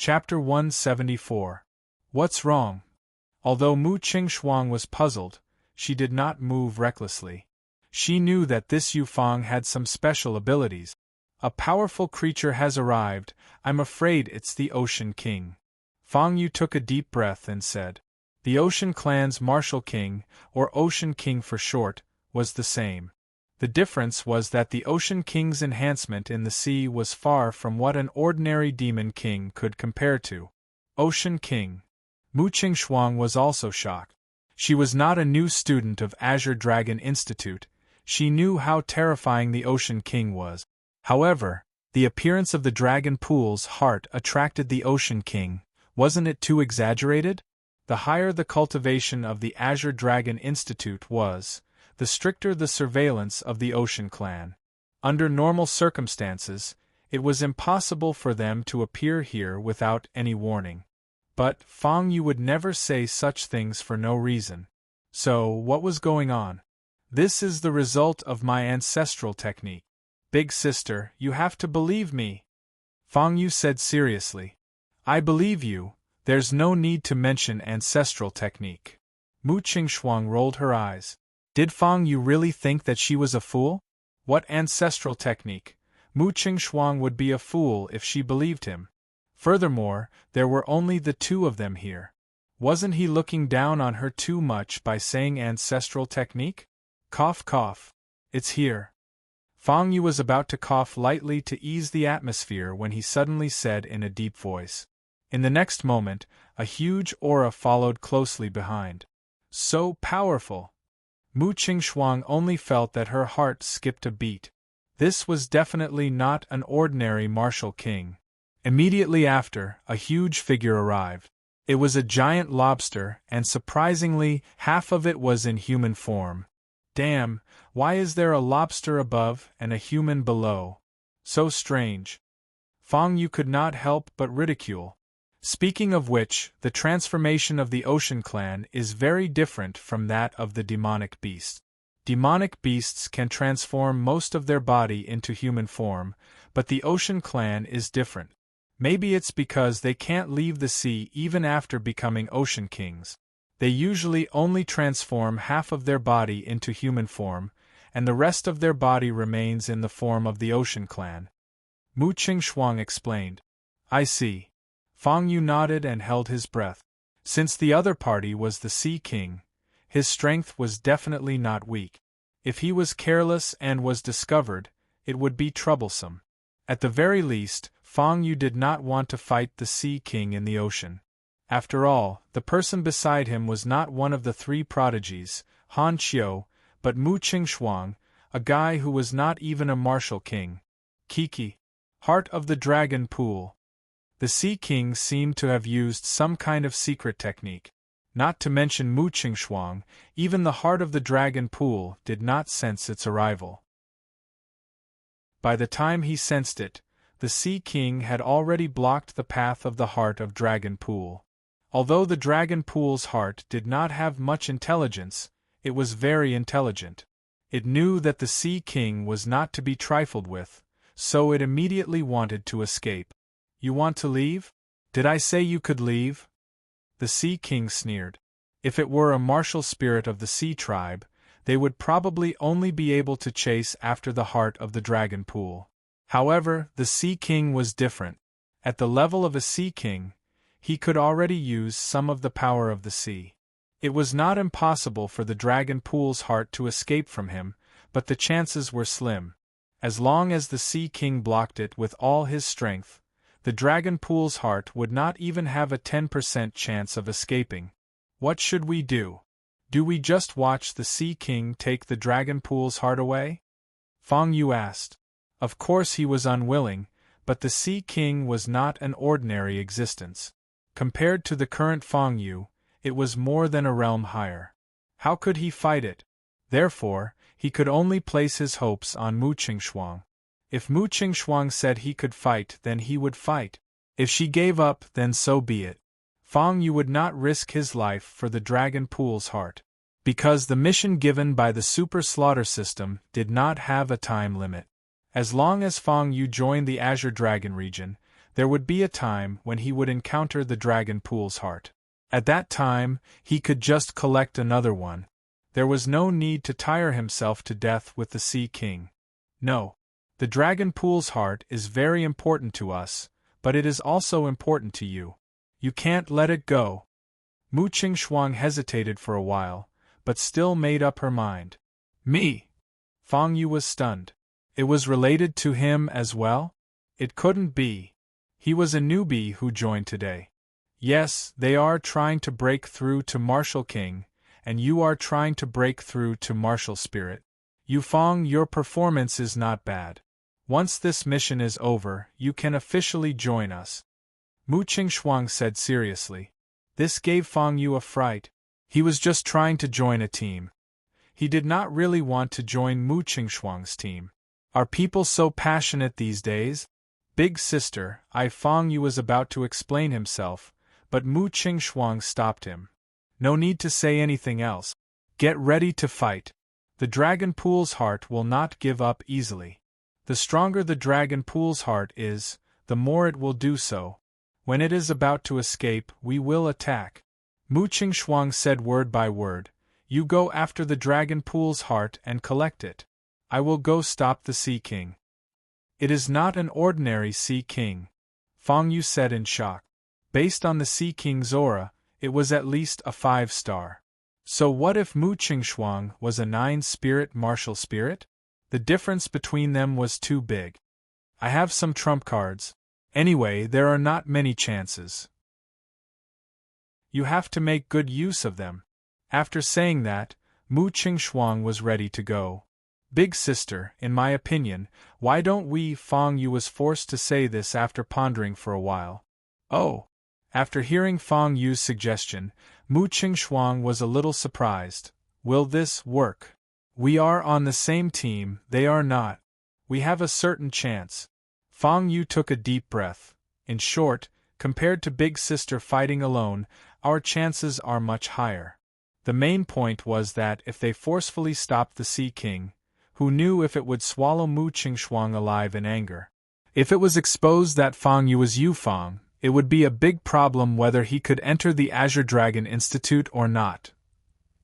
Chapter 174. What's wrong? Although Mu Qingxuang was puzzled, she did not move recklessly. She knew that this Yufang had some special abilities. A powerful creature has arrived, I'm afraid it's the Ocean King. Fang Yu took a deep breath and said. The Ocean Clan's Martial King, or Ocean King for short, was the same. The difference was that the Ocean King's enhancement in the sea was far from what an ordinary Demon King could compare to. Ocean King. Mu Qingxuang was also shocked. She was not a new student of Azure Dragon Institute, she knew how terrifying the Ocean King was. However, the appearance of the Dragon Pool's heart attracted the Ocean King. Wasn't it too exaggerated? The higher the cultivation of the Azure Dragon Institute was, the stricter the surveillance of the Ocean Clan. Under normal circumstances, it was impossible for them to appear here without any warning. But Fang Yu would never say such things for no reason. So, what was going on? This is the result of my ancestral technique. Big sister, you have to believe me. Fang Yu said seriously. I believe you, there's no need to mention ancestral technique. Mu Qingxuang rolled her eyes. Did Fang Yu really think that she was a fool? What ancestral technique? Mu Qingxuang would be a fool if she believed him. Furthermore, there were only the two of them here. Wasn't he looking down on her too much by saying ancestral technique? Cough cough. It's here. Fang Yu was about to cough lightly to ease the atmosphere when he suddenly said in a deep voice. In the next moment, a huge aura followed closely behind. So powerful! Mu Qingxuang only felt that her heart skipped a beat. This was definitely not an ordinary martial king. Immediately after, a huge figure arrived. It was a giant lobster, and surprisingly, half of it was in human form. Damn, why is there a lobster above and a human below? So strange. Fang Yu could not help but ridicule. Speaking of which, the transformation of the Ocean Clan is very different from that of the demonic beasts. Demonic beasts can transform most of their body into human form, but the Ocean Clan is different. Maybe it's because they can't leave the sea even after becoming Ocean Kings. They usually only transform half of their body into human form, and the rest of their body remains in the form of the Ocean Clan. Mu Qingxuang explained. I see. Fang Yu nodded and held his breath. Since the other party was the Sea King, his strength was definitely not weak. If he was careless and was discovered, it would be troublesome. At the very least, Fang Yu did not want to fight the Sea King in the ocean. After all, the person beside him was not one of the three prodigies, Han Qiu, but Mu Qingxuang, a guy who was not even a martial king. Kiki. Heart of the Dragon Pool. The Sea King seemed to have used some kind of secret technique. Not to mention Mu Qingxuang, even the Heart of the Dragon Pool did not sense its arrival. By the time he sensed it, the Sea King had already blocked the path of the Heart of Dragon Pool. Although the Dragon Pool's heart did not have much intelligence, it was very intelligent. It knew that the Sea King was not to be trifled with, so it immediately wanted to escape. You want to leave? Did I say you could leave? The Sea King sneered. If it were a martial spirit of the Sea Tribe, they would probably only be able to chase after the Heart of the Dragon Pool. However, the Sea King was different. At the level of a Sea King, he could already use some of the power of the sea. It was not impossible for the Dragon Pool's heart to escape from him, but the chances were slim. As long as the Sea King blocked it with all his strength, the Dragon Pool's heart would not even have a 10% chance of escaping. What should we do? Do we just watch the Sea King take the Dragon Pool's heart away? Fang Yu asked. Of course he was unwilling, but the Sea King was not an ordinary existence. Compared to the current Fang Yu, it was more than a realm higher. How could he fight it? Therefore, he could only place his hopes on Mu Qingxuang. If Mu Qingxuang said he could fight, then he would fight. If she gave up, then so be it. Fang Yu would not risk his life for the Dragon Pool's heart. Because the mission given by the Super Slaughter System did not have a time limit. As long as Fang Yu joined the Azure Dragon region, there would be a time when he would encounter the dragon pool's heart. At that time, he could just collect another one. There was no need to tire himself to death with the Sea King. No. The dragon pool's heart is very important to us, but it is also important to you. You can't let it go. Mu Qingxuang hesitated for a while, but still made up her mind. Me? Fang Yu was stunned. It was related to him as well? It couldn't be. He was a newbie who joined today. Yes, they are trying to break through to Martial King, and you are trying to break through to Martial Spirit. Yu Fang, your performance is not bad. Once this mission is over, you can officially join us. Mu Qingxuang said seriously. This gave Fang Yu a fright. He was just trying to join a team. He did not really want to join Mu Qingxuang's team. Are people so passionate these days? Big sister, Fang Yu was about to explain himself, but Mu Qingxuang stopped him. No need to say anything else. Get ready to fight. The dragon pool's heart will not give up easily. The stronger the dragon pool's heart is, the more it will do so. When it is about to escape, we will attack. Mu Qingxuang said word by word. You go after the dragon pool's heart and collect it. I will go stop the Sea King. It is not an ordinary Sea King, Fang Yu said in shock. Based on the Sea King's aura, it was at least a 5-star. So what if Mu Qingxuang was a 9-spirit martial spirit? The difference between them was too big. I have some trump cards. Anyway, there are not many chances. You have to make good use of them. After saying that, Mu Qingxuang was ready to go. Big sister, in my opinion, why don't we? Fang Yu was forced to say this after pondering for a while. Oh. After hearing Fang Yu's suggestion, Mu Qingxuang was a little surprised. Will this work? We are on the same team, they are not. We have a certain chance. Fang Yu took a deep breath. In short, compared to Big Sister fighting alone, our chances are much higher. The main point was that if they forcefully stopped the Sea King, who knew if it would swallow Mu Qingxuang alive in anger? If it was exposed that Fang Yu was Yu Fang, it would be a big problem whether he could enter the Azure Dragon Institute or not.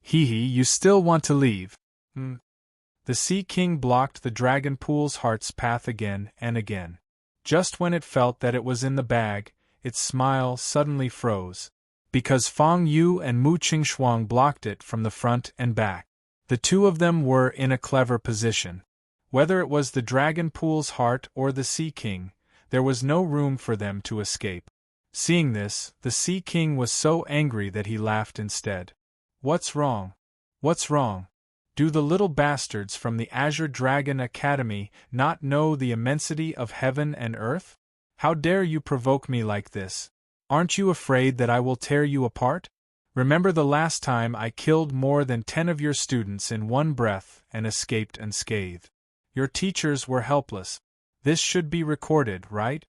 You still want to leave? The Sea King blocked the dragon pool's heart's path again and again. Just when it felt that it was in the bag, its smile suddenly froze. Because Fang Yu and Mu Qingxuang blocked it from the front and back. The two of them were in a clever position. Whether it was the dragon pool's heart or the Sea King, there was no room for them to escape. Seeing this, the Sea King was so angry that he laughed instead. What's wrong? What's wrong? Do the little bastards from the Azure Dragon Academy not know the immensity of heaven and earth? How dare you provoke me like this? Aren't you afraid that I will tear you apart? Remember the last time I killed more than 10 of your students in one breath and escaped unscathed. Your teachers were helpless. This should be recorded, right?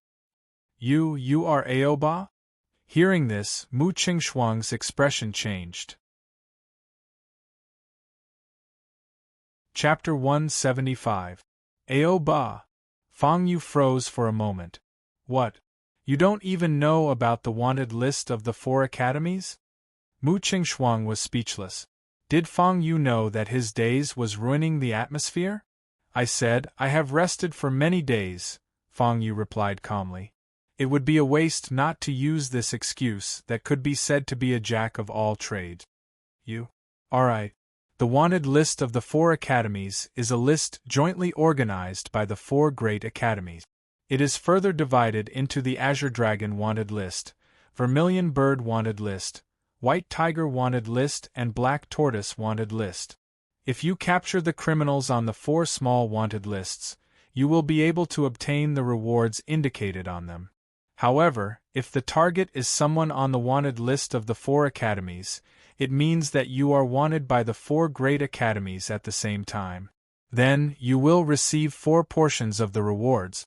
You are Aoba? Hearing this, Mu Qingxuang's expression changed. Chapter 175. Aoba. Fang Yu froze for a moment. What? You don't even know about the wanted list of the 4 academies? Mu Qingxuang was speechless. Did Fang Yu know that his daze was ruining the atmosphere? I said, I have rested for many days, Fang Yu replied calmly. It would be a waste not to use this excuse that could be said to be a jack of all trades. You? Alright. The wanted list of the 4 academies is a list jointly organized by the 4 great academies. It is further divided into the Azure Dragon wanted list, Vermilion Bird wanted list, White Tiger wanted list and Black Tortoise wanted list. If you capture the criminals on the 4 small wanted lists, you will be able to obtain the rewards indicated on them. However, if the target is someone on the wanted list of the 4 academies, it means that you are wanted by the 4 great academies at the same time. Then, you will receive 4 portions of the rewards.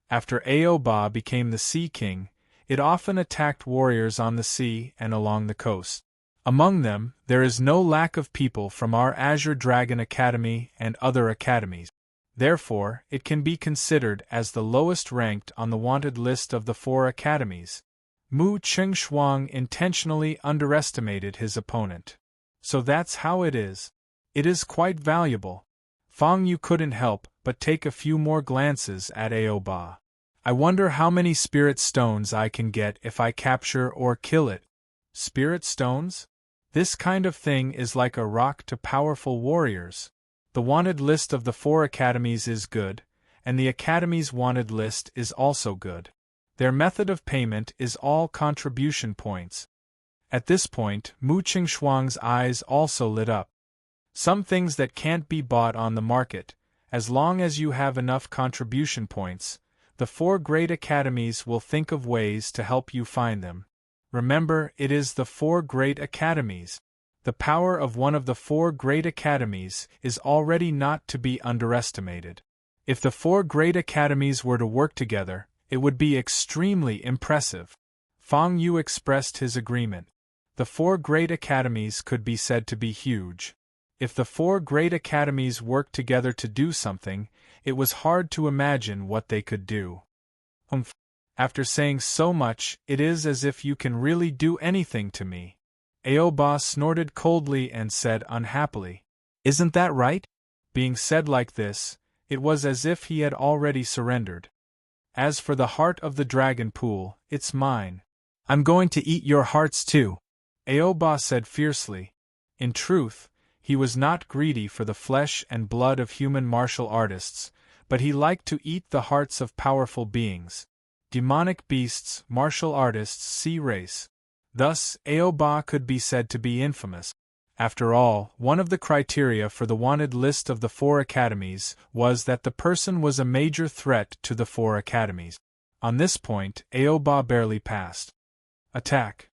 After Aoba became the Sea King, it often attacked warriors on the sea and along the coast. Among them, there is no lack of people from our Azure Dragon Academy and other academies. Therefore, it can be considered as the lowest ranked on the wanted list of the 4 academies. Mu Qingxuang intentionally underestimated his opponent. So that's how it is. It is quite valuable. Fang Yu couldn't help but take a few more glances at Aoba. I wonder how many spirit stones I can get if I capture or kill it. Spirit stones? This kind of thing is like a rock to powerful warriors. The wanted list of the 4 academies is good, and the academy's wanted list is also good. Their method of payment is all contribution points. At this point, Mu Qingxuang's eyes also lit up. Some things that can't be bought on the market, as long as you have enough contribution points, the 4 great academies will think of ways to help you find them. Remember, it is the 4 great academies. The power of one of the 4 great academies is already not to be underestimated. If the 4 great academies were to work together, it would be extremely impressive. Fang Yu expressed his agreement. The 4 great academies could be said to be huge. If the 4 great academies worked together to do something, it was hard to imagine what they could do. After saying so much, it is as if you can really do anything to me. Aoba snorted coldly and said unhappily, "Isn't that right?" Being said like this, it was as if he had already surrendered. "As for the heart of the dragon pool, it's mine. I'm going to eat your hearts too," Aoba said fiercely. In truth, he was not greedy for the flesh and blood of human martial artists, but he liked to eat the hearts of powerful beings. Demonic beasts, martial artists, sea race. Thus, Aoba could be said to be infamous. After all, one of the criteria for the wanted list of the 4 academies was that the person was a major threat to the 4 academies. On this point, Aoba barely passed. Attack.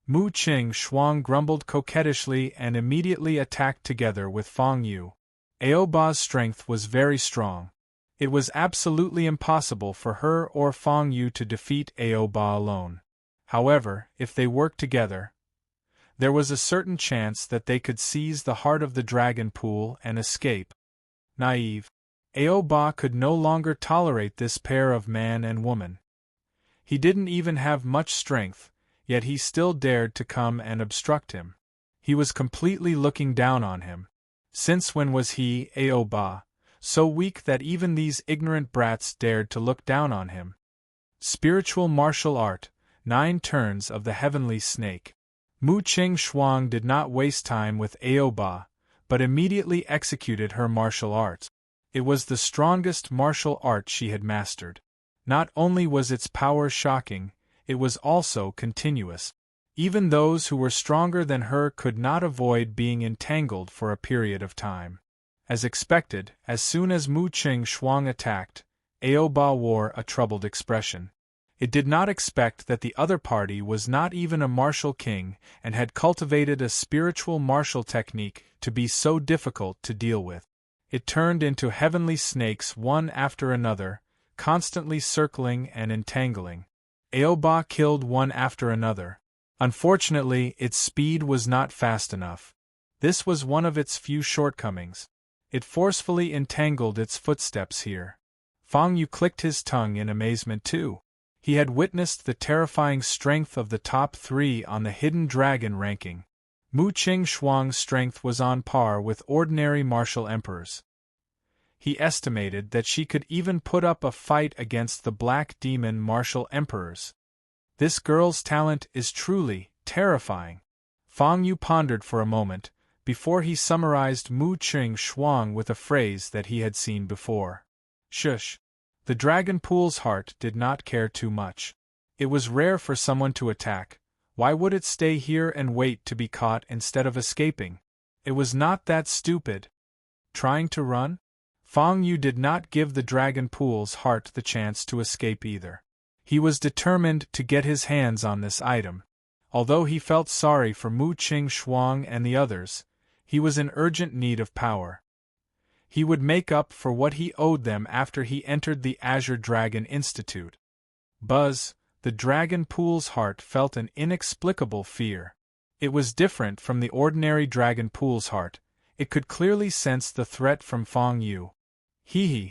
Mu Qingxuang grumbled coquettishly and immediately attacked together with Fang Yu. Aoba's strength was very strong. It was absolutely impossible for her or Fang Yu to defeat Aoba alone. However, if they worked together, there was a certain chance that they could seize the heart of the dragon pool and escape. Naive. Aoba could no longer tolerate this pair of man and woman. He didn't even have much strength, yet he still dared to come and obstruct him. He was completely looking down on him. Since when was he, Aoba, so weak that even these ignorant brats dared to look down on him? Spiritual martial art, 9 turns of the heavenly snake. Mu Qingxuang did not waste time with Aoba, but immediately executed her martial arts. It was the strongest martial art she had mastered. Not only was its power shocking, it was also continuous. Even those who were stronger than her could not avoid being entangled for a period of time. As expected, as soon as Mu Qingxuang attacked, Aoba wore a troubled expression. It did not expect that the other party was not even a martial king and had cultivated a spiritual martial technique to be so difficult to deal with. It turned into heavenly snakes one after another, constantly circling and entangling. Aoba killed one after another. Unfortunately, its speed was not fast enough. This was one of its few shortcomings. It forcefully entangled its footsteps here. Fang Yu clicked his tongue in amazement too. He had witnessed the terrifying strength of the top 3 on the hidden dragon ranking. Mu Qingxuang's strength was on par with ordinary martial emperors. He estimated that she could even put up a fight against the black demon martial emperors. This girl's talent is truly terrifying. Fang Yu pondered for a moment, before he summarized Mu Qingxuang with a phrase that he had seen before. Shush. The dragon pool's heart did not care too much. It was rare for someone to attack. Why would it stay here and wait to be caught instead of escaping? It was not that stupid. Trying to run? Fang Yu did not give the dragon pool's heart the chance to escape either. He was determined to get his hands on this item. Although he felt sorry for Mu Qingxuang and the others, he was in urgent need of power. He would make up for what he owed them after he entered the Azure Dragon Institute. Buzz, the dragon pool's heart felt an inexplicable fear. It was different from the ordinary dragon pool's heart. It could clearly sense the threat from Fang Yu.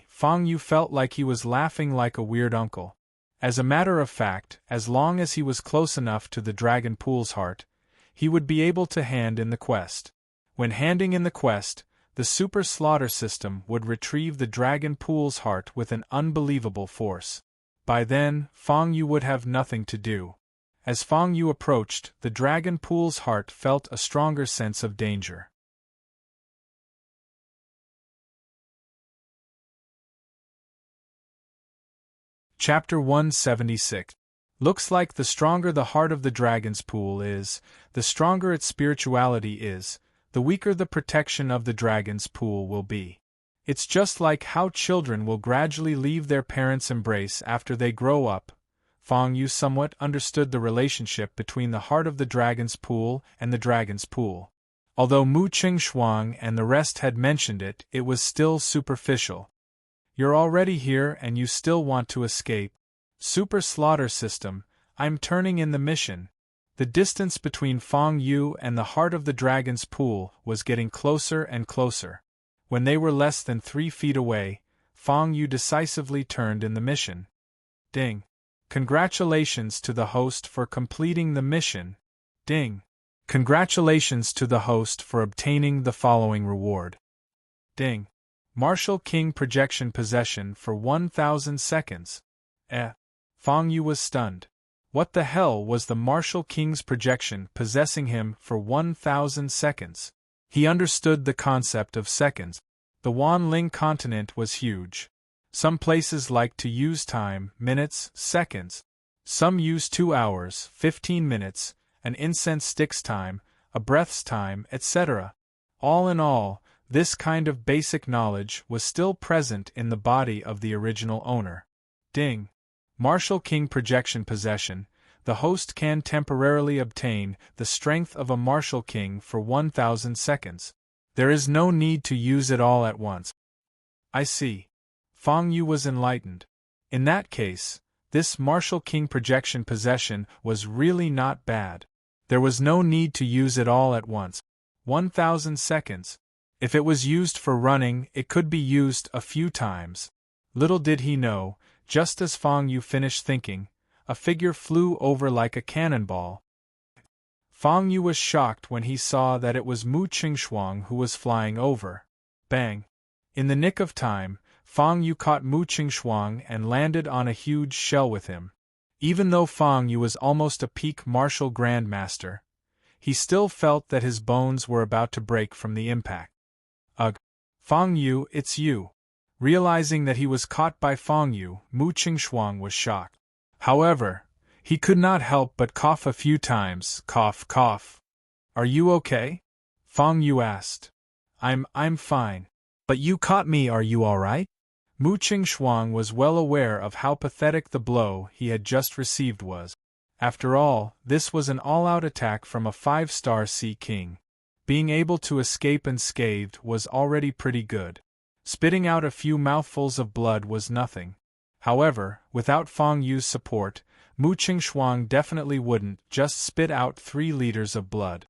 Fang Yu felt like he was laughing like a weird uncle. As a matter of fact, as long as he was close enough to the dragon pool's heart, he would be able to hand in the quest. When handing in the quest, the super slaughter system would retrieve the dragon pool's heart with an unbelievable force. By then, Fang Yu would have nothing to do. As Fang Yu approached, the dragon pool's heart felt a stronger sense of danger. Chapter 176. Looks like the stronger the heart of the dragon's pool is, the stronger its spirituality is, the weaker the protection of the dragon's pool will be. It's just like how children will gradually leave their parents' embrace after they grow up. Fang Yu somewhat understood the relationship between the heart of the dragon's pool and the dragon's pool. Although Mu Qingxuang and the rest had mentioned it, it was still superficial. You're already here and you still want to escape. Super slaughter system, I'm turning in the mission. The distance between Fang Yu and the heart of the dragon's pool was getting closer and closer. When they were less than 3 feet away, Fang Yu decisively turned in the mission. Ding. Congratulations to the host for completing the mission. Ding. Congratulations to the host for obtaining the following reward. Ding. Martial King projection possession for 1,000 seconds. Fang Yu was stunned. What the hell was the Martial King's projection possessing him for 1,000 seconds? He understood the concept of seconds. The Wanling continent was huge. Some places like to use time, minutes, seconds. Some use 2 hours, 15 minutes, an incense stick's time, a breath's time, etc. All in all, this kind of basic knowledge was still present in the body of the original owner. Ding. Martial King projection possession. The host can temporarily obtain the strength of a Martial King for 1,000 seconds. There is no need to use it all at once. I see. Fang Yu was enlightened. In that case, this Martial King projection possession was really not bad. There was no need to use it all at once. 1,000 seconds. If it was used for running, it could be used a few times. Little did he know, just as Fang Yu finished thinking, a figure flew over like a cannonball. Fang Yu was shocked when he saw that it was Mu Qingxuang who was flying over. Bang! In the nick of time, Fang Yu caught Mu Qingxuang and landed on a huge shell with him. Even though Fang Yu was almost a peak martial grandmaster, he still felt that his bones were about to break from the impact. Ugh! Fang Yu, it's you. Realizing that he was caught by Fang Yu, Mu Qingxuang was shocked. However, he could not help but cough a few times. Cough, cough. Are you okay? Fang Yu asked. I'm fine. But you caught me, are you alright? Mu Qingxuang was well aware of how pathetic the blow he had just received was. After all, this was an all-out attack from a 5-star Sea King. Being able to escape unscathed was already pretty good. Spitting out a few mouthfuls of blood was nothing. However, without Fang Yu's support, Mu Qingxuang definitely wouldn't just spit out 3 liters of blood.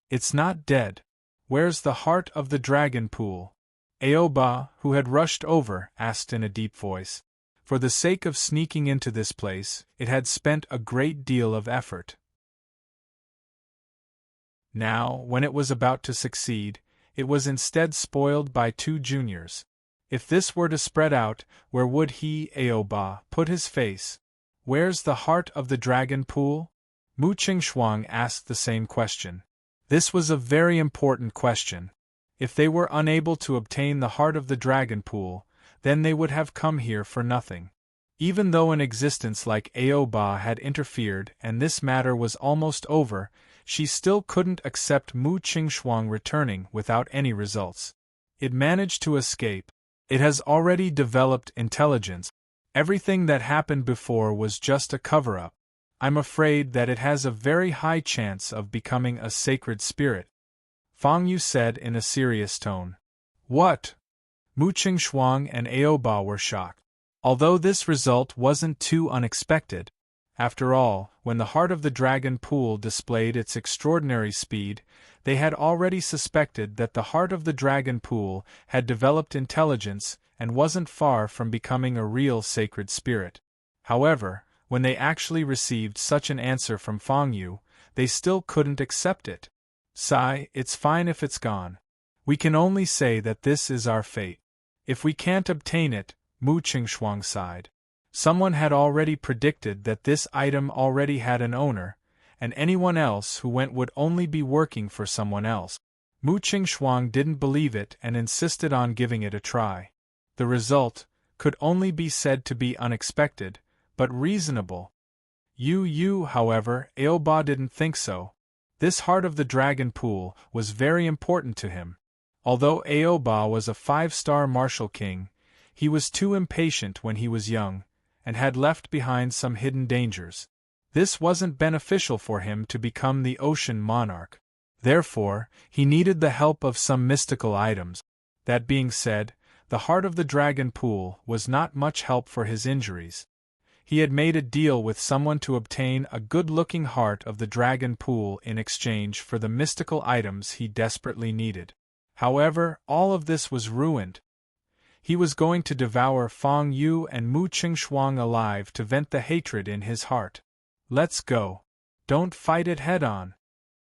It's not dead. Where's the heart of the dragon pool? Aoba, who had rushed over, asked in a deep voice. For the sake of sneaking into this place, it had spent a great deal of effort. Now, when it was about to succeed, it was instead spoiled by 2 juniors. If this were to spread out, where would he, Aoba, put his face? Where's the heart of the dragon pool? Mu Qingxuang asked the same question. This was a very important question. If they were unable to obtain the heart of the dragon pool, then they would have come here for nothing. Even though an existence like Aoba had interfered and this matter was almost over, she still couldn't accept Mu Qingxuang returning without any results. It managed to escape. It has already developed intelligence. Everything that happened before was just a cover-up. I'm afraid that it has a very high chance of becoming a sacred spirit. Fang Yu said in a serious tone. What? Mu Qingxuang and Aoba were shocked. Although this result wasn't too unexpected, After all, when the heart of the dragon pool displayed its extraordinary speed, they had already suspected that the heart of the dragon pool had developed intelligence and wasn't far from becoming a real sacred spirit. However, when they actually received such an answer from Fang Yu, they still couldn't accept it. "Sigh, it's fine if it's gone. We can only say that this is our fate. If we can't obtain it," Mu Qingshuang sighed. Someone had already predicted that this item already had an owner, and anyone else who went would only be working for someone else. Mu Qingshuang didn't believe it and insisted on giving it a try. The result could only be said to be unexpected, but reasonable. However, Aoba didn't think so. This heart of the dragon pool was very important to him. Although Aoba was a 5-star martial king, he was too impatient when he was young, and had left behind some hidden dangers. This wasn't beneficial for him to become the ocean monarch. Therefore, he needed the help of some mystical items. That being said, the heart of the dragon pool was not much help for his injuries. He had made a deal with someone to obtain a good-looking heart of the dragon pool in exchange for the mystical items he desperately needed. However, all of this was ruined. He was going to devour Fang Yu and Mu Qingshuang alive to vent the hatred in his heart. "Let's go. Don't fight it head-on."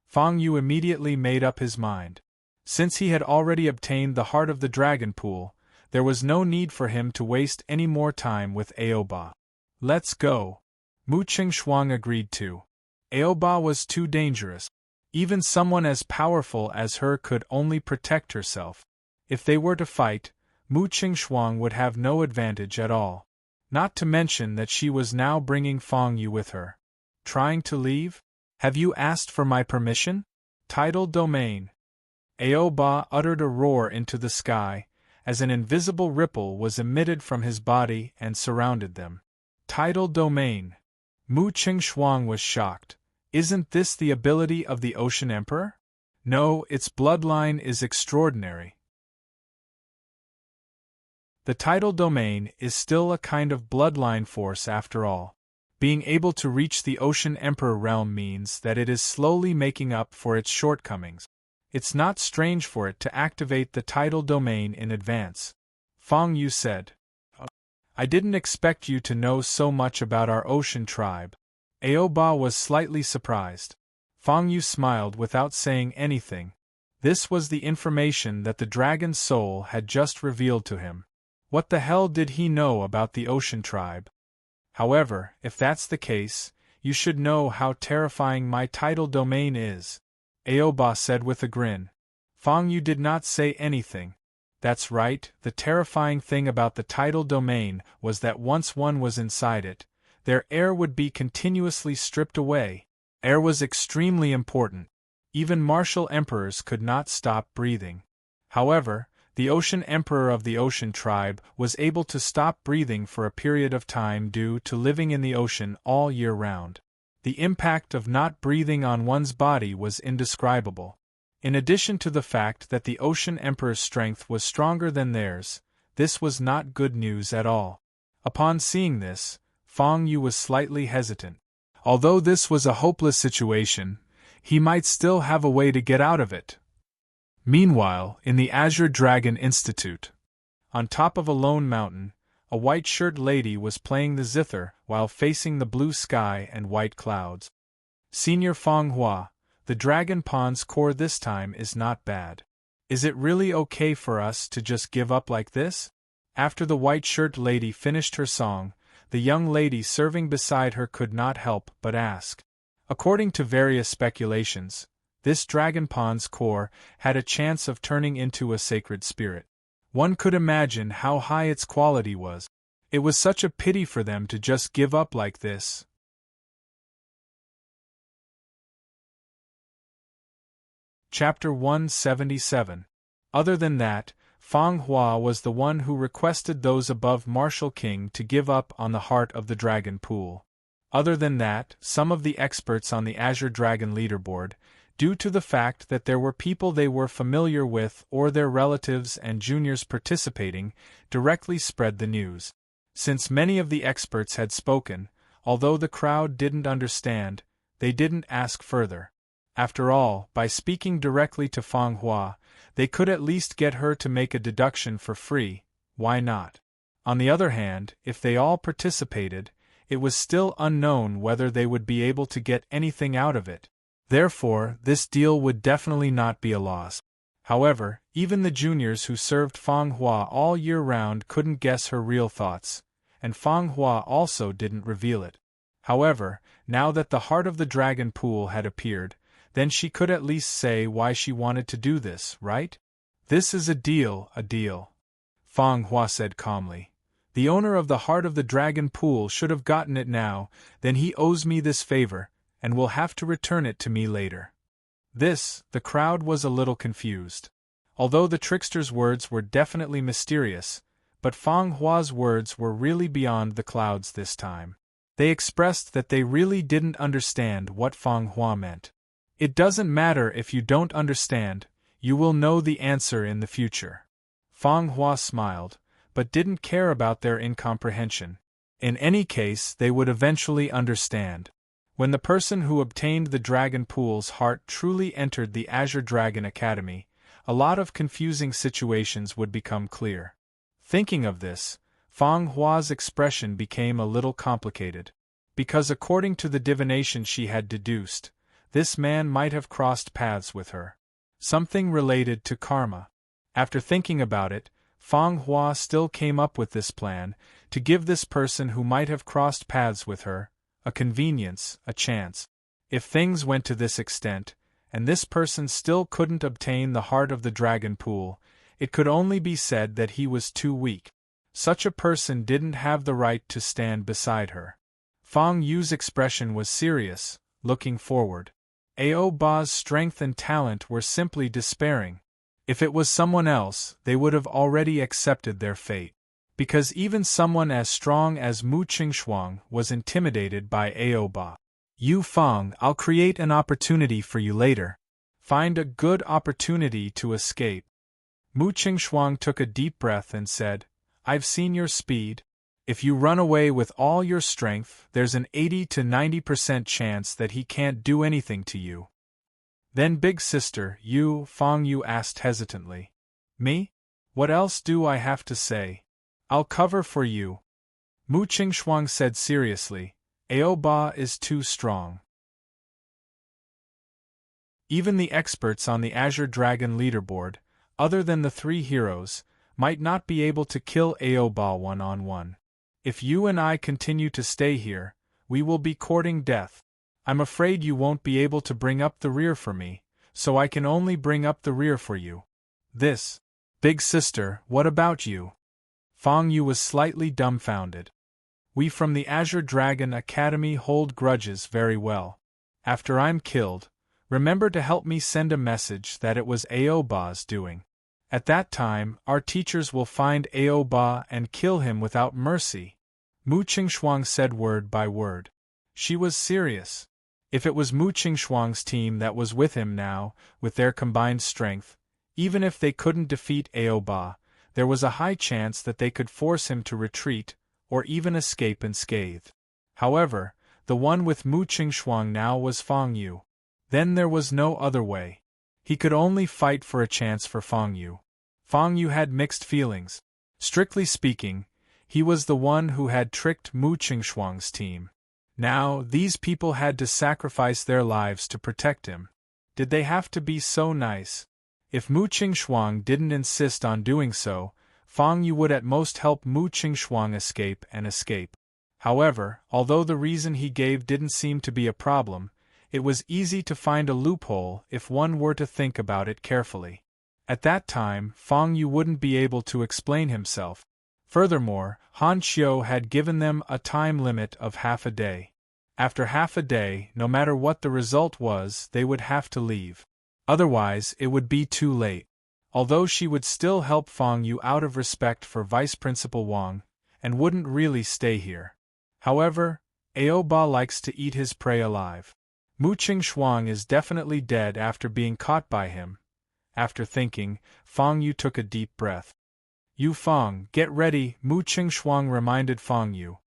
Fang Yu immediately made up his mind. Since he had already obtained the heart of the dragon pool, there was no need for him to waste any more time with Aoba. "Let's go." Mu Qingshuang agreed to. Aoba was too dangerous. Even someone as powerful as her could only protect herself. If they were to fight, Mu Qingshuang would have no advantage at all. Not to mention that she was now bringing Fang Yu with her. "Trying to leave? Have you asked for my permission?" Tidal domain. Aoba uttered a roar into the sky, as an invisible ripple was emitted from his body and surrounded them. Tidal domain. Mu Qingshuang was shocked. Isn't this the ability of the Ocean Emperor? No, its bloodline is extraordinary. The tidal domain is still a kind of bloodline force after all. Being able to reach the Ocean Emperor realm means that it is slowly making up for its shortcomings. It's not strange for it to activate the tidal domain in advance. Fang Yu said. "I didn't expect you to know so much about our ocean tribe." Aoba was slightly surprised. Fang Yu smiled without saying anything. This was the information that the dragon's soul had just revealed to him. What the hell did he know about the ocean tribe? However, if that's the case, you should know how terrifying my tidal domain is, Aoba said with a grin. Fang Yu did not say anything. That's right, the terrifying thing about the tidal domain was that once one was inside it, their air would be continuously stripped away. Air was extremely important. Even martial emperors could not stop breathing. However, the Ocean Emperor of the Ocean Tribe was able to stop breathing for a period of time due to living in the ocean all year round. The impact of not breathing on one's body was indescribable. In addition to the fact that the Ocean Emperor's strength was stronger than theirs, this was not good news at all. Upon seeing this, Fang Yu was slightly hesitant. Although this was a hopeless situation, he might still have a way to get out of it. Meanwhile, in the Azure Dragon Institute, on top of a lone mountain, a white-shirt lady was playing the zither while facing the blue sky and white clouds. "Senior Fang Hua, the Dragon Pond's core this time is not bad. Is it really okay for us to just give up like this?" After the white-shirt lady finished her song, the young lady serving beside her could not help but ask. According to various speculations, this Dragon Pond's core had a chance of turning into a sacred spirit. One could imagine how high its quality was. It was such a pity for them to just give up like this. Chapter 177. Other than that, Fang Hua was the one who requested those above Martial King to give up on the heart of the dragon pool. Other than that, some of the experts on the Azure Dragon leaderboard, due to the fact that there were people they were familiar with or their relatives and juniors participating, directly spread the news. Since many of the experts had spoken, Although the crowd didn't understand, they didn't ask further. After all, by speaking directly to Fang Hua, they could at least get her to make a deduction for free. Why not? On the other hand, if they all participated, it was still unknown whether they would be able to get anything out of it. Therefore, this deal would definitely not be a loss. However, even the juniors who served Fang Hua all year round couldn't guess her real thoughts, and Fang Hua also didn't reveal it. However, now that the heart of the dragon pool had appeared, then she could at least say why she wanted to do this, right? This is a deal, a deal. Fang Hua said calmly. The owner of the heart of the dragon pool should have gotten it now, then he owes me this favor, and will have to return it to me later. The crowd was a little confused. Although the trickster's words were definitely mysterious, but Fang Hua's words were really beyond the clouds this time. They expressed that they really didn't understand what Fang Hua meant. It doesn't matter if you don't understand, you will know the answer in the future. Fang Hua smiled, but didn't care about their incomprehension. In any case, they would eventually understand. When the person who obtained the dragon pool's heart truly entered the Azure Dragon Academy, a lot of confusing situations would become clear. Thinking of this, Fang Hua's expression became a little complicated. Because according to the divination she had deduced, this man might have crossed paths with her. Something related to karma. After thinking about it, Fang Hua still came up with this plan, to give this person who might have crossed paths with her, a convenience, a chance. If things went to this extent, and this person still couldn't obtain the heart of the dragon pool, it could only be said that he was too weak. Such a person didn't have the right to stand beside her. Fang Yu's expression was serious, looking forward. Ao Ba's strength and talent were simply despairing. If it was someone else, they would have already accepted their fate. Because even someone as strong as Mu Qingshuang was intimidated by Ao Ba. Yu Fang, I'll create an opportunity for you later. Find a good opportunity to escape. Mu Qingshuang took a deep breath and said, I've seen your speed. If you run away with all your strength, there's an 80 to 90% chance that he can't do anything to you. Then big sister, Fang Yu asked hesitantly. Me? What else do I have to say? I'll cover for you. Mu Qingshuang said seriously, Ao Ba is too strong. Even the experts on the Azure Dragon leaderboard, other than the three heroes, might not be able to kill Ao Ba one-on-one. If you and I continue to stay here, we will be courting death. I'm afraid you won't be able to bring up the rear for me, so I can only bring up the rear for you. Big sister, what about you? Fang Yu was slightly dumbfounded. We from the Azure Dragon Academy hold grudges very well. After I'm killed, remember to help me send a message that it was Ao Ba's doing. At that time, our teachers will find Ao Ba and kill him without mercy. Mu Qingshuang said word by word. She was serious. If it was Mu Qingshuang's team that was with him now, with their combined strength, even if they couldn't defeat Ao Ba, there was a high chance that they could force him to retreat, or even escape unscathed. However, the one with Mu Qingshuang now was Fang Yu. Then there was no other way. He could only fight for a chance for Fang Yu. Fang Yu had mixed feelings. Strictly speaking, he was the one who had tricked Mu Qingshuang's team. Now, these people had to sacrifice their lives to protect him. Did they have to be so nice? If Mu Qingshuang didn't insist on doing so, Fang Yu would at most help Mu Qingshuang escape. However, although the reason he gave didn't seem to be a problem, it was easy to find a loophole if one were to think about it carefully. At that time, Fang Yu wouldn't be able to explain himself. Furthermore, Han Qiu had given them a time limit of half a day. After half a day, no matter what the result was, they would have to leave. Otherwise, it would be too late. Although she would still help Fang Yu out of respect for Vice Principal Wang, and wouldn't really stay here. However, Ao Ba likes to eat his prey alive. Mu Qingshuang is definitely dead after being caught by him. After thinking, Fang Yu took a deep breath. Yu Fang, get ready, Mu Qingshuang reminded Fang Yu.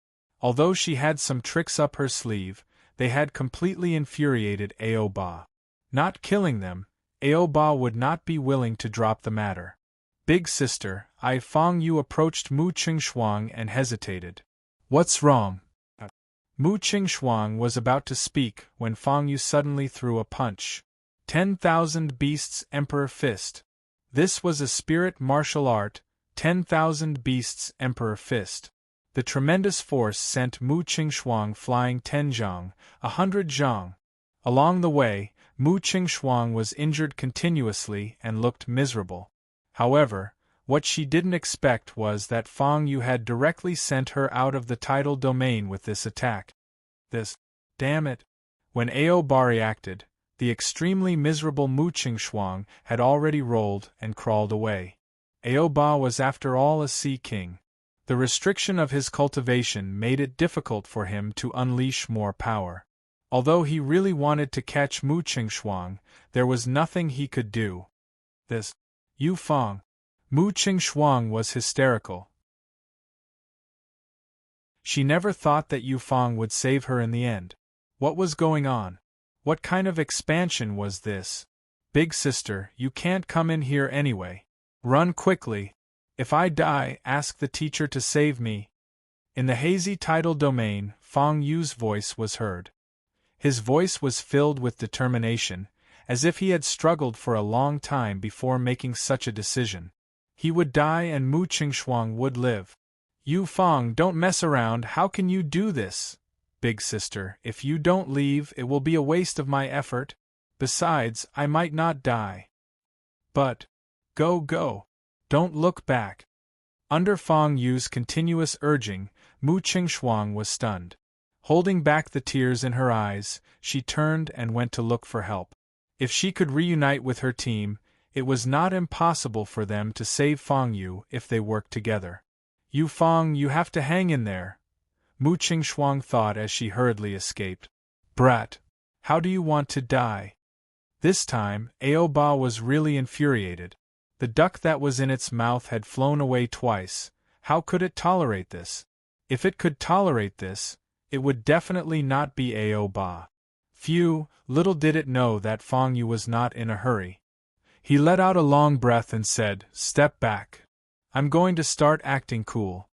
Although she had some tricks up her sleeve, they had completely infuriated Aoba. Not killing them, Aoba would not be willing to drop the matter. Big sister, Fang Yu approached Mu Qingxuang and hesitated. What's wrong? Mu Qingxuang was about to speak when Fang Yu suddenly threw a punch. 10,000 Beasts Emperor Fist. This was a spirit martial art, 10,000 Beasts Emperor Fist. The tremendous force sent Mu Qingxuang flying 10 zhang, 100 zhang. Along the way, Mu Qingxuang was injured continuously and looked miserable. However, what she didn't expect was that Fang Yu had directly sent her out of the tidal domain with this attack. Damn it! When Aoba reacted, the extremely miserable Mu Qingxuang had already rolled and crawled away. Aoba was after all a sea king. The restriction of his cultivation made it difficult for him to unleash more power. Although he really wanted to catch Mu Qingxuang, there was nothing he could do. Yu Fang. Mu Qingxuang was hysterical. She never thought that Yu Fang would save her in the end. What was going on? What kind of expansion was this? Big sister, you can't come in here anyway. Run quickly. If I die, ask the teacher to save me. In the hazy tidal domain, Fang Yu's voice was heard. His voice was filled with determination, as if he had struggled for a long time before making such a decision. He would die and Mu Qingxuang would live. Yu Fang, don't mess around, how can you do this? Big sister, if you don't leave, it will be a waste of my effort. Besides, I might not die. But, go. Don't look back. Under Fang Yu's continuous urging, Mu Qingxuang was stunned. Holding back the tears in her eyes, she turned and went to look for help. If she could reunite with her team, it was not impossible for them to save Fang Yu if they worked together. Yu Fang, you have to hang in there, Mu Qingxuang thought as she hurriedly escaped. Brat! How do you want to die? This time, Aoba was really infuriated. The duck that was in its mouth had flown away twice. How could it tolerate this? If it could tolerate this, it would definitely not be Aoba. Phew, little did it know that Fang Yu was not in a hurry. He let out a long breath and said, "Step back. I'm going to start acting cool."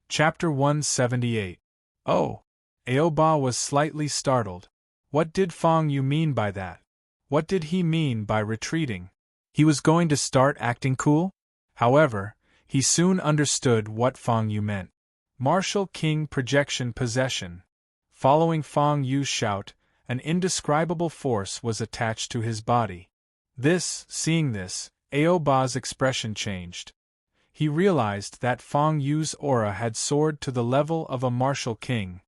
Chapter 178. Oh! Aoba was slightly startled. What did Fang Yu mean by that? What did he mean by retreating? He was going to start acting cool? However, he soon understood what Fang Yu meant. Martial King Projection Possession. Following Fang Yu's shout, an indescribable force was attached to his body. Seeing this, Aoba's expression changed. He realized that Fang Yu's aura had soared to the level of a martial king.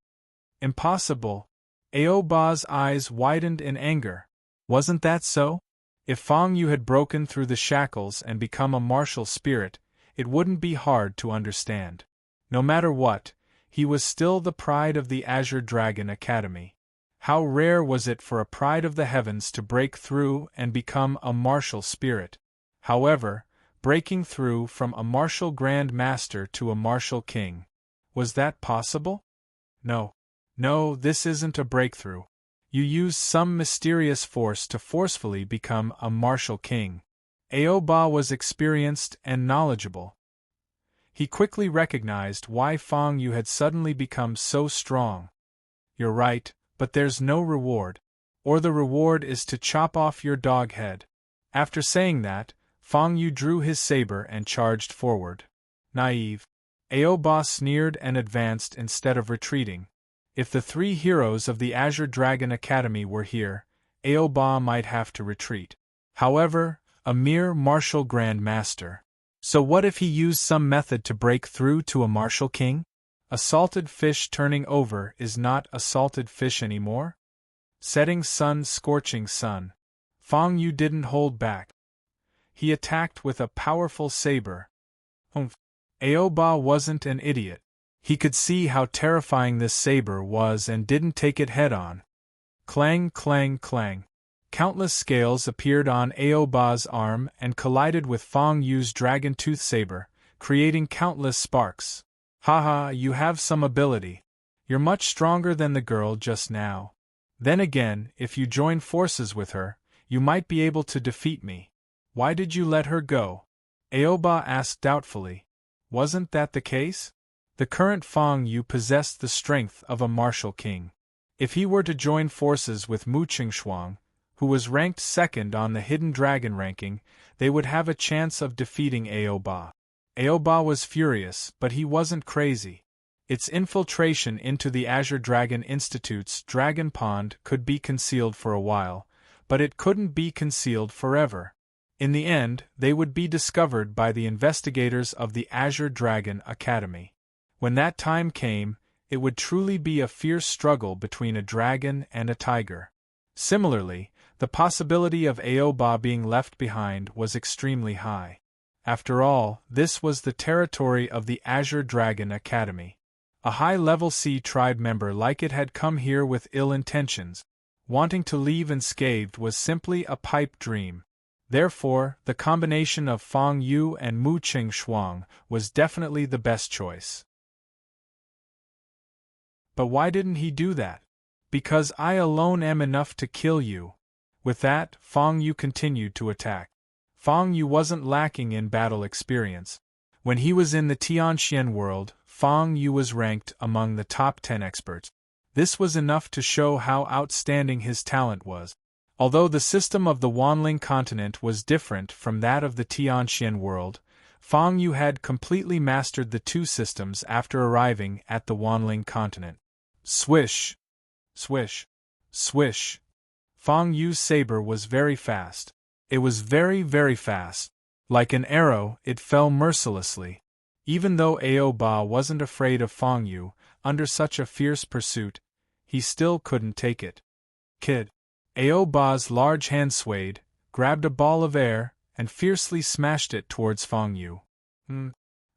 Impossible! Aoba's eyes widened in anger. Wasn't that so? If Fang Yu had broken through the shackles and become a martial spirit, it wouldn't be hard to understand. No matter what, he was still the pride of the Azure Dragon Academy. How rare was it for a pride of the heavens to break through and become a martial spirit. However, breaking through from a martial Grand Master to a martial king. Was that possible? No, this isn't a breakthrough. You use some mysterious force to forcefully become a martial king. Aoba was experienced and knowledgeable. He quickly recognized why Fang Yu had suddenly become so strong. You're right, but there's no reward. Or the reward is to chop off your dog head. After saying that, Fang Yu drew his saber and charged forward. Naive. Aoba sneered and advanced instead of retreating. If the three heroes of the Azure Dragon Academy were here, Aoba might have to retreat. However, a mere martial Grand Master. So what if he used some method to break through to a martial king? A salted fish turning over is not a salted fish anymore? Setting sun, scorching sun. Fang Yu didn't hold back. He attacked with a powerful saber. Aoba wasn't an idiot. He could see how terrifying this saber was and didn't take it head-on. Clang, clang, clang. Countless scales appeared on Aoba's arm and collided with Fang Yu's dragon tooth saber, creating countless sparks. Haha, you have some ability. You're much stronger than the girl just now. Then again, if you join forces with her, you might be able to defeat me. Why did you let her go? Aoba asked doubtfully. Wasn't that the case? The current Fang Yu possessed the strength of a martial king. If he were to join forces with Mu Qingshuang, who was ranked second on the hidden dragon ranking, they would have a chance of defeating Aoba. Aoba was furious, but he wasn't crazy. Its infiltration into the Azure Dragon Institute's Dragon Pond could be concealed for a while, but it couldn't be concealed forever. In the end, they would be discovered by the investigators of the Azure Dragon Academy. When that time came, it would truly be a fierce struggle between a dragon and a tiger. Similarly, the possibility of Aoba being left behind was extremely high. After all, this was the territory of the Azure Dragon Academy. A high-level Sea Tribe member like it had come here with ill intentions. Wanting to leave unscathed was simply a pipe dream. Therefore, the combination of Fang Yu and Mu Qingshuang was definitely the best choice. But why didn't he do that? Because I alone am enough to kill you. With that, Fang Yu continued to attack. Fang Yu wasn't lacking in battle experience. When he was in the Tianxian world, Fang Yu was ranked among the top 10 experts. This was enough to show how outstanding his talent was. Although the system of the Wanling continent was different from that of the Tianxian world, Fang Yu had completely mastered the two systems after arriving at the Wanling continent. Swish! Swish! Swish! Fang Yu's saber was very fast. It was very, very fast. Like an arrow, it fell mercilessly. Even though Aoba wasn't afraid of Fang Yu, under such a fierce pursuit, he still couldn't take it. Kid! Aoba's large hand swayed, grabbed a ball of air, and fiercely smashed it towards Fang Yu.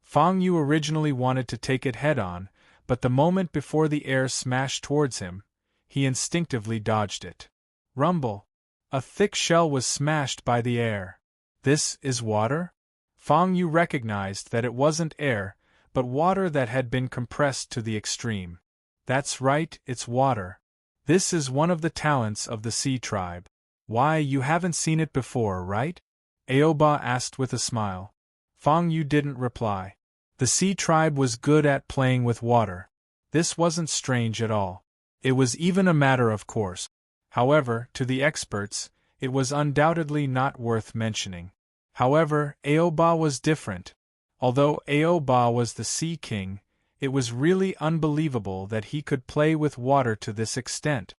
Fang Yu originally wanted to take it head-on, but the moment before the air smashed towards him, he instinctively dodged it. Rumble! A thick shell was smashed by the air. This is water? Fang Yu recognized that it wasn't air, but water that had been compressed to the extreme. That's right, it's water. This is one of the talents of the Sea Tribe. Why, you haven't seen it before, right? Aoba asked with a smile. Fang Yu didn't reply. The Sea Tribe was good at playing with water. This wasn't strange at all. It was even a matter of course. However, to the experts, it was undoubtedly not worth mentioning. However, Aoba was different. Although Aoba was the Sea King, it was really unbelievable that he could play with water to this extent.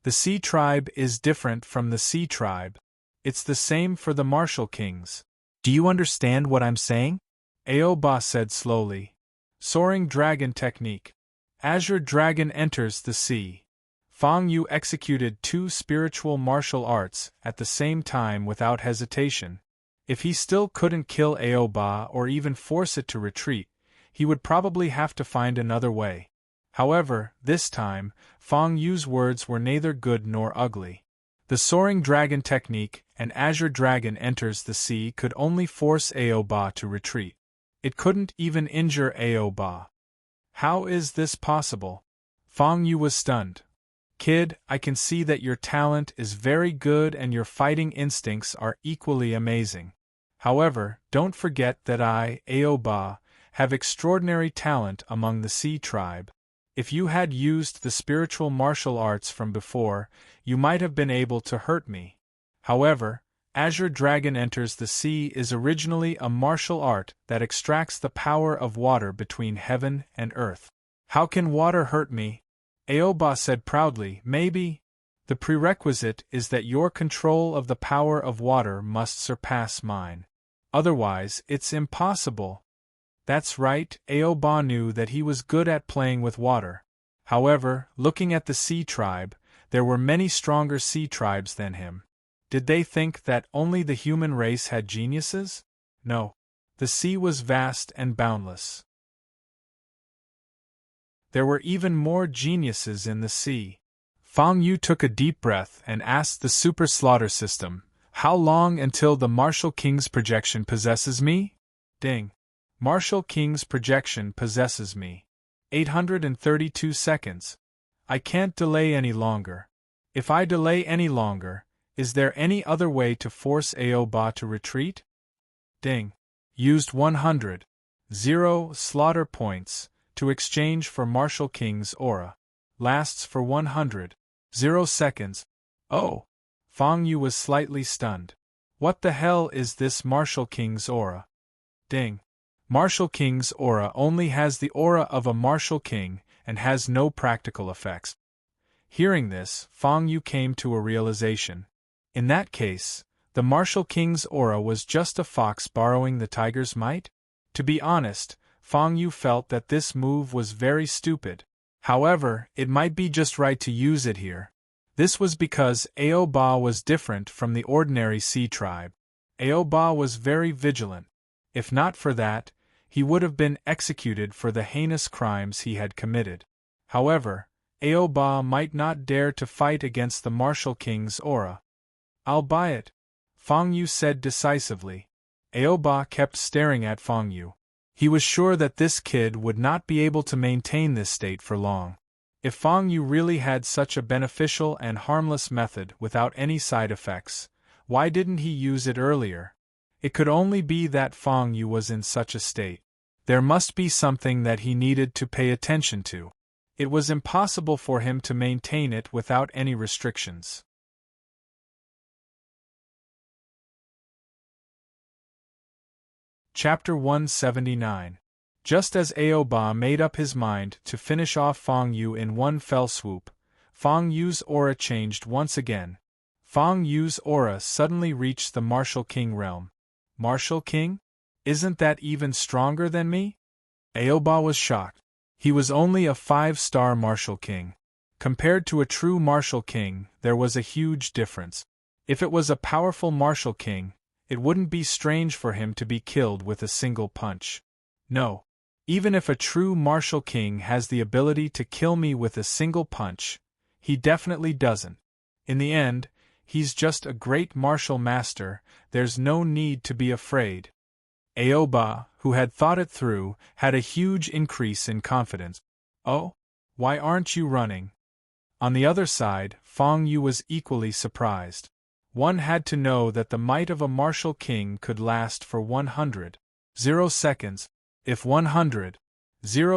The Sea Tribe is different from the Sea Tribe. It's the same for the Martial Kings. Do you understand what I'm saying? Aoba said slowly. Soaring Dragon Technique. Azure Dragon enters the sea. Fang Yu executed two spiritual martial arts at the same time without hesitation. If he still couldn't kill Aoba or even force it to retreat, he would probably have to find another way. However, this time, Fang Yu's words were neither good nor ugly. The Soaring Dragon Technique and Azure Dragon enters the sea could only force Aoba to retreat. It couldn't even injure Aoba. How is this possible? Fang Yu was stunned. Kid, I can see that your talent is very good and your fighting instincts are equally amazing. However, don't forget that I, Aoba, have extraordinary talent among the Sea Tribe. If you had used the spiritual martial arts from before, you might have been able to hurt me. However, Azure Dragon Enters the Sea is originally a martial art that extracts the power of water between heaven and earth. How can water hurt me? Aoba said proudly, maybe. The prerequisite is that your control of the power of water must surpass mine. Otherwise, it's impossible. That's right, Aoba knew that he was good at playing with water. However, looking at the Sea Tribe, there were many stronger Sea Tribes than him. Did they think that only the human race had geniuses? No. The sea was vast and boundless. There were even more geniuses in the sea. Fang Yu took a deep breath and asked the super slaughter system, "How long until the Martial King's projection possesses me?" Ding. Martial King's projection possesses me. 832 seconds. I can't delay any longer. If I delay any longer, is there any other way to force Aoba to retreat? Ding. Used 100. 0 slaughter points to exchange for Martial King's aura. Lasts for 100. 0 seconds. Oh! Fang Yu was slightly stunned. What the hell is this Martial King's aura? Ding. Martial King's aura only has the aura of a Martial King and has no practical effects. Hearing this, Fang Yu came to a realization. In that case, the Martial King's aura was just a fox borrowing the tiger's might? To be honest, Fang Yu felt that this move was very stupid. However, it might be just right to use it here. This was because Aoba was different from the ordinary sea tribe. Aoba was very vigilant. If not for that, he would have been executed for the heinous crimes he had committed. However, Aoba might not dare to fight against the Martial King's aura. "I'll buy it," Fang Yu said decisively. Aoba kept staring at Fang Yu. He was sure that this kid would not be able to maintain this state for long. If Fang Yu really had such a beneficial and harmless method without any side effects, why didn't he use it earlier? It could only be that Fang Yu was in such a state. There must be something that he needed to pay attention to. It was impossible for him to maintain it without any restrictions. Chapter 179. Just as Aoba made up his mind to finish off Fang Yu in one fell swoop, Fang Yu's aura changed once again. Fang Yu's aura suddenly reached the Martial King realm. Martial King? Isn't that even stronger than me? Aoba was shocked. He was only a 5-star Martial King. Compared to a true Martial King, there was a huge difference. If it was a powerful Martial King, it wouldn't be strange for him to be killed with a single punch. No. Even if a true Martial King has the ability to kill me with a single punch, he definitely doesn't. In the end, he's just a great martial master, there's no need to be afraid. Aoba, who had thought it through, had a huge increase in confidence. "Oh? Why aren't you running?" On the other side, Fang Yu was equally surprised. One had to know that the might of a Martial King could last for 100 seconds. If 100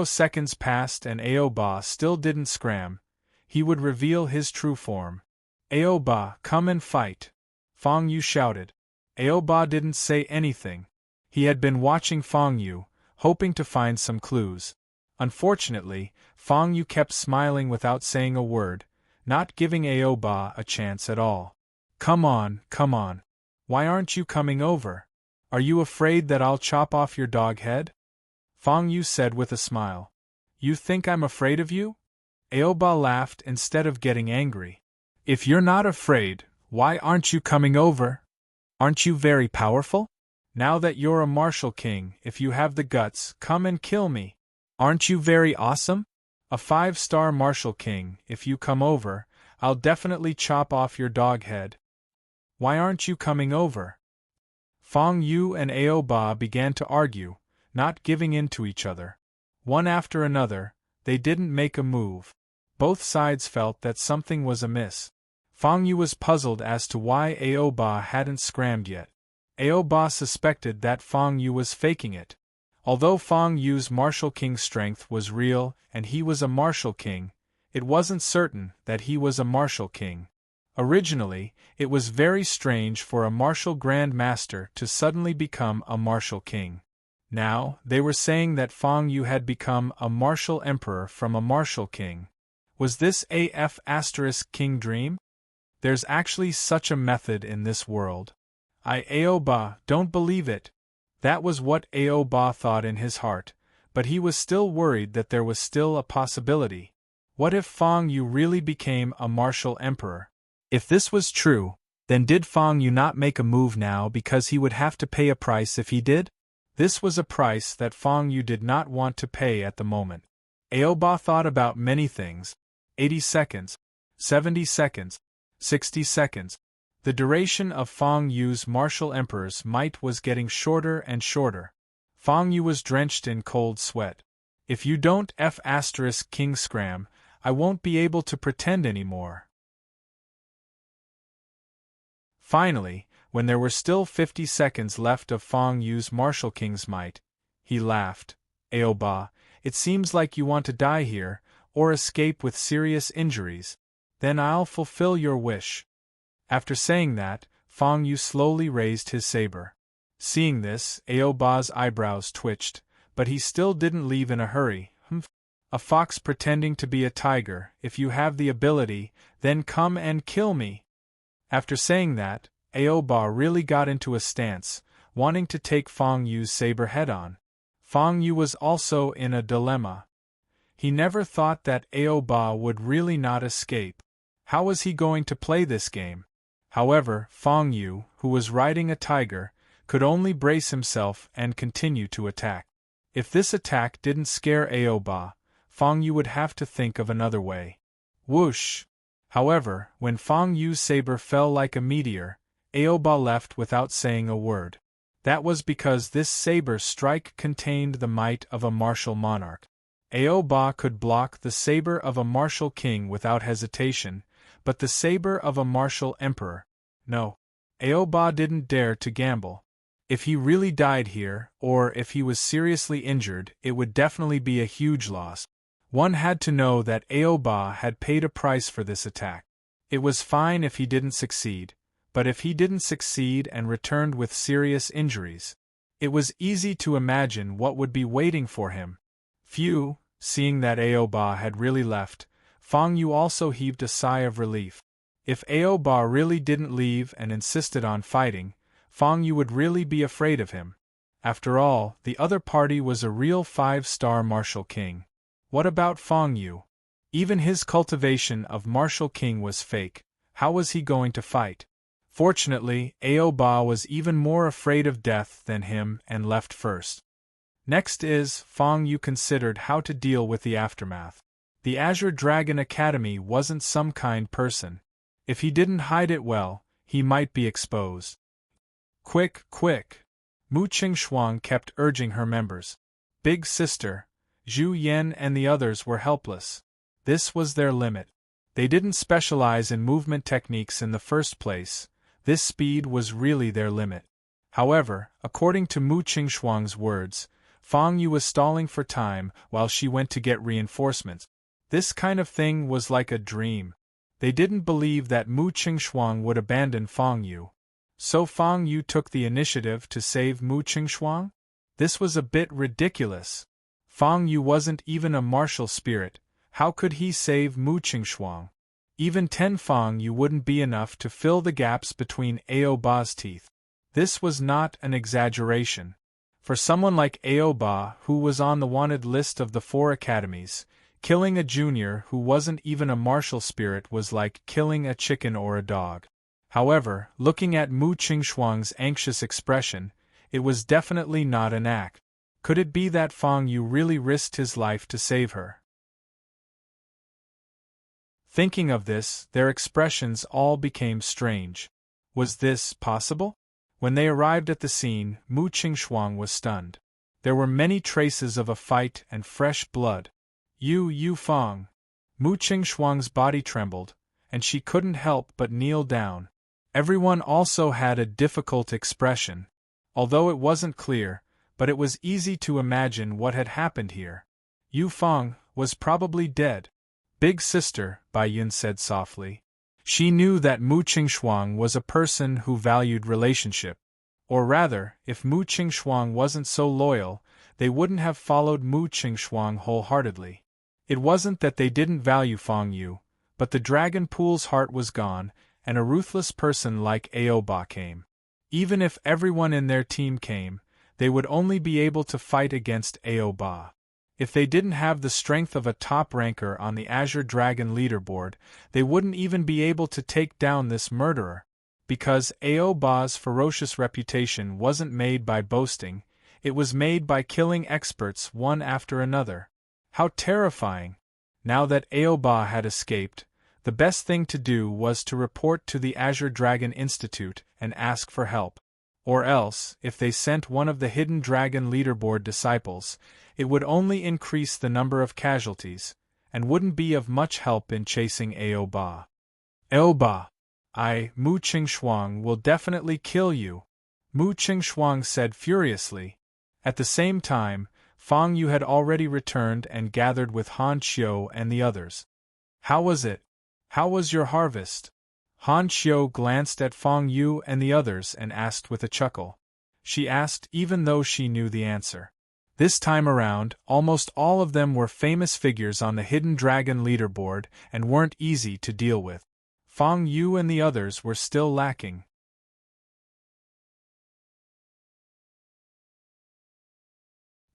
seconds passed and Aoba still didn't scram, he would reveal his true form. "Aoba, come and fight!" Fang Yu shouted. Aoba didn't say anything. He had been watching Fang Yu, hoping to find some clues. Unfortunately, Fang Yu kept smiling without saying a word, not giving Aoba a chance at all. Come on. Why aren't you coming over? Are you afraid that I'll chop off your dog head?" Fang Yu said with a smile. "You think I'm afraid of you?" Aoba laughed instead of getting angry. "If you're not afraid, why aren't you coming over? Aren't you very powerful? Now that you're a Martial King, if you have the guts, come and kill me. Aren't you very awesome? A 5-star Martial King, if you come over, I'll definitely chop off your dog head. Why aren't you coming over?" Fang Yu and Aoba began to argue, not giving in to each other. One after another, they didn't make a move. Both sides felt that something was amiss. Fang Yu was puzzled as to why Aoba hadn't scrammed yet. Aoba suspected that Fang Yu was faking it. Although Fang Yu's Martial King strength was real and he was a Martial King, it wasn't certain that he was a Martial King. Originally, it was very strange for a Martial Grand Master to suddenly become a Martial King. Now, they were saying that Fang Yu had become a Martial Emperor from a Martial King. Was this King dream? There's actually such a method in this world. Aoba, don't believe it. That was what Aoba thought in his heart, but he was still worried that there was still a possibility. What if Fang Yu really became a Martial Emperor? If this was true, then did Fang Yu not make a move now because he would have to pay a price if he did? This was a price that Fang Yu did not want to pay at the moment. Aoba thought about many things. 80 seconds. 70 seconds. 60 seconds. The duration of Fang Yu's martial emperor's might was getting shorter and shorter. Fang Yu was drenched in cold sweat. If you don't King scram, I won't be able to pretend anymore. Finally, when there were still 50 seconds left of Fang Yu's martial king's might, he laughed. Aoba, it seems like you want to die here, or escape with serious injuries. Then I'll fulfill your wish. After saying that, Fang Yu slowly raised his saber. Seeing this, Aoba's eyebrows twitched, but he still didn't leave in a hurry. A fox pretending to be a tiger, if you have the ability, then come and kill me. After saying that, Aoba really got into a stance, wanting to take Fang Yu's saber head-on. Fang Yu was also in a dilemma. He never thought that Aoba would really not escape. How was he going to play this game? However, Fang Yu, who was riding a tiger, could only brace himself and continue to attack. If this attack didn't scare Aoba, Fang Yu would have to think of another way. Whoosh! However, when Fang Yu's saber fell like a meteor, Aoba left without saying a word. That was because this saber strike contained the might of a martial monarch. Aoba could block the saber of a martial king without hesitation, but the saber of a martial emperor, no. Aoba didn't dare to gamble. If he really died here, or if he was seriously injured, it would definitely be a huge loss. One had to know that Aoba had paid a price for this attack. It was fine if he didn't succeed, but if he didn't succeed and returned with serious injuries, it was easy to imagine what would be waiting for him. Phew, seeing that Aoba had really left, Fang Yu also heaved a sigh of relief. If Aoba really didn't leave and insisted on fighting, Fang Yu would really be afraid of him. After all, the other party was a real 5-star martial king. What about Fang Yu? Even his cultivation of martial king was fake. How was he going to fight? Fortunately, Aoba was even more afraid of death than him and left first. Next is, Fang Yu considered how to deal with the aftermath. The Azure Dragon Academy wasn't some kind person. If he didn't hide it well, he might be exposed. Quick, quick! Mu Qingshuang kept urging her members. Big sister, Zhu Yan and the others were helpless. This was their limit. They didn't specialize in movement techniques in the first place. This speed was really their limit. However, according to Mu Qingshuang's words, Fang Yu was stalling for time while she went to get reinforcements. This kind of thing was like a dream. They didn't believe that Mu Qingshuang would abandon Fang Yu. So Fang Yu took the initiative to save Mu Qingshuang? This was a bit ridiculous. Fang Yu wasn't even a martial spirit. How could he save Mu Qingshuang? Even 10 Fang Yu wouldn't be enough to fill the gaps between Aoba's teeth. This was not an exaggeration. For someone like Aoba, who was on the wanted list of the 4 academies, killing a junior who wasn't even a martial spirit was like killing a chicken or a dog. However, looking at Mu Qingshuang's anxious expression, it was definitely not an act. Could it be that Fang Yu really risked his life to save her? Thinking of this, their expressions all became strange. Was this possible? When they arrived at the scene, Mu Qingshuang was stunned. There were many traces of a fight and fresh blood. Yu Fang. Mu Qingshuang's body trembled, and she couldn't help but kneel down. Everyone also had a difficult expression. Although it wasn't clear, but it was easy to imagine what had happened here. Yu Fang was probably dead. Big sister, Bai Yun said softly. She knew that Mu Qingshuang was a person who valued relationship. Or rather, if Mu Qingshuang wasn't so loyal, they wouldn't have followed Mu Qingshuang wholeheartedly. It wasn't that they didn't value Fang Yu, but the dragon pool's heart was gone, and a ruthless person like Aoba came. Even if everyone in their team came, they would only be able to fight against Aoba. If they didn't have the strength of a top ranker on the Azure Dragon leaderboard, they wouldn't even be able to take down this murderer. Because Aoba's ferocious reputation wasn't made by boasting, it was made by killing experts one after another. How terrifying! Now that Aoba had escaped, The best thing to do was to report to the Azure Dragon Institute and ask for help. Or else, if they sent one of the Hidden Dragon leaderboard disciples, it would only increase the number of casualties, and wouldn't be of much help in chasing Aoba. Aoba! Mu Qingxuang will definitely kill you, Mu Qingxuang said furiously. At the same time, Fang Yu had already returned and gathered with Han Qiu and the others. How was it? How was your harvest? Han Qiu glanced at Fang Yu and the others and asked with a chuckle. She asked even though she knew the answer. This time around, almost all of them were famous figures on the Hidden Dragon leaderboard and weren't easy to deal with. Fang Yu and the others were still lacking.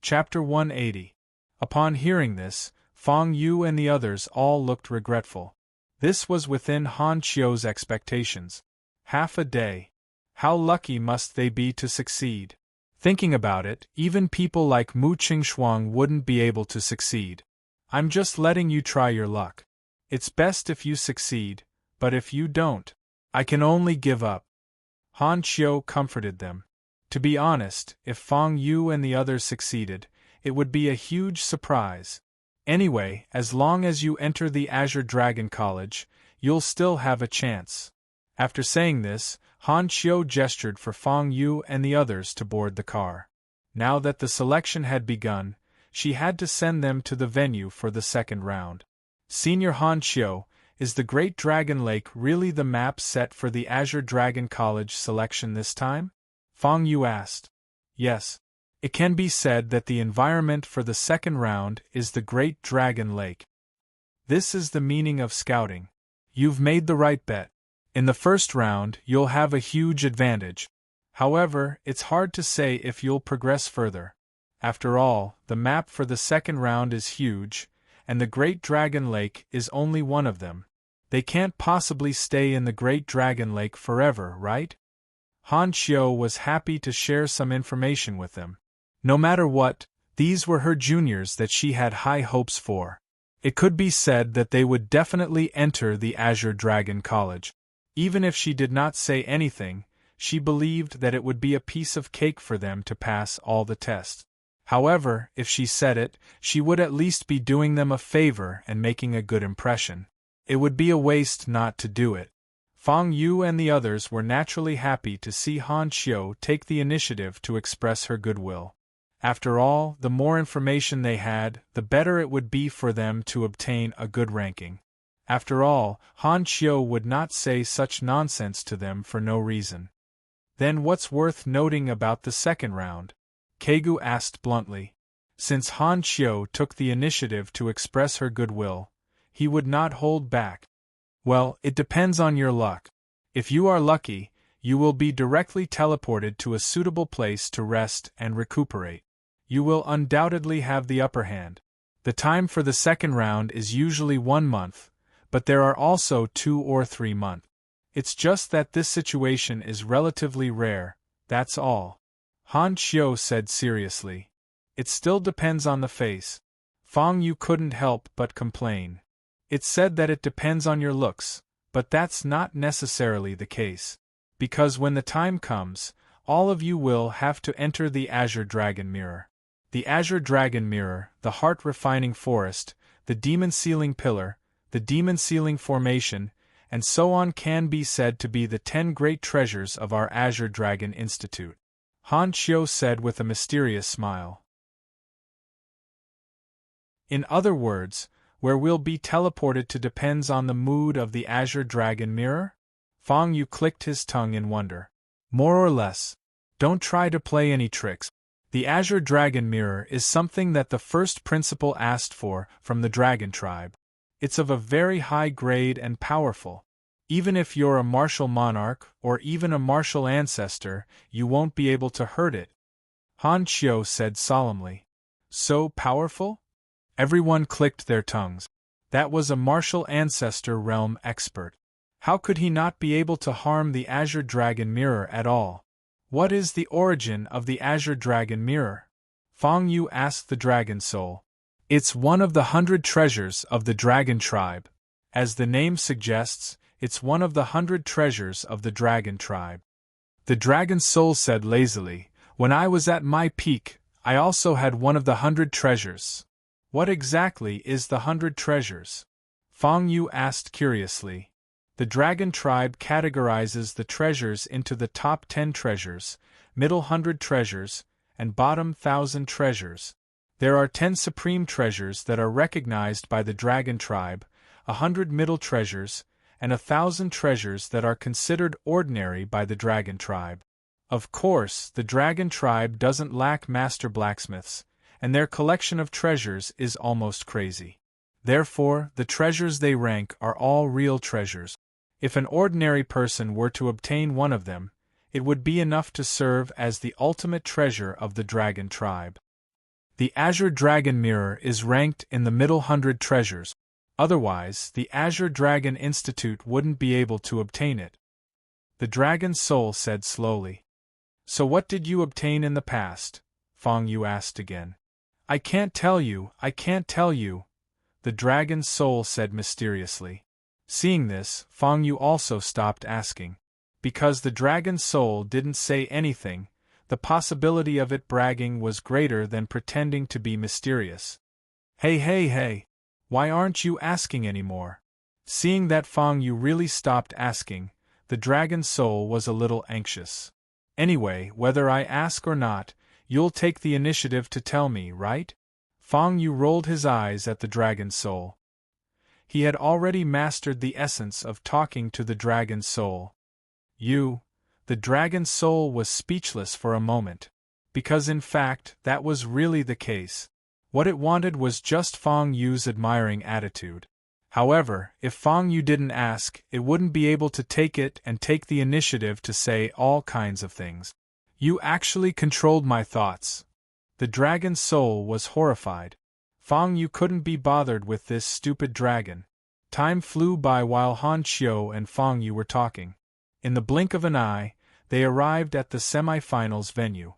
Chapter 180. Upon hearing this, Fang Yu and the others all looked regretful. This was within Han Qiu's expectations. Half a day. How lucky must they be to succeed? Thinking about it, even people like Mu Qingxuang wouldn't be able to succeed. I'm just letting you try your luck. It's best if you succeed, but if you don't, I can only give up. Han Qiu comforted them. To be honest, if Fang Yu and the others succeeded, it would be a huge surprise. Anyway, as long as you enter the Azure Dragon College, you'll still have a chance. After saying this, Han Qiu gestured for Fang Yu and the others to board the car. Now that the selection had begun, she had to send them to the venue for the second round. Senior Han Qiu, is the Great Dragon Lake really the map set for the Azure Dragon College selection this time? Fang Yu asked. Yes. It can be said that the environment for the second round is the Great Dragon Lake. This is the meaning of scouting. You've made the right bet. In the first round, you'll have a huge advantage. However, it's hard to say if you'll progress further. After all, the map for the second round is huge, and the Great Dragon Lake is only one of them. They can't possibly stay in the Great Dragon Lake forever, right? Han Qiu was happy to share some information with them. No matter what, these were her juniors that she had high hopes for. It could be said that they would definitely enter the Azure Dragon College. Even if she did not say anything, she believed that it would be a piece of cake for them to pass all the tests. However, if she said it, she would at least be doing them a favor and making a good impression. It would be a waste not to do it. Fang Yu and the others were naturally happy to see Han Qiu take the initiative to express her goodwill. After all, the more information they had, the better it would be for them to obtain a good ranking. After all, Han Qiu would not say such nonsense to them for no reason. Then what's worth noting about the second round? Kegu asked bluntly. Since Han Qiu took the initiative to express her goodwill, he would not hold back. Well, it depends on your luck. If you are lucky, you will be directly teleported to a suitable place to rest and recuperate. You will undoubtedly have the upper hand. The time for the second round is usually 1 month, but there are also 2 or 3 months. It's just that this situation is relatively rare, that's all. Han Qiu said seriously. It still depends on the face. Fang Yu couldn't help but complain. It's said that it depends on your looks, but that's not necessarily the case. Because when the time comes, all of you will have to enter the Azure Dragon Mirror. The Azure Dragon Mirror, the Heart-Refining Forest, the Demon Sealing Pillar, the Demon Sealing Formation, and so on can be said to be the 10 great treasures of our Azure Dragon Institute. Han Qiu said with a mysterious smile. In other words, where we'll be teleported to depends on the mood of the Azure Dragon Mirror? Fang Yu clicked his tongue in wonder. More or less. Don't try to play any tricks. The Azure Dragon Mirror is something that the first principal asked for from the Dragon Tribe. It's of a very high grade and powerful. Even if you're a martial monarch or even a martial ancestor, you won't be able to hurt it. Han Qiu said solemnly. So powerful? Everyone clicked their tongues. That was a martial ancestor realm expert. How could he not be able to harm the Azure Dragon Mirror at all? What is the origin of the Azure Dragon Mirror? Fang Yu asked the Dragon Soul. It's one of the 100 treasures of the Dragon Tribe. As the name suggests, it's one of the 100 treasures of the dragon tribe. The dragon's soul said lazily, "When I was at my peak, I also had one of the 100 treasures." "What exactly is the 100 treasures?" Fang Yu asked curiously. The dragon tribe categorizes the treasures into the top 10 treasures, middle 100 treasures, and bottom 1,000 treasures. There are 10 supreme treasures that are recognized by the dragon tribe, 100 middle treasures, and 1,000 treasures that are considered ordinary by the dragon tribe. Of course, the dragon tribe doesn't lack master blacksmiths, and their collection of treasures is almost crazy. Therefore, the treasures they rank are all real treasures. If an ordinary person were to obtain one of them, it would be enough to serve as the ultimate treasure of the dragon tribe. The Azure Dragon Mirror is ranked in the middle 100 treasures. Otherwise, the Azure Dragon Institute wouldn't be able to obtain it. The dragon's soul said slowly. "So what did you obtain in the past?" Fang Yu asked again. I can't tell you," the dragon's soul said mysteriously. Seeing this, Fang Yu also stopped asking. Because the dragon's soul didn't say anything, the possibility of it bragging was greater than pretending to be mysterious. Hey, why aren't you asking anymore?" Seeing that Fang Yu really stopped asking, the dragon's soul was a little anxious. "Anyway, whether I ask or not, you'll take the initiative to tell me, right?" Fang Yu rolled his eyes at the dragon's soul. He had already mastered the essence of talking to the dragon's soul. The dragon's soul was speechless for a moment. Because in fact, that was really the case. What it wanted was just Fang Yu's admiring attitude. However, if Fang Yu didn't ask, it wouldn't be able to take it and take the initiative to say all kinds of things. "You actually controlled my thoughts." The dragon's soul was horrified. Fang Yu couldn't be bothered with this stupid dragon. Time flew by while Han Qiu and Fang Yu were talking. In the blink of an eye, they arrived at the semi-finals venue.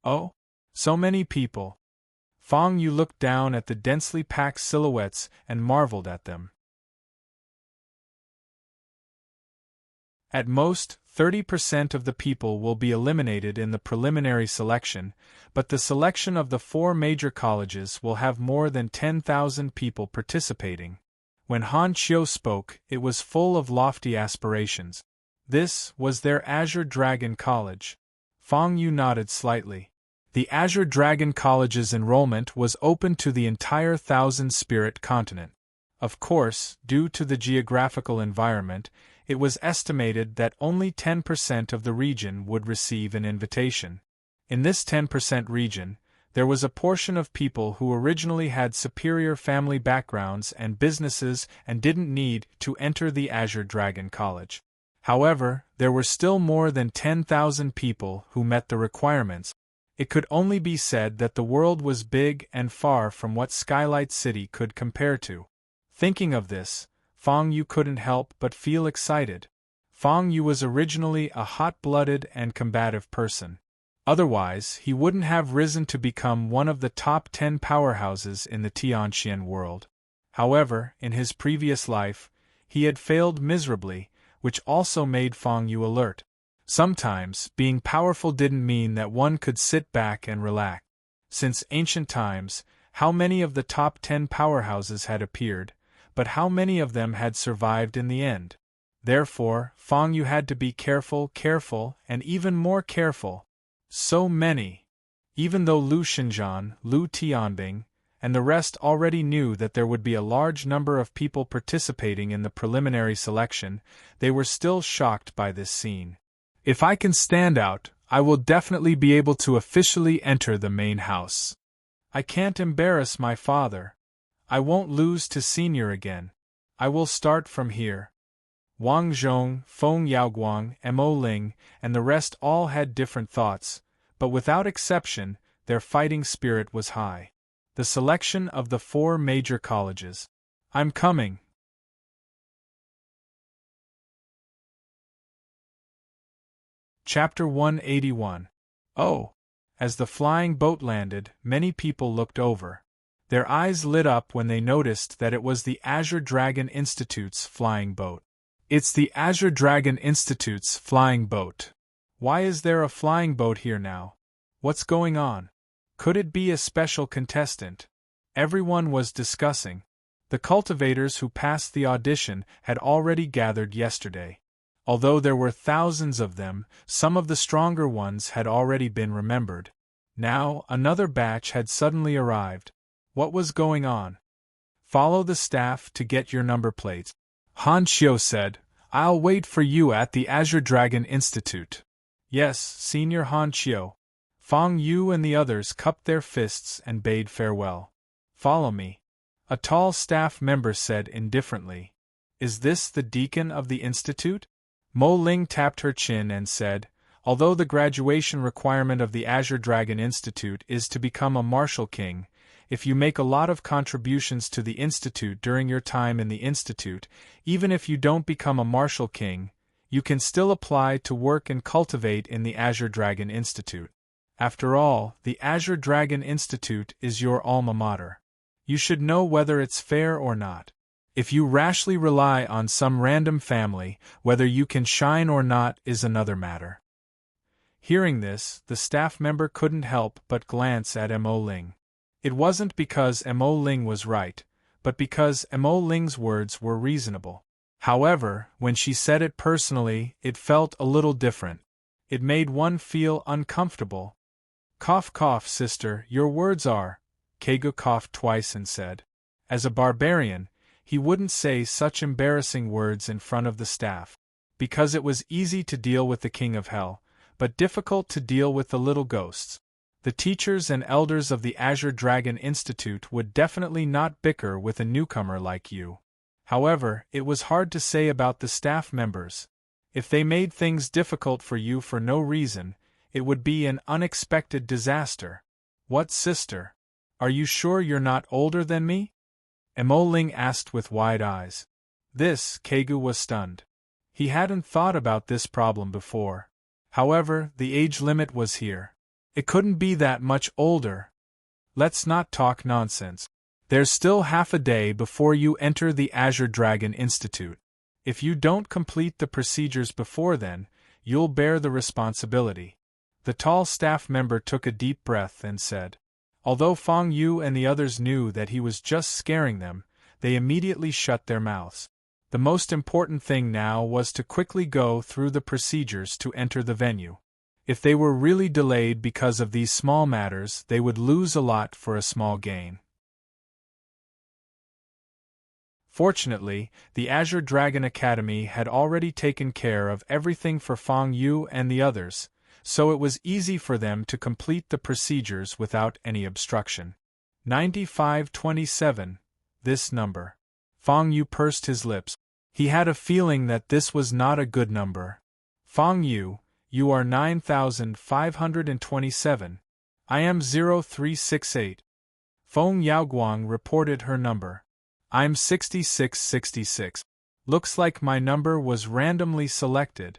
Oh, so many people. Fang Yu looked down at the densely packed silhouettes and marveled at them. At most, 30% of the people will be eliminated in the preliminary selection, but the selection of the 4 major colleges will have more than 10,000 people participating. When Han Qiu spoke, it was full of lofty aspirations. This was their Azure Dragon College. Fang Yu nodded slightly. The Azure Dragon College's enrollment was open to the entire Thousand Spirit continent. Of course, due to the geographical environment, it was estimated that only 10% of the region would receive an invitation. In this 10% region, there was a portion of people who originally had superior family backgrounds and businesses and didn't need to enter the Azure Dragon College. However, there were still more than 10,000 people who met the requirements. It could only be said that the world was big and far from what Skylight City could compare to. Thinking of this, Fang Yu couldn't help but feel excited. Fang Yu was originally a hot-blooded and combative person. Otherwise, he wouldn't have risen to become one of the top 10 powerhouses in the Tianqian world. However, in his previous life, he had failed miserably, which also made Fang Yu alert. Sometimes, being powerful didn't mean that one could sit back and relax. Since ancient times, how many of the top 10 powerhouses had appeared, but how many of them had survived in the end? Therefore, Fang Yu had to be careful, and even more careful. So many. Even though Lu Xinjian, Lu Tianbing, and the rest already knew that there would be a large number of people participating in the preliminary selection, they were still shocked by this scene. If I can stand out, I will definitely be able to officially enter the main house. I can't embarrass my father. I won't lose to senior again. I will start from here. Wang Zhong, Feng Yaoguang, Mo Ling, and the rest all had different thoughts, but without exception, their fighting spirit was high. The selection of the 4 major colleges. I'm coming. Chapter 181. Oh! As the flying boat landed, many people looked over. Their eyes lit up when they noticed that it was the Azure Dragon Institute's flying boat. It's the Azure Dragon Institute's flying boat. Why is there a flying boat here now? What's going on? Could it be a special contestant? Everyone was discussing. The cultivators who passed the audition had already gathered yesterday. Although there were thousands of them, some of the stronger ones had already been remembered. Now, another batch had suddenly arrived. What was going on? Follow the staff to get your number plates. Han Xiu said, I'll wait for you at the Azure Dragon Institute. Yes, Senior Han Xiu. Fang Yu and the others cupped their fists and bade farewell. Follow me. A tall staff member said indifferently. Is this the deacon of the institute? Mo Ling tapped her chin and said, although the graduation requirement of the Azure Dragon Institute is to become a martial king, if you make a lot of contributions to the institute during your time in the institute, even if you don't become a martial king, you can still apply to work and cultivate in the Azure Dragon Institute. After all, the Azure Dragon Institute is your alma mater. You should know whether it's fair or not. If you rashly rely on some random family, whether you can shine or not is another matter. Hearing this, the staff member couldn't help but glance at Mo Ling. It wasn't because Mo Ling was right, but because Mo Ling's words were reasonable. However, when she said it personally, it felt a little different. It made one feel uncomfortable. Cough cough, sister, your words are. Kegu coughed twice and said. As a barbarian, he wouldn't say such embarrassing words in front of the staff, because it was easy to deal with the King of Hell, but difficult to deal with the little ghosts. The teachers and elders of the Azure Dragon Institute would definitely not bicker with a newcomer like you. However, it was hard to say about the staff members. If they made things difficult for you for no reason, it would be an unexpected disaster. What, sister? Are you sure you're not older than me? Mo Ling asked with wide eyes. This, Kegu was stunned. He hadn't thought about this problem before. However, the age limit was here. It couldn't be that much older. Let's not talk nonsense. There's still half a day before you enter the Azure Dragon Institute. If you don't complete the procedures before then, you'll bear the responsibility. The tall staff member took a deep breath and said. Although Fang Yu and the others knew that he was just scaring them, they immediately shut their mouths. The most important thing now was to quickly go through the procedures to enter the venue. If they were really delayed because of these small matters, they would lose a lot for a small gain. Fortunately, the Azure Dragon Academy had already taken care of everything for Fang Yu and the others, so it was easy for them to complete the procedures without any obstruction. 9527, this number. Fang Yu pursed his lips. He had a feeling that this was not a good number. Fang Yu, you are 9527. I am 0368. Feng Yaoguang reported her number. I'm 6666. Looks like my number was randomly selected.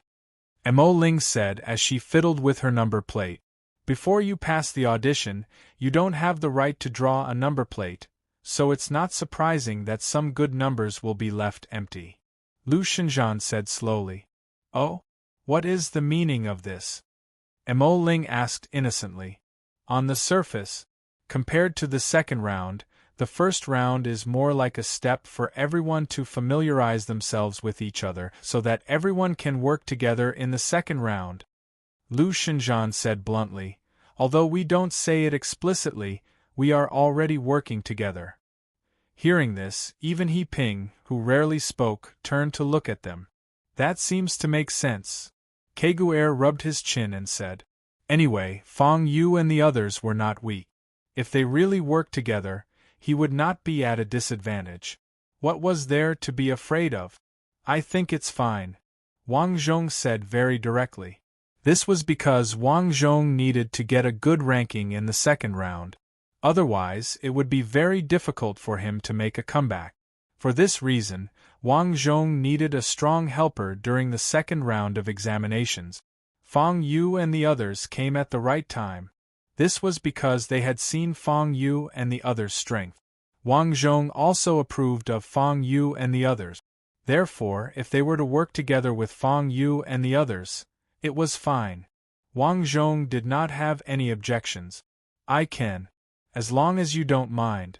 Mo Ling said as she fiddled with her number plate. Before you pass the audition, you don't have the right to draw a number plate, so it's not surprising that some good numbers will be left empty. Lu Shenzhan said slowly. Oh? What is the meaning of this? Mo Ling asked innocently. On the surface, compared to the second round, the first round is more like a step for everyone to familiarize themselves with each other so that everyone can work together in the second round. Lu Shenzhan said bluntly, although we don't say it explicitly, we are already working together. Hearing this, even He Ping, who rarely spoke, turned to look at them. That seems to make sense. Kegu'er rubbed his chin and said, anyway, Fang Yu and the others were not weak. If they really worked together, he would not be at a disadvantage. What was there to be afraid of? I think it's fine, Wang Zhong said very directly. This was because Wang Zhong needed to get a good ranking in the second round. Otherwise, it would be very difficult for him to make a comeback. For this reason, Wang Zhong needed a strong helper during the second round of examinations. Fang Yu and the others came at the right time. This was because they had seen Fang Yu and the others' strength. Wang Zhong also approved of Fang Yu and the others. Therefore, if they were to work together with Fang Yu and the others, it was fine. Wang Zhong did not have any objections. I can. As long as you don't mind.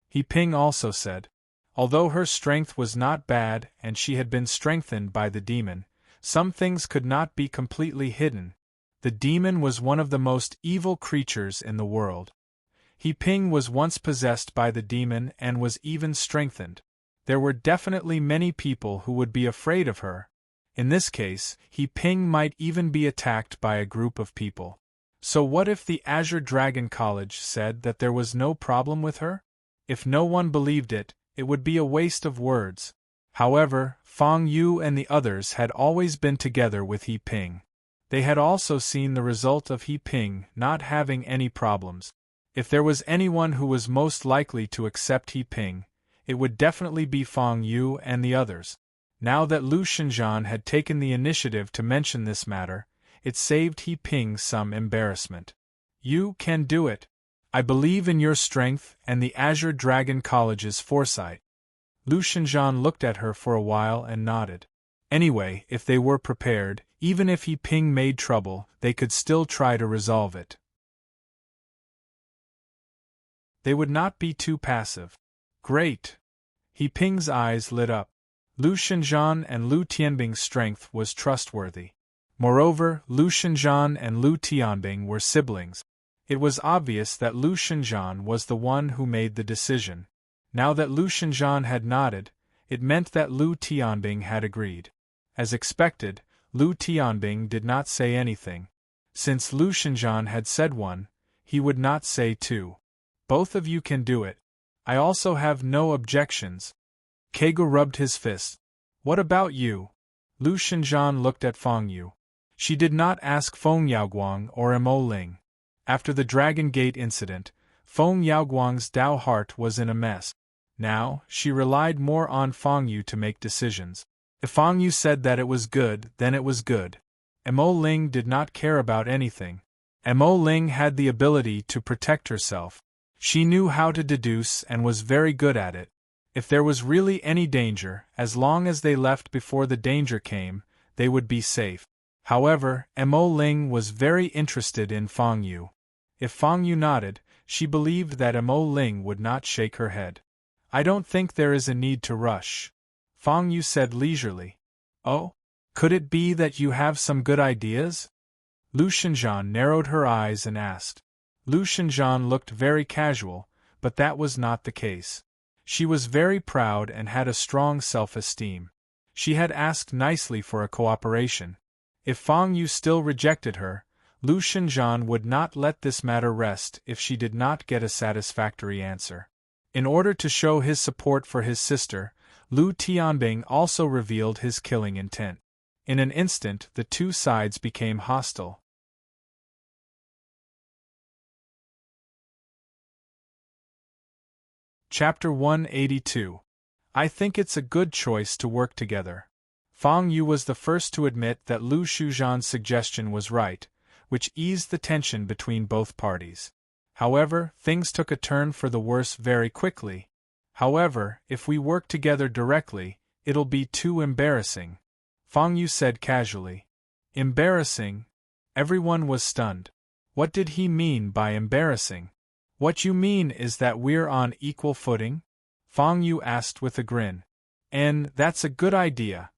He Ping also said. Although her strength was not bad and she had been strengthened by the demon, some things could not be completely hidden. The demon was one of the most evil creatures in the world. He Ping was once possessed by the demon and was even strengthened. There were definitely many people who would be afraid of her. In this case, He Ping might even be attacked by a group of people. So what if the Azure Dragon College said that there was no problem with her? If no one believed it, it would be a waste of words. However, Fang Yu and the others had always been together with He Ping. They had also seen the result of He Ping not having any problems. If there was anyone who was most likely to accept He Ping, it would definitely be Fang Yu and the others. Now that Lu Xinjian had taken the initiative to mention this matter, it saved He Ping some embarrassment. You can do it. I believe in your strength and the Azure Dragon College's foresight. Lu Xinjian looked at her for a while and nodded. Anyway, if they were prepared, even if He Ping made trouble, they could still try to resolve it. They would not be too passive. Great! He Ping's eyes lit up. Lu Xinjian and Lu Tianbing's strength was trustworthy. Moreover, Lu Xinjian and Lu Tianbing were siblings. It was obvious that Lu Xinjian was the one who made the decision. Now that Lu Xinjian had nodded, it meant that Lu Tianbing had agreed. As expected, Lu Tianbing did not say anything. Since Lu Xinjian had said one, he would not say two. Both of you can do it. I also have no objections. Keigo rubbed his fist. What about you? Lu Xinjian looked at Fang Yu. She did not ask Feng Yaoguang or Mo Ling. After the Dragon Gate incident, Feng Yaoguang's Dao heart was in a mess. Now, she relied more on Fang Yu to make decisions. If Fang Yu said that it was good, then it was good. Mo Ling did not care about anything. Mo Ling had the ability to protect herself. She knew how to deduce and was very good at it. If there was really any danger, as long as they left before the danger came, they would be safe. However, Mo Ling was very interested in Fang Yu. If Fang Yu nodded, she believed that Mo Ling would not shake her head. I don't think there is a need to rush. Fang Yu said leisurely. Oh? Could it be that you have some good ideas? Lu Xinjian narrowed her eyes and asked. Lu Xinjian looked very casual, but that was not the case. She was very proud and had a strong self-esteem. She had asked nicely for a cooperation. If Fang Yu still rejected her, Lu Xinjian would not let this matter rest if she did not get a satisfactory answer. In order to show his support for his sister, Lu Tianbing also revealed his killing intent. In an instant, the two sides became hostile. Chapter 182. I think it's a good choice to work together. Fang Yu was the first to admit that Lu Xinjian's suggestion was right, which eased the tension between both parties. However, things took a turn for the worse very quickly. However, if we work together directly, it'll be too embarrassing. Fang Yu said casually. Embarrassing? Everyone was stunned. What did he mean by embarrassing? What you mean is that we're on equal footing? Fang Yu asked with a grin. And that's a good idea.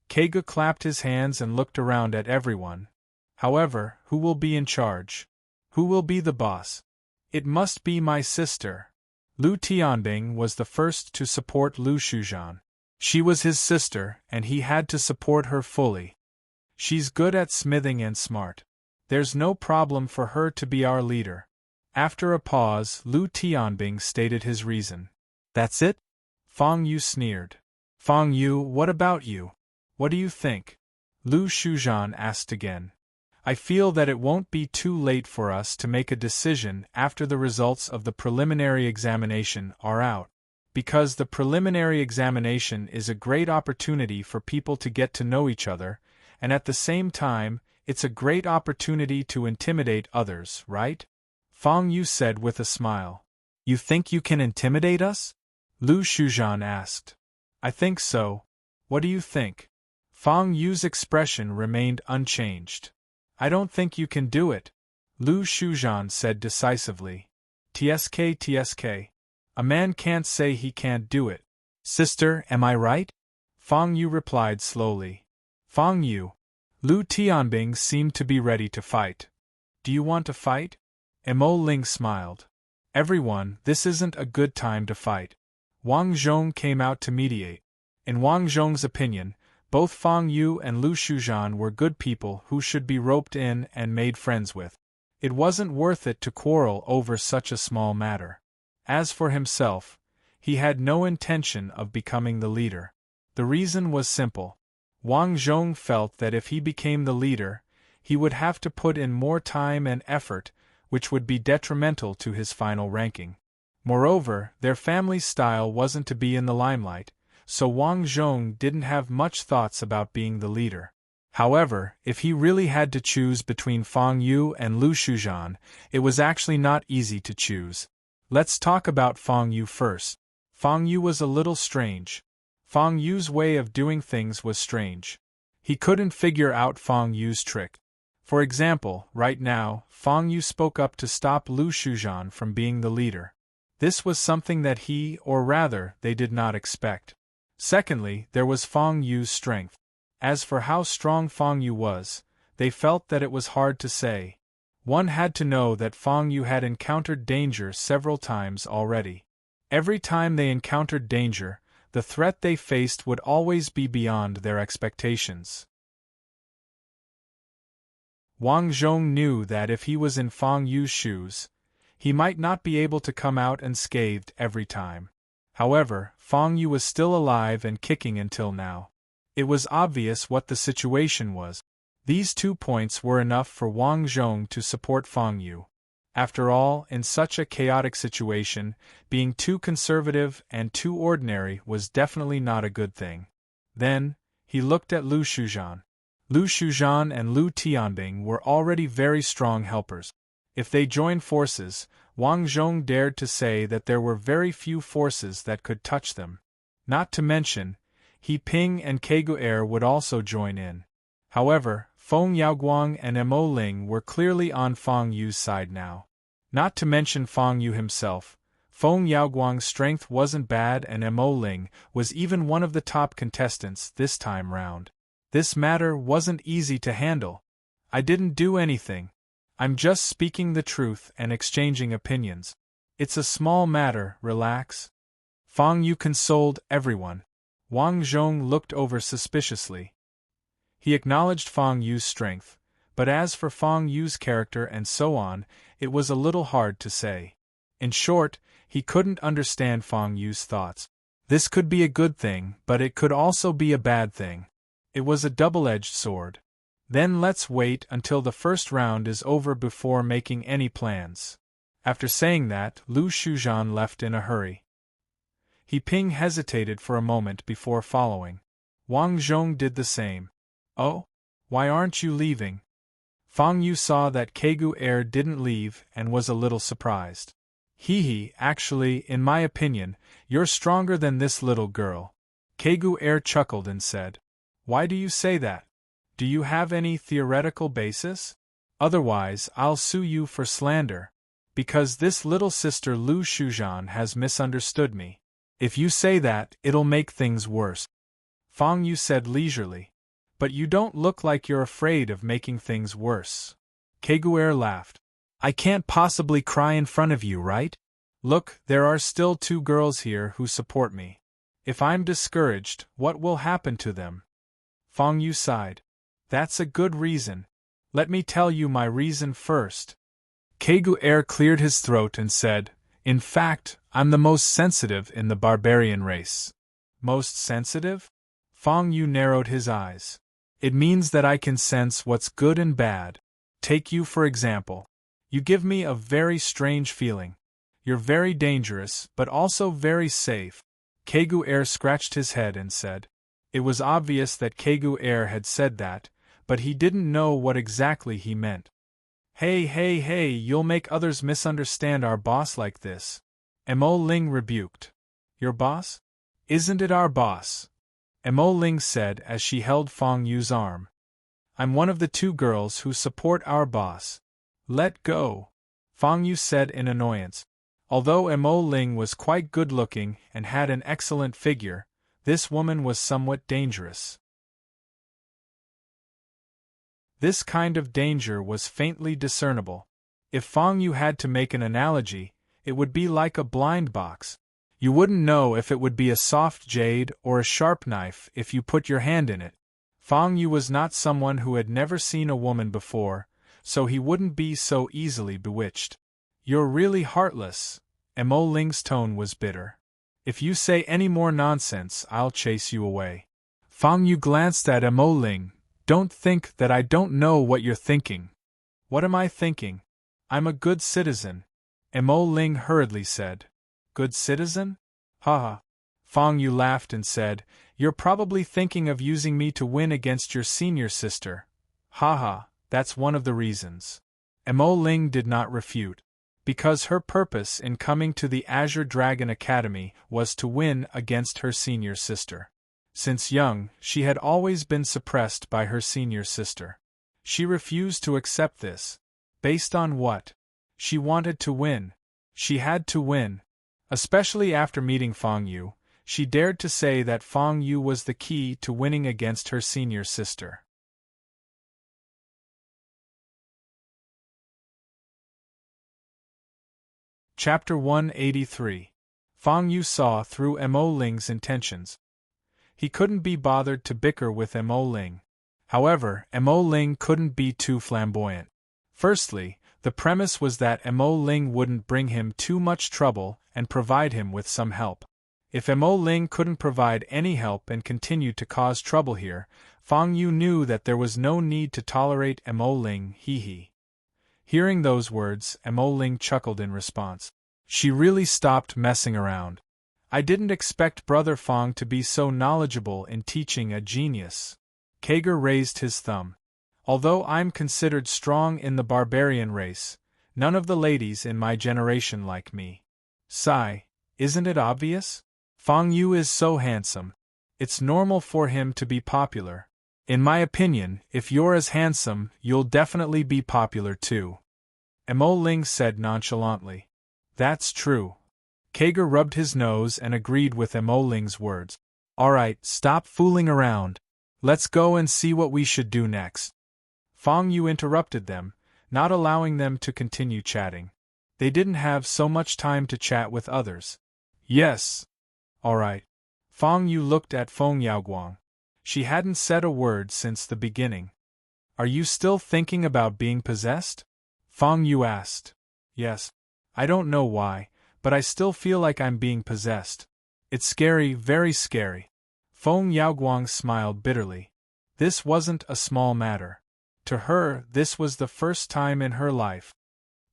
Keigo clapped his hands and looked around at everyone. However, who will be in charge? Who will be the boss? It must be my sister. Lu Tianbing was the first to support Lu Xinjian. She was his sister, and he had to support her fully. She's good at smithing and smart. There's no problem for her to be our leader. After a pause, Lu Tianbing stated his reason. That's it? Fang Yu sneered. Fang Yu, what about you? What do you think? Lu Xinjian asked again. I feel that it won't be too late for us to make a decision after the results of the preliminary examination are out. Because the preliminary examination is a great opportunity for people to get to know each other, and at the same time, it's a great opportunity to intimidate others, right? Fang Yu said with a smile. You think you can intimidate us? Lu Shuzhan asked. I think so. What do you think? Fang Yu's expression remained unchanged. I don't think you can do it, Lu Shuzhan said decisively. Tsk. A man can't say he can't do it. Sister, am I right? Fang Yu replied slowly. Fang Yu. Lu Tianbing seemed to be ready to fight. Do you want to fight? Mo Ling smiled. Everyone, this isn't a good time to fight. Wang Zhong came out to mediate. In Wang Zhong's opinion, both Fang Yu and Lu Shuzhan were good people who should be roped in and made friends with. It wasn't worth it to quarrel over such a small matter. As for himself, he had no intention of becoming the leader. The reason was simple. Wang Zhong felt that if he became the leader, he would have to put in more time and effort, which would be detrimental to his final ranking. Moreover, their family's style wasn't to be in the limelight, so Wang Zhong didn't have much thoughts about being the leader. However, if he really had to choose between Fang Yu and Lu Shuzhan, it was actually not easy to choose. Let's talk about Fang Yu first. Fang Yu was a little strange. Fang Yu's way of doing things was strange. He couldn't figure out Fang Yu's trick. For example, right now, Fang Yu spoke up to stop Lu Shuzhan from being the leader. This was something that he, or rather, they did not expect. Secondly, there was Fang Yu's strength. As for how strong Fang Yu was, they felt that it was hard to say. One had to know that Fang Yu had encountered danger several times already. Every time they encountered danger, the threat they faced would always be beyond their expectations. Wang Zhong knew that if he was in Fang Yu's shoes, he might not be able to come out unscathed every time. However, Fang Yu was still alive and kicking until now. It was obvious what the situation was. These 2 points were enough for Wang Zhong to support Fang Yu. After all, in such a chaotic situation, being too conservative and too ordinary was definitely not a good thing. Then, he looked at Lu Shuzhan. Lu Shuzhan and Lu Tianbing were already very strong helpers. If they joined forces, Wang Zhong dared to say that there were very few forces that could touch them. Not to mention, He Ping and Kegu would also join in. However, Feng Yaoguang and Mo Ling were clearly on Fang Yu's side now. Not to mention Fang Yu himself, Feng Yaoguang's strength wasn't bad and Mo Ling was even one of the top contestants this time round. This matter wasn't easy to handle. I didn't do anything. I'm just speaking the truth and exchanging opinions. It's a small matter, relax. Fang Yu consoled everyone. Wang Zhong looked over suspiciously. He acknowledged Fang Yu's strength, but as for Fang Yu's character and so on, it was a little hard to say. In short, he couldn't understand Fang Yu's thoughts. This could be a good thing, but it could also be a bad thing. It was a double-edged sword. Then let's wait until the first round is over before making any plans. After saying that, Lu Shuzhan left in a hurry. He Ping hesitated for a moment before following. Wang Zhong did the same. Oh? Why aren't you leaving? Fang Yu saw that Kegu didn't leave and was a little surprised. Actually, in my opinion, you're stronger than this little girl. Kegu chuckled and said. Why do you say that? Do you have any theoretical basis? Otherwise, I'll sue you for slander. Because this little sister Lu Shuzhan has misunderstood me. If you say that, it'll make things worse. Fang Yu said leisurely. But you don't look like you're afraid of making things worse. Kegu laughed. I can't possibly cry in front of you, right? Look, there are still 2 girls here who support me. If I'm discouraged, what will happen to them? Fang Yu sighed. That's a good reason. Let me tell you my reason first. Kegu cleared his throat and said, in fact, I'm the most sensitive in the barbarian race. Most sensitive? Fang Yu narrowed his eyes. It means that I can sense what's good and bad. Take you for example. You give me a very strange feeling. You're very dangerous, but also very safe. Kegu scratched his head and said. It was obvious that Kegu had said that, but he didn't know what exactly he meant. Hey, hey, hey, you'll make others misunderstand our boss like this. Mo Ling rebuked. Your boss? Isn't it our boss? Mo Ling said as she held Fong Yu's arm. I'm one of the two girls who support our boss. Let go, Fong Yu said in annoyance. Although Mo Ling was quite good-looking and had an excellent figure, this woman was somewhat dangerous. This kind of danger was faintly discernible. If Fong Yu had to make an analogy, it would be like a blind box. You wouldn't know if it would be a soft jade or a sharp knife if you put your hand in it. Fong Yu was not someone who had never seen a woman before, so he wouldn't be so easily bewitched. You're really heartless. Mo Ling's tone was bitter. If you say any more nonsense, I'll chase you away. Fong Yu glanced at Mo Ling. Don't think that I don't know what you're thinking. What am I thinking? I'm a good citizen. Mo Ling hurriedly said. Good citizen? Haha. Fong Yu laughed and said, You're probably thinking of using me to win against your senior sister. Haha, that's one of the reasons. Mo Ling did not refute. Because her purpose in coming to the Azure Dragon Academy was to win against her senior sister. Since young, she had always been suppressed by her senior sister. She refused to accept this. Based on what? She wanted to win. She had to win. Especially after meeting Fong Yu, she dared to say that Fong Yu was the key to winning against her senior sister. Chapter 183. Fong Yu saw through Mo Ling's intentions. He couldn't be bothered to bicker with Mo Ling. However, Mo Ling couldn't be too flamboyant. Firstly, the premise was that Mo Ling wouldn't bring him too much trouble and provide him with some help. If Mo Ling couldn't provide any help and continued to cause trouble here, Fong Yu knew that there was no need to tolerate Mo Ling. Hee. Hearing those words, Mo Ling chuckled in response. She really stopped messing around. I didn't expect Brother Fong to be so knowledgeable in teaching a genius. Kager raised his thumb. Although I'm considered strong in the barbarian race, none of the ladies in my generation like me. Sigh, isn't it obvious? Fong Yu is so handsome. It's normal for him to be popular. In my opinion, if you're as handsome, you'll definitely be popular too. Mo Ling said nonchalantly. That's true. Kager rubbed his nose and agreed with Mo Ling's words. Alright, stop fooling around. Let's go and see what we should do next. Fong Yu interrupted them, not allowing them to continue chatting. They didn't have so much time to chat with others. Yes. Alright. Fong Yu looked at Feng Yaoguang. She hadn't said a word since the beginning. Are you still thinking about being possessed? Fong Yu asked. Yes. I don't know why, but I still feel like I'm being possessed. It's scary, very scary. Feng Yaoguang smiled bitterly. This wasn't a small matter. To her, this was the first time in her life.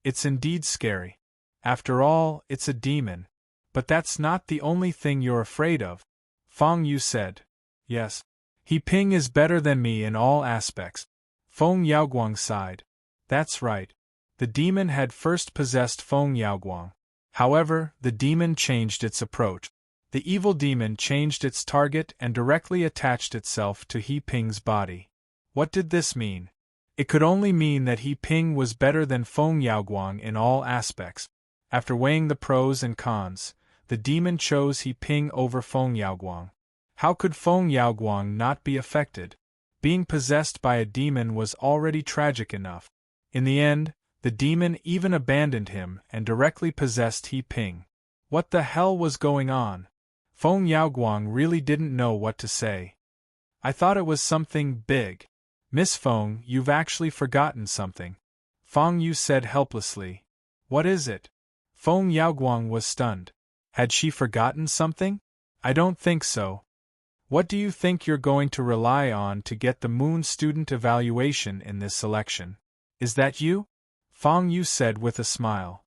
It's indeed scary. After all, it's a demon. But that's not the only thing you're afraid of. Fong Yu said. Yes. He Ping is better than me in all aspects. Feng Yaoguang sighed. That's right. The demon had first possessed Feng Yaoguang. However, the demon changed its approach. The evil demon changed its target and directly attached itself to He Ping's body. What did this mean? It could only mean that He Ping was better than Feng Yaoguang in all aspects. After weighing the pros and cons, the demon chose He Ping over Feng Yaoguang. How could Feng Yaoguang not be affected? Being possessed by a demon was already tragic enough. In the end, the demon even abandoned him and directly possessed He Ping. What the hell was going on? Feng Yaoguang really didn't know what to say. I thought it was something big. Miss Feng, you've actually forgotten something. Fong Yu said helplessly. What is it? Feng Yaoguang was stunned. Had she forgotten something? I don't think so. What do you think you're going to rely on to get the Moon student evaluation in this selection? Is that you? Fong Yu said with a smile.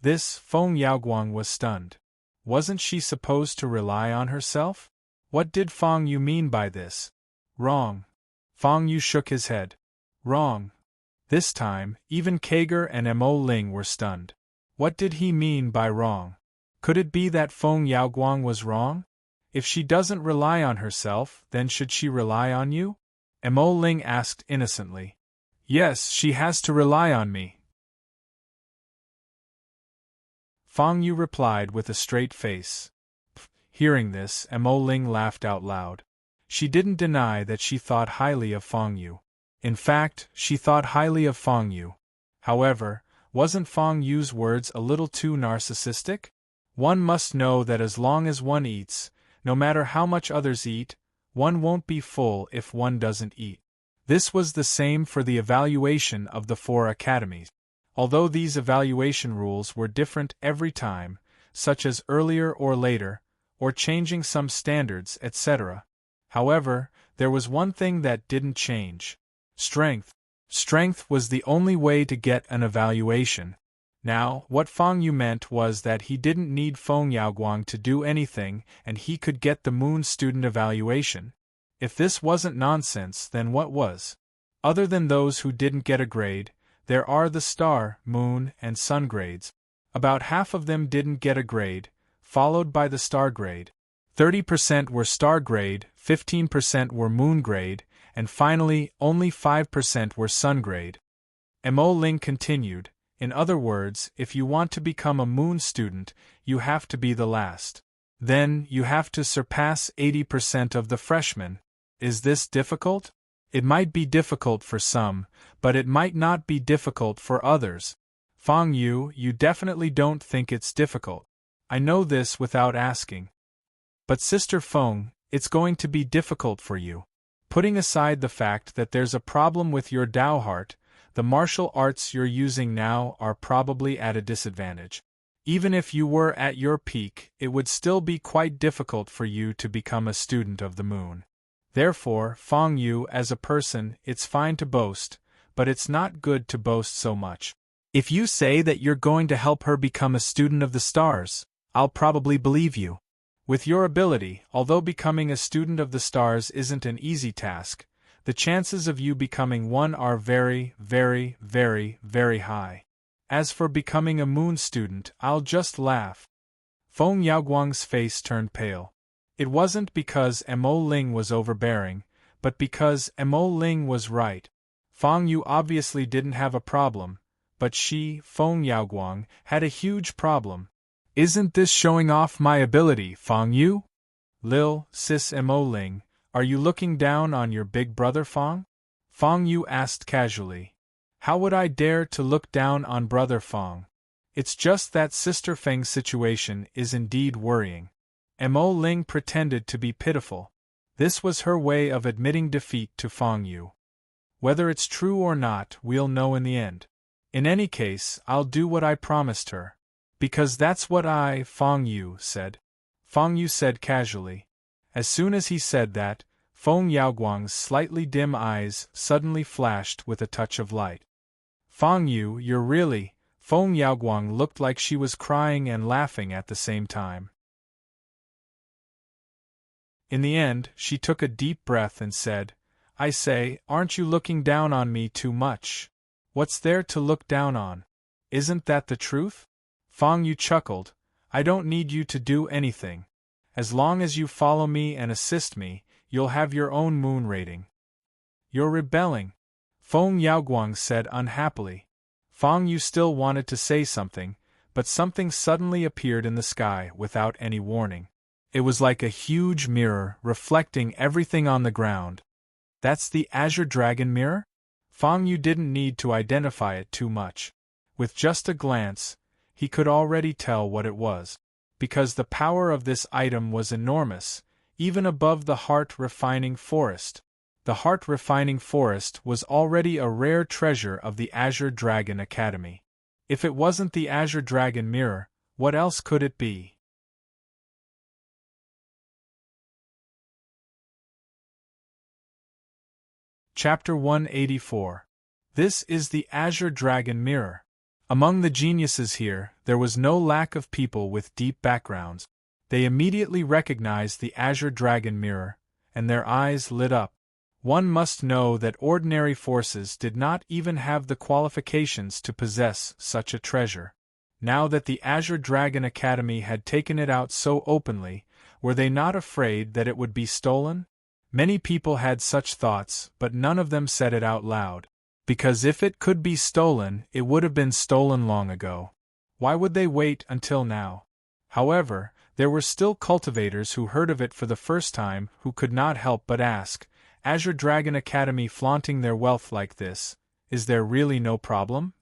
This, Feng Yaoguang was stunned. Wasn't she supposed to rely on herself? What did Fong Yu mean by this? Wrong. Fong Yu shook his head. Wrong. This time, even Kager and Mo Ling were stunned. What did he mean by wrong? Could it be that Feng Yaoguang was wrong? If she doesn't rely on herself, then should she rely on you? Mo Ling asked innocently. Yes, she has to rely on me. Feng Yu replied with a straight face. Hearing this, Mo Ling laughed out loud. She didn't deny that she thought highly of Feng Yu. In fact, she thought highly of Feng Yu. However, wasn't Feng Yu's words a little too narcissistic? One must know that as long as one eats, no matter how much others eat, one won't be full if one doesn't eat. This was the same for the evaluation of the 4 academies. Although these evaluation rules were different every time, such as earlier or later, or changing some standards, etc. However, there was one thing that didn't change. Strength. Strength was the only way to get an evaluation. Now, what Feng Yu meant was that he didn't need Feng Yaoguang to do anything and he could get the Moon student evaluation. If this wasn't nonsense, then what was? Other than those who didn't get a grade, there are the Star, Moon, and Sun grades. About half of them didn't get a grade, followed by the Star grade. 30% were Star grade, 15% were Moon grade, and finally, only 5% were Sun grade. Mo Ling continued, in other words, if you want to become a Moon student, you have to be the last. Then, you have to surpass 80% of the freshmen. Is this difficult? It might be difficult for some, but it might not be difficult for others. Feng Yu, you definitely don't think it's difficult. I know this without asking. But Sister Feng, it's going to be difficult for you. Putting aside the fact that there's a problem with your Dao heart, the martial arts you're using now are probably at a disadvantage. Even if you were at your peak, it would still be quite difficult for you to become a student of the Moon. Therefore, Feng Yu, as a person, it's fine to boast, but it's not good to boast so much. If you say that you're going to help her become a student of the stars, I'll probably believe you. With your ability, although becoming a student of the stars isn't an easy task, the chances of you becoming one are very, very, very, very high. As for becoming a Moon student, I'll just laugh. Feng Yaoguang's face turned pale. It wasn't because Mo Ling was overbearing, but because Mo Ling was right. Feng Yu obviously didn't have a problem, but she, Feng Yaoguang, had a huge problem. Isn't this showing off my ability, Feng Yu? Lil, sis Mo Ling, are you looking down on your big brother Feng? Feng Yu asked casually. How would I dare to look down on brother Feng? It's just that Sister Feng's situation is indeed worrying. Mo Ling pretended to be pitiful. This was her way of admitting defeat to Feng Yu. Whether it's true or not, we'll know in the end. In any case, I'll do what I promised her. Because that's what I, Feng Yu, said. Feng Yu said casually. As soon as he said that, Feng Yaoguang's slightly dim eyes suddenly flashed with a touch of light. Feng Yu, you're really… Feng Yaoguang looked like she was crying and laughing at the same time. In the end, she took a deep breath and said, I say, aren't you looking down on me too much? What's there to look down on? Isn't that the truth? Feng Yu chuckled. I don't need you to do anything. As long as you follow me and assist me, you'll have your own moon rating. You're rebelling, Feng Yaoguang said unhappily. Feng Yu still wanted to say something, but something suddenly appeared in the sky without any warning. It was like a huge mirror reflecting everything on the ground. That's the Azure Dragon mirror? Feng Yu didn't need to identify it too much. With just a glance, he could already tell what it was. Because the power of this item was enormous, even above the heart-refining forest. The heart-refining forest was already a rare treasure of the Azure Dragon Academy. If it wasn't the Azure Dragon mirror, what else could it be? Chapter 184. This is the Azure Dragon Mirror. Among the geniuses here, there was no lack of people with deep backgrounds. They immediately recognized the Azure Dragon Mirror, and their eyes lit up. One must know that ordinary forces did not even have the qualifications to possess such a treasure. Now that the Azure Dragon Academy had taken it out so openly, were they not afraid that it would be stolen? Many people had such thoughts, but none of them said it out loud. Because if it could be stolen, it would have been stolen long ago. Why would they wait until now? However, there were still cultivators who heard of it for the first time who could not help but ask, Azure Dragon Academy flaunting their wealth like this, is there really no problem?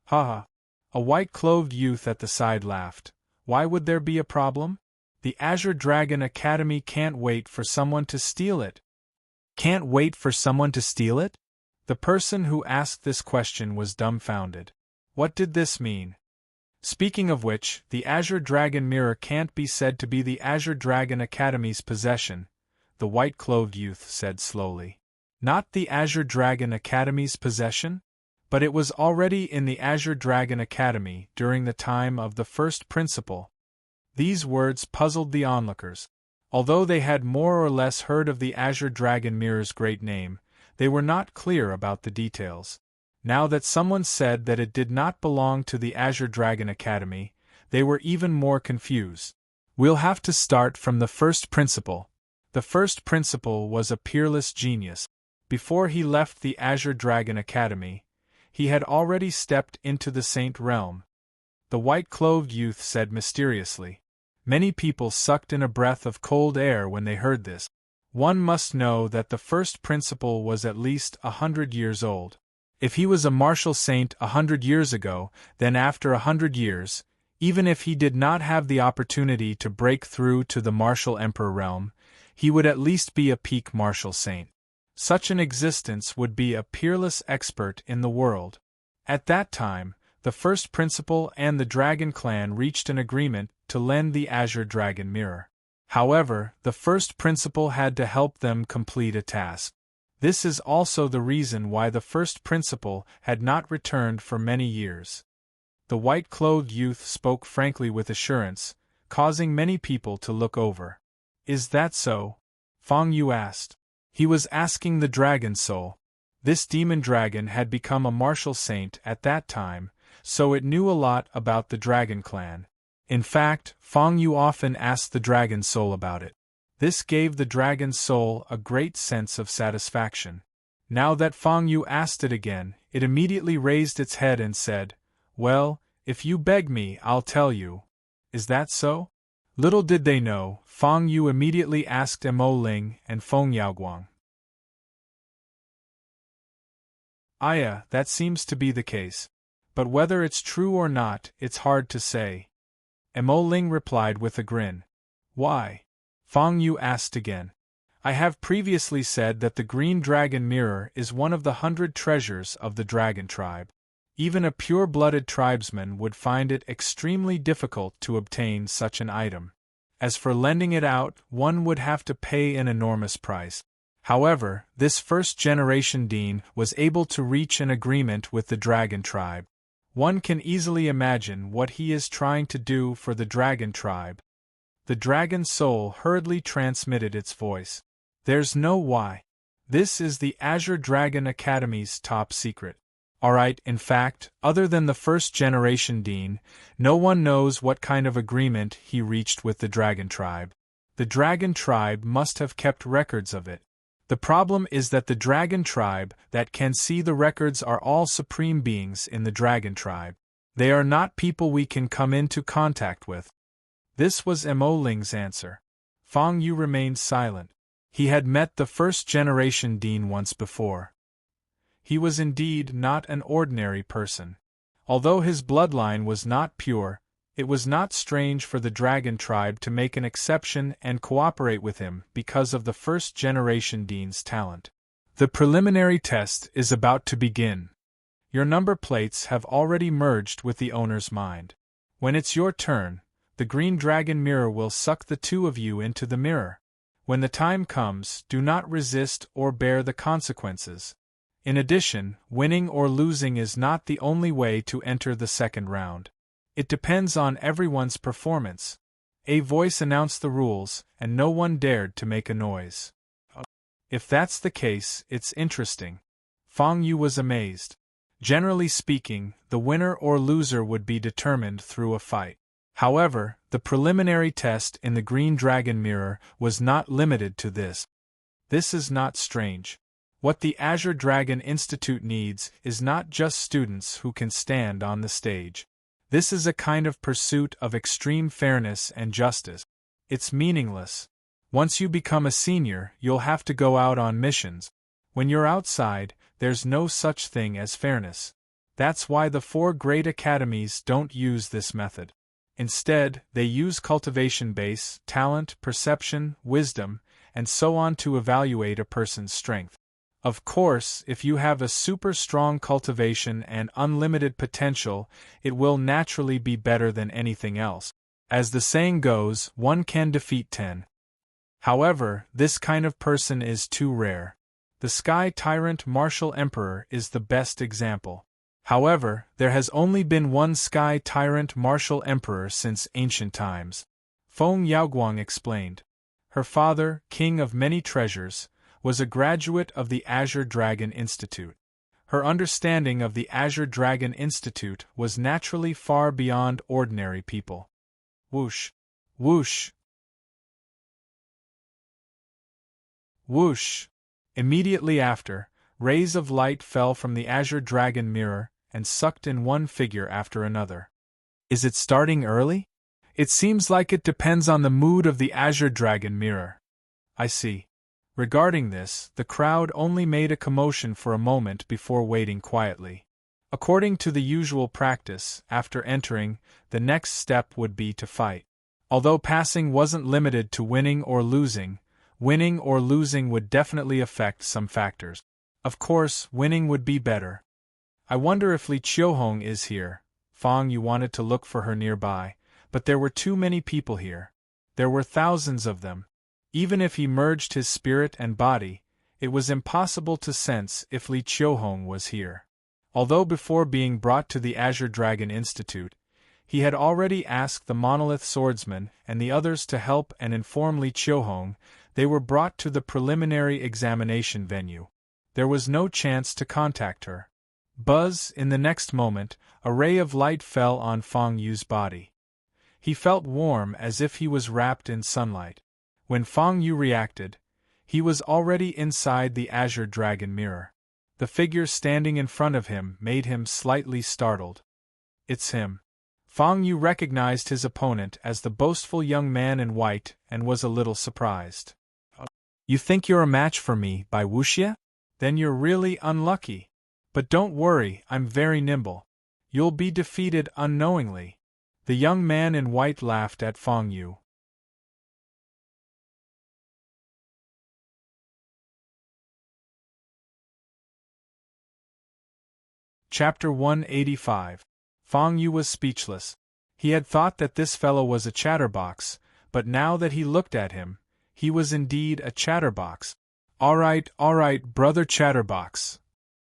Ha ha. A white-clothed youth at the side laughed. Why would there be a problem? The Azure Dragon Academy can't wait for someone to steal it. Can't wait for someone to steal it? The person who asked this question was dumbfounded. What did this mean? Speaking of which, the Azure Dragon Mirror can't be said to be the Azure Dragon Academy's possession, the white-clothed youth said slowly. Not the Azure Dragon Academy's possession? But it was already in the Azure Dragon Academy during the time of the first principal. These words puzzled the onlookers. Although they had more or less heard of the Azure Dragon Mirror's great name, they were not clear about the details. Now that someone said that it did not belong to the Azure Dragon Academy, they were even more confused. We'll have to start from the first principal. The first principal was a peerless genius. Before he left the Azure Dragon Academy, he had already stepped into the Saint Realm. The white-clothed youth said mysteriously. Many people sucked in a breath of cold air when they heard this. One must know that the first principal was at least 100 years old. If he was a martial saint 100 years ago, then after 100 years, even if he did not have the opportunity to break through to the martial emperor realm, he would at least be a peak martial saint. Such an existence would be a peerless expert in the world. At that time, the first principal and the Dragon Clan reached an agreement to lend the Azure Dragon Mirror. However, the first principal had to help them complete a task. This is also the reason why the first principal had not returned for many years. The white-clothed youth spoke frankly with assurance, causing many people to look over. Is that so? Feng Yu asked. He was asking the dragon soul. This demon dragon had become a martial saint at that time, so it knew a lot about the Dragon Clan. In fact, Feng Yu often asked the dragon soul about it. This gave the dragon's soul a great sense of satisfaction. Now that Feng Yu asked it again, it immediately raised its head and said, Well, if you beg me, I'll tell you. Is that so? Little did they know, Feng Yu immediately asked Mo Ling and Feng Yaoguang. That seems to be the case. But whether it's true or not, it's hard to say. Mo Ling replied with a grin. Why? Feng Yu asked again. I have previously said that the Green Dragon Mirror is one of the 100 treasures of the Dragon Tribe. Even a pure-blooded tribesman would find it extremely difficult to obtain such an item. As for lending it out, one would have to pay an enormous price. However, this first-generation Dean was able to reach an agreement with the Dragon Tribe. One can easily imagine what he is trying to do for the Dragon Tribe. The dragon soul hurriedly transmitted its voice. There's no why. This is the Azure Dragon Academy's top secret. Alright, in fact, other than the first-generation Dean, no one knows what kind of agreement he reached with the Dragon Tribe. The Dragon Tribe must have kept records of it. The problem is that the Dragon Tribe that can see the records are all supreme beings in the Dragon Tribe. They are not people we can come into contact with. This was Mo Ling's answer. Feng Yu remained silent. He had met the first-generation Dean once before. He was indeed not an ordinary person. Although his bloodline was not pure, it was not strange for the Dragon Tribe to make an exception and cooperate with him because of the first-generation Dean's talent. The preliminary test is about to begin. Your number plates have already merged with the owner's mind. When it's your turn, the Green Dragon Mirror will suck the two of you into the mirror. When the time comes, do not resist or bear the consequences. In addition, winning or losing is not the only way to enter the second round. It depends on everyone's performance. A voice announced the rules, and no one dared to make a noise. If that's the case, it's interesting. Fang Yu was amazed. Generally speaking, the winner or loser would be determined through a fight. However, the preliminary test in the Green Dragon Mirror was not limited to this. This is not strange. What the Azure Dragon Institute needs is not just students who can stand on the stage. This is a kind of pursuit of extreme fairness and justice. It's meaningless. Once you become a senior, you'll have to go out on missions. When you're outside, there's no such thing as fairness. That's why the 4 great academies don't use this method. Instead, they use cultivation base, talent, perception, wisdom, and so on to evaluate a person's strength. Of course, if you have a super strong cultivation and unlimited potential, it will naturally be better than anything else. As the saying goes, 1 can defeat 10. However, this kind of person is too rare. The Sky Tyrant Martial Emperor is the best example. However, there has only been one Sky Tyrant Martial Emperor since ancient times. Feng Yaoguang explained. Her father, king of many treasures, was a graduate of the Azure Dragon Institute. Her understanding of the Azure Dragon Institute was naturally far beyond ordinary people. Whoosh! Whoosh! Whoosh! Immediately after, rays of light fell from the Azure Dragon Mirror and sucked in one figure after another. Is it starting early? It seems like it depends on the mood of the Azure Dragon Mirror. I see. Regarding this, the crowd only made a commotion for a moment before waiting quietly. According to the usual practice, after entering, the next step would be to fight. Although passing wasn't limited to winning or losing would definitely affect some factors. Of course, winning would be better. I wonder if Li Qiuhong is here. Fang Yu wanted to look for her nearby, but there were too many people here. There were thousands of them. Even if he merged his spirit and body, it was impossible to sense if Li Qiuhong was here. Although before being brought to the Azure Dragon Institute, he had already asked the Monolith Swordsman and the others to help and inform Li Qiuhong, they were brought to the preliminary examination venue. There was no chance to contact her. Buzz, in the next moment, a ray of light fell on Fang Yu's body. He felt warm as if he was wrapped in sunlight. When Fang Yu reacted, he was already inside the Azure Dragon Mirror. The figure standing in front of him made him slightly startled. It's him. Fang Yu recognized his opponent as the boastful young man in white and was a little surprised. You think you're a match for me, Bai Wuxia? Then you're really unlucky. But don't worry, I'm very nimble. You'll be defeated unknowingly. The young man in white laughed at Fang Yu. Chapter 185. Fang Yu was speechless. He had thought that this fellow was a chatterbox, but now that he looked at him, he was indeed a chatterbox. All right, brother chatterbox.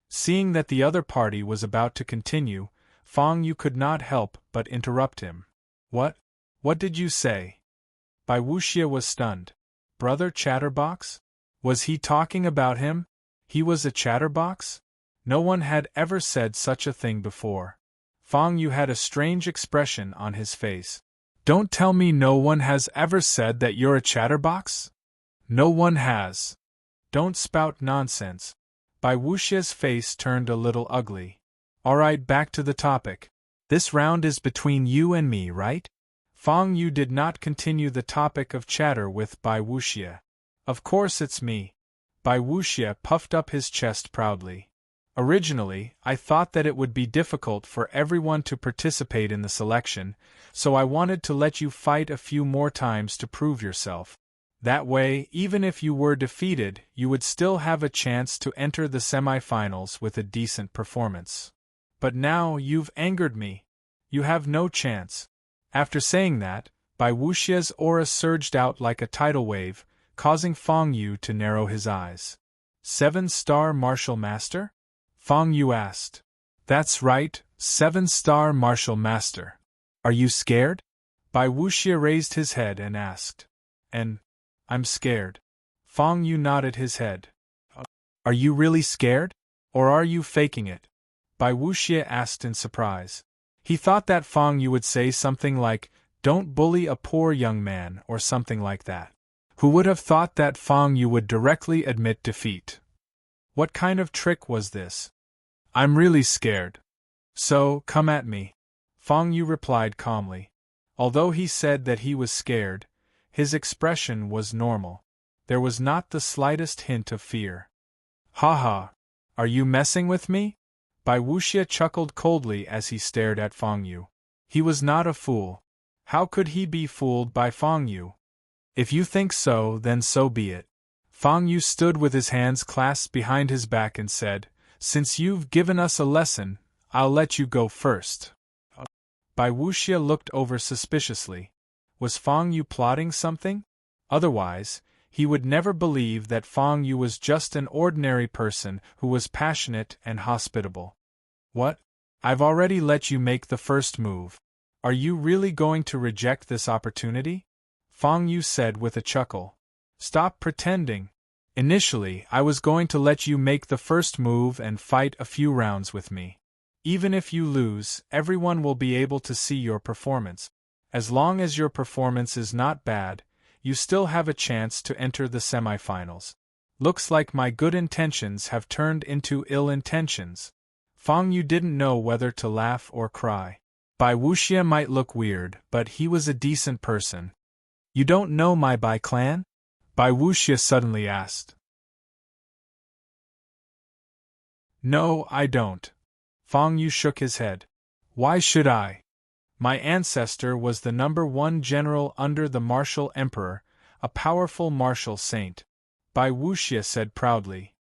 Seeing that the other party was about to continue, Fang Yu could not help but interrupt him. What did you say? Bai Wuxia was stunned. Brother chatterbox? Was he talking about him? He was a chatterbox? No one had ever said such a thing before. Fang Yu had a strange expression on his face. Don't tell me no one has ever said that you're a chatterbox? No one has. Don't spout nonsense. Bai Wuxia's face turned a little ugly. Alright, back to the topic. This round is between you and me, right? Fang Yu did not continue the topic of chatter with Bai Wuxia. Of course it's me. Bai Wuxia puffed up his chest proudly. Originally, I thought that it would be difficult for everyone to participate in the selection, so I wanted to let you fight a few more times to prove yourself. That way, even if you were defeated, you would still have a chance to enter the semifinals with a decent performance. But now you've angered me. You have no chance. After saying that, Bai Wuxia's aura surged out like a tidal wave, causing Fang Yu to narrow his eyes. 7-star martial master? Fang Yu asked. That's right, 7-star martial master. Are you scared? Bai Wuxia raised his head and asked. I'm scared. Fang Yu nodded his head. Are you really scared? Or are you faking it? Bai Wuxia asked in surprise. He thought that Fang Yu would say something like, "Don't bully a poor young man," or something like that. Who would have thought that Fang Yu would directly admit defeat? What kind of trick was this? I'm really scared. So, come at me. Fang Yu replied calmly. Although he said that he was scared, his expression was normal. There was not the slightest hint of fear. Ha ha! Are you messing with me? Bai Wuxia chuckled coldly as he stared at Fang Yu. He was not a fool. How could he be fooled by Fang Yu? If you think so, then so be it. Fang Yu stood with his hands clasped behind his back and said, "Since you've given us a lesson, I'll let you go first." Bai Wuxia looked over suspiciously. Was Fang Yu plotting something? Otherwise, he would never believe that Fang Yu was just an ordinary person who was passionate and hospitable. What? I've already let you make the first move. Are you really going to reject this opportunity? Fang Yu said with a chuckle. Stop pretending. Initially, I was going to let you make the first move and fight a few rounds with me. Even if you lose, everyone will be able to see your performance. As long as your performance is not bad, you still have a chance to enter the semifinals. Looks like my good intentions have turned into ill intentions. Fang Yu didn't know whether to laugh or cry. Bai Wuxia might look weird, but he was a decent person. You don't know my Bai clan? Bai Wuxia suddenly asked. No, I don't. Fang Yu shook his head. Why should I? My ancestor was the #1 general under the martial emperor, a powerful martial saint. Bai Wuxia said proudly.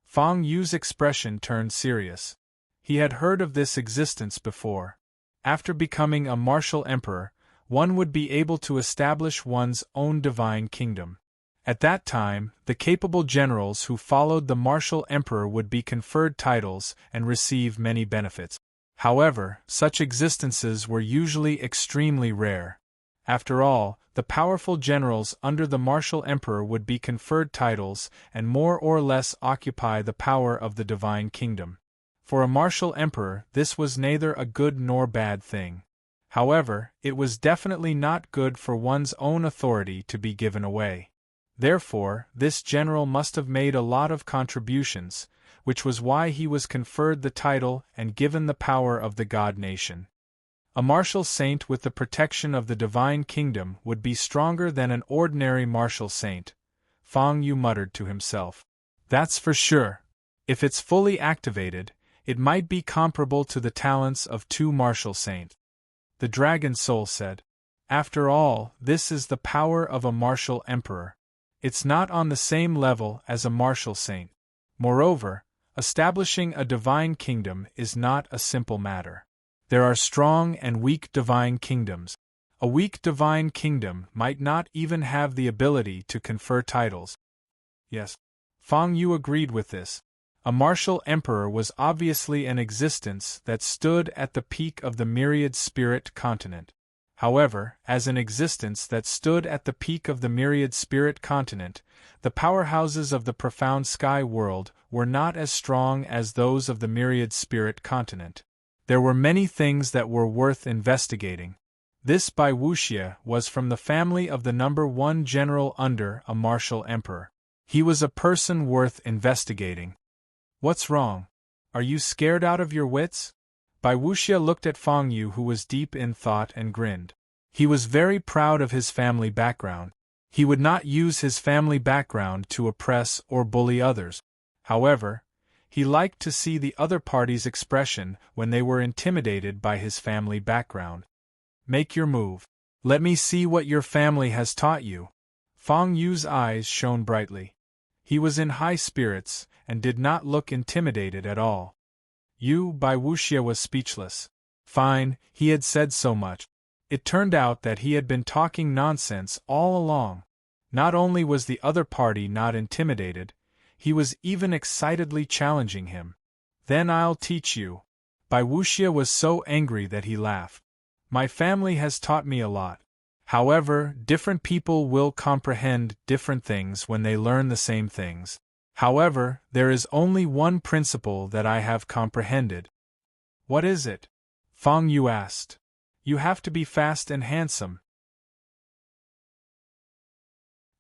Fang Yu's expression turned serious. He had heard of this existence before. After becoming a martial emperor, one would be able to establish one's own divine kingdom. At that time, the capable generals who followed the martial emperor would be conferred titles and receive many benefits. However, such existences were usually extremely rare. After all, the powerful generals under the martial emperor would be conferred titles and more or less occupy the power of the divine kingdom. For a martial emperor, this was neither a good nor bad thing. However, it was definitely not good for one's own authority to be given away. Therefore, this general must have made a lot of contributions, which was why he was conferred the title and given the power of the god nation. A martial saint with the protection of the divine kingdom would be stronger than an ordinary martial saint, Fang Yu muttered to himself. That's for sure. If it's fully activated, it might be comparable to the talents of 2 martial saints. The dragon soul said. After all, this is the power of a martial emperor. It's not on the same level as a martial saint. Moreover, establishing a divine kingdom is not a simple matter. There are strong and weak divine kingdoms. A weak divine kingdom might not even have the ability to confer titles. Yes. Fang Yu agreed with this. A martial emperor was obviously an existence that stood at the peak of the myriad spirit continent. However, as an existence that stood at the peak of the myriad spirit continent, the powerhouses of the profound sky world were not as strong as those of the myriad spirit continent. There were many things that were worth investigating. This Bai Wuxia was from the family of the #1 general under a martial emperor. He was a person worth investigating. What's wrong? Are you scared out of your wits? Bai Wuxia looked at Fang Yu, who was deep in thought, and grinned. He was very proud of his family background. He would not use his family background to oppress or bully others. However, he liked to see the other party's expression when they were intimidated by his family background. Make your move. Let me see what your family has taught you. Fang Yu's eyes shone brightly. He was in high spirits and did not look intimidated at all. Bai Wuxia was speechless. Fine, he had said so much. It turned out that he had been talking nonsense all along. Not only was the other party not intimidated, he was even excitedly challenging him. Then I'll teach you. Bai Wuxia was so angry that he laughed. My family has taught me a lot. However, different people will comprehend different things when they learn the same things. However, there is only one principle that I have comprehended. What is it? Fang Yu asked. You have to be fast and handsome.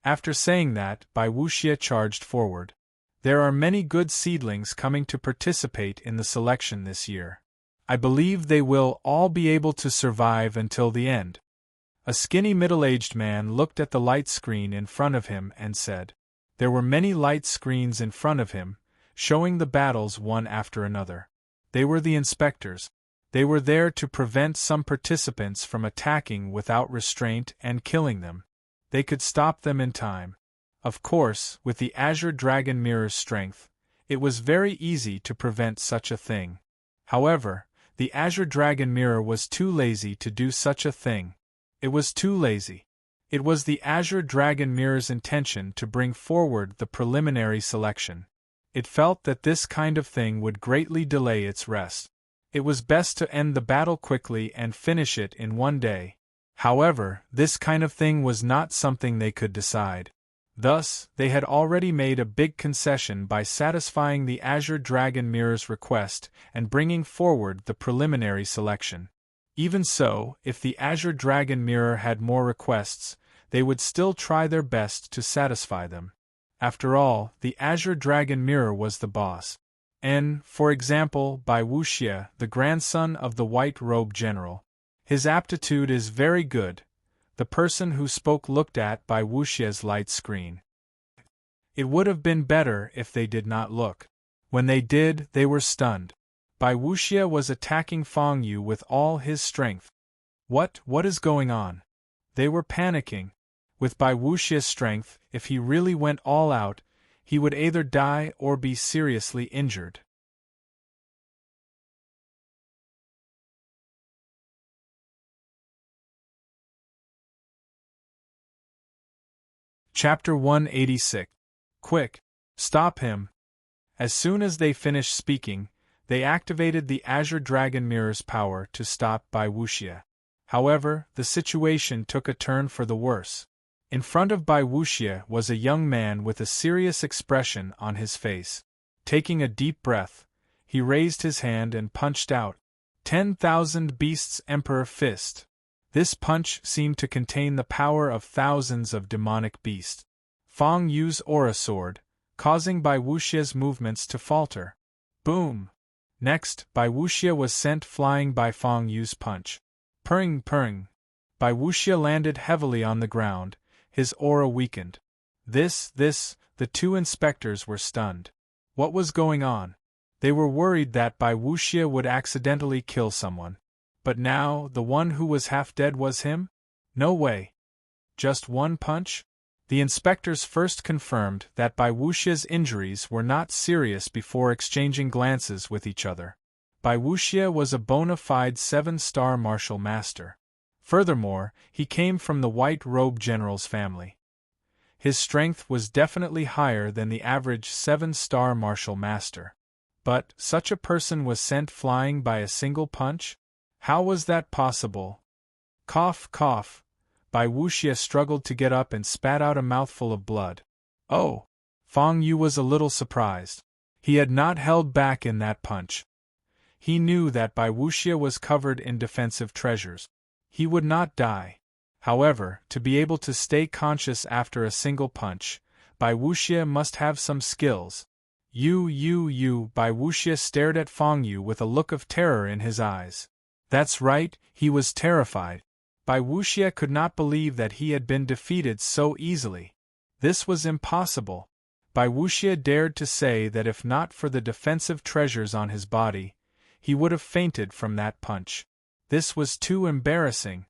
After saying that, Bai Wuxia charged forward. There are many good seedlings coming to participate in the selection this year. I believe they will all be able to survive until the end. A skinny middle-aged man looked at the light screen in front of him and said. There were many light screens in front of him, showing the battles one after another. They were the inspectors. They were there to prevent some participants from attacking without restraint and killing them. They could stop them in time. Of course, with the Azure Dragon Mirror's strength, it was very easy to prevent such a thing. However, the Azure Dragon Mirror was too lazy to do such a thing. It was too lazy. It was the Azure Dragon Mirror's intention to bring forward the preliminary selection. It felt that this kind of thing would greatly delay its rest. It was best to end the battle quickly and finish it in one day. However, this kind of thing was not something they could decide. Thus, they had already made a big concession by satisfying the Azure Dragon Mirror's request and bringing forward the preliminary selection. Even so, if the Azure Dragon Mirror had more requests, they would still try their best to satisfy them. After all, the Azure Dragon Mirror was the boss. And, for example, Bai Wuxia, the grandson of the White Robe General. His aptitude is very good. The person who spoke looked at Bai Wuxia's light screen. It would have been better if they did not look. When they did, they were stunned. Bai Wuxia was attacking Fang Yu with all his strength. What is going on? They were panicking. With Bai Wuxia's strength, if he really went all out, he would either die or be seriously injured. Chapter 186. Quick! Stop him! As soon as they finished speaking, they activated the Azure Dragon Mirror's power to stop Bai Wuxia. However, the situation took a turn for the worse. In front of Bai Wuxia was a young man with a serious expression on his face. Taking a deep breath, he raised his hand and punched out. 10,000 Beasts Emperor Fist. This punch seemed to contain the power of thousands of demonic beasts. Fang Yu's aura soared, causing Bai Wuxia's movements to falter. Boom! Next, Bai Wuxia was sent flying by Fang Yu's punch. Purring, purring. Bai Wuxia landed heavily on the ground, his aura weakened. The two inspectors were stunned. What was going on? They were worried that Bai Wuxia would accidentally kill someone. But now, the one who was half dead was him? No way. Just one punch? The inspectors first confirmed that Bai Wuxia's injuries were not serious before exchanging glances with each other. Bai Wuxia was a bona fide 7-star martial master. Furthermore, he came from the White Robe General's family. His strength was definitely higher than the average 7-star martial master. But such a person was sent flying by a single punch? How was that possible? Cough, cough. Bai Wuxia struggled to get up and spat out a mouthful of blood. Oh! Fang Yu was a little surprised. He had not held back in that punch. He knew that Bai Wuxia was covered in defensive treasures. He would not die. However, to be able to stay conscious after a single punch, Bai Wuxia must have some skills. Bai Wuxia stared at Fang Yu with a look of terror in his eyes. That's right, he was terrified. Bai Wuxia could not believe that he had been defeated so easily. This was impossible. Bai Wuxia dared to say that if not for the defensive treasures on his body, he would have fainted from that punch. This was too embarrassing.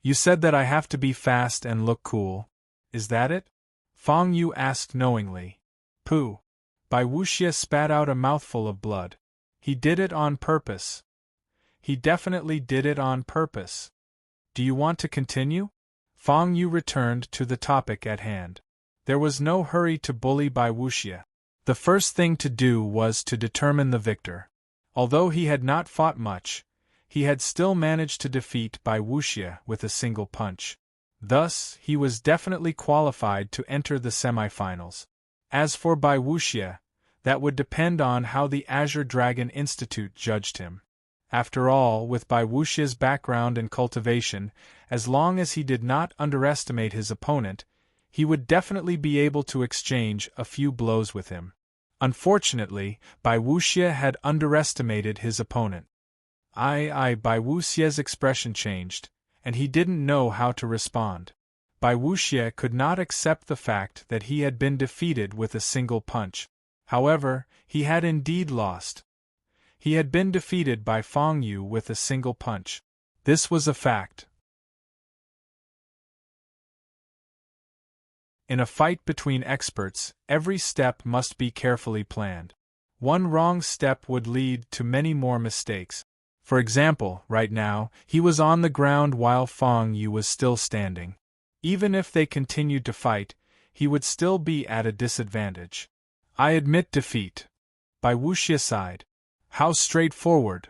You said that I have to be fast and look cool. Is that it? Fang Yu asked knowingly. Pooh. Bai Wuxia spat out a mouthful of blood. He did it on purpose. He definitely did it on purpose. Do you want to continue? Fang Yu returned to the topic at hand. There was no hurry to bully Bai Wuxia. The first thing to do was to determine the victor. Although he had not fought much, he had still managed to defeat Bai Wuxia with a single punch. Thus, he was definitely qualified to enter the semifinals. As for Bai Wuxia, that would depend on how the Azure Dragon Institute judged him. After all, with Bai Wuxia's background and cultivation, as long as he did not underestimate his opponent, he would definitely be able to exchange a few blows with him. Unfortunately, Bai Wuxia had underestimated his opponent. Bai Wuxia's expression changed, and he didn't know how to respond. Bai Wuxia could not accept the fact that he had been defeated with a single punch. However, he had indeed lost. He had been defeated by Fang Yu with a single punch. This was a fact. In a fight between experts, every step must be carefully planned. One wrong step would lead to many more mistakes. For example, right now, he was on the ground while Fang Yu was still standing. Even if they continued to fight, he would still be at a disadvantage. I admit defeat. Bai Wuxia sighed. How straightforward.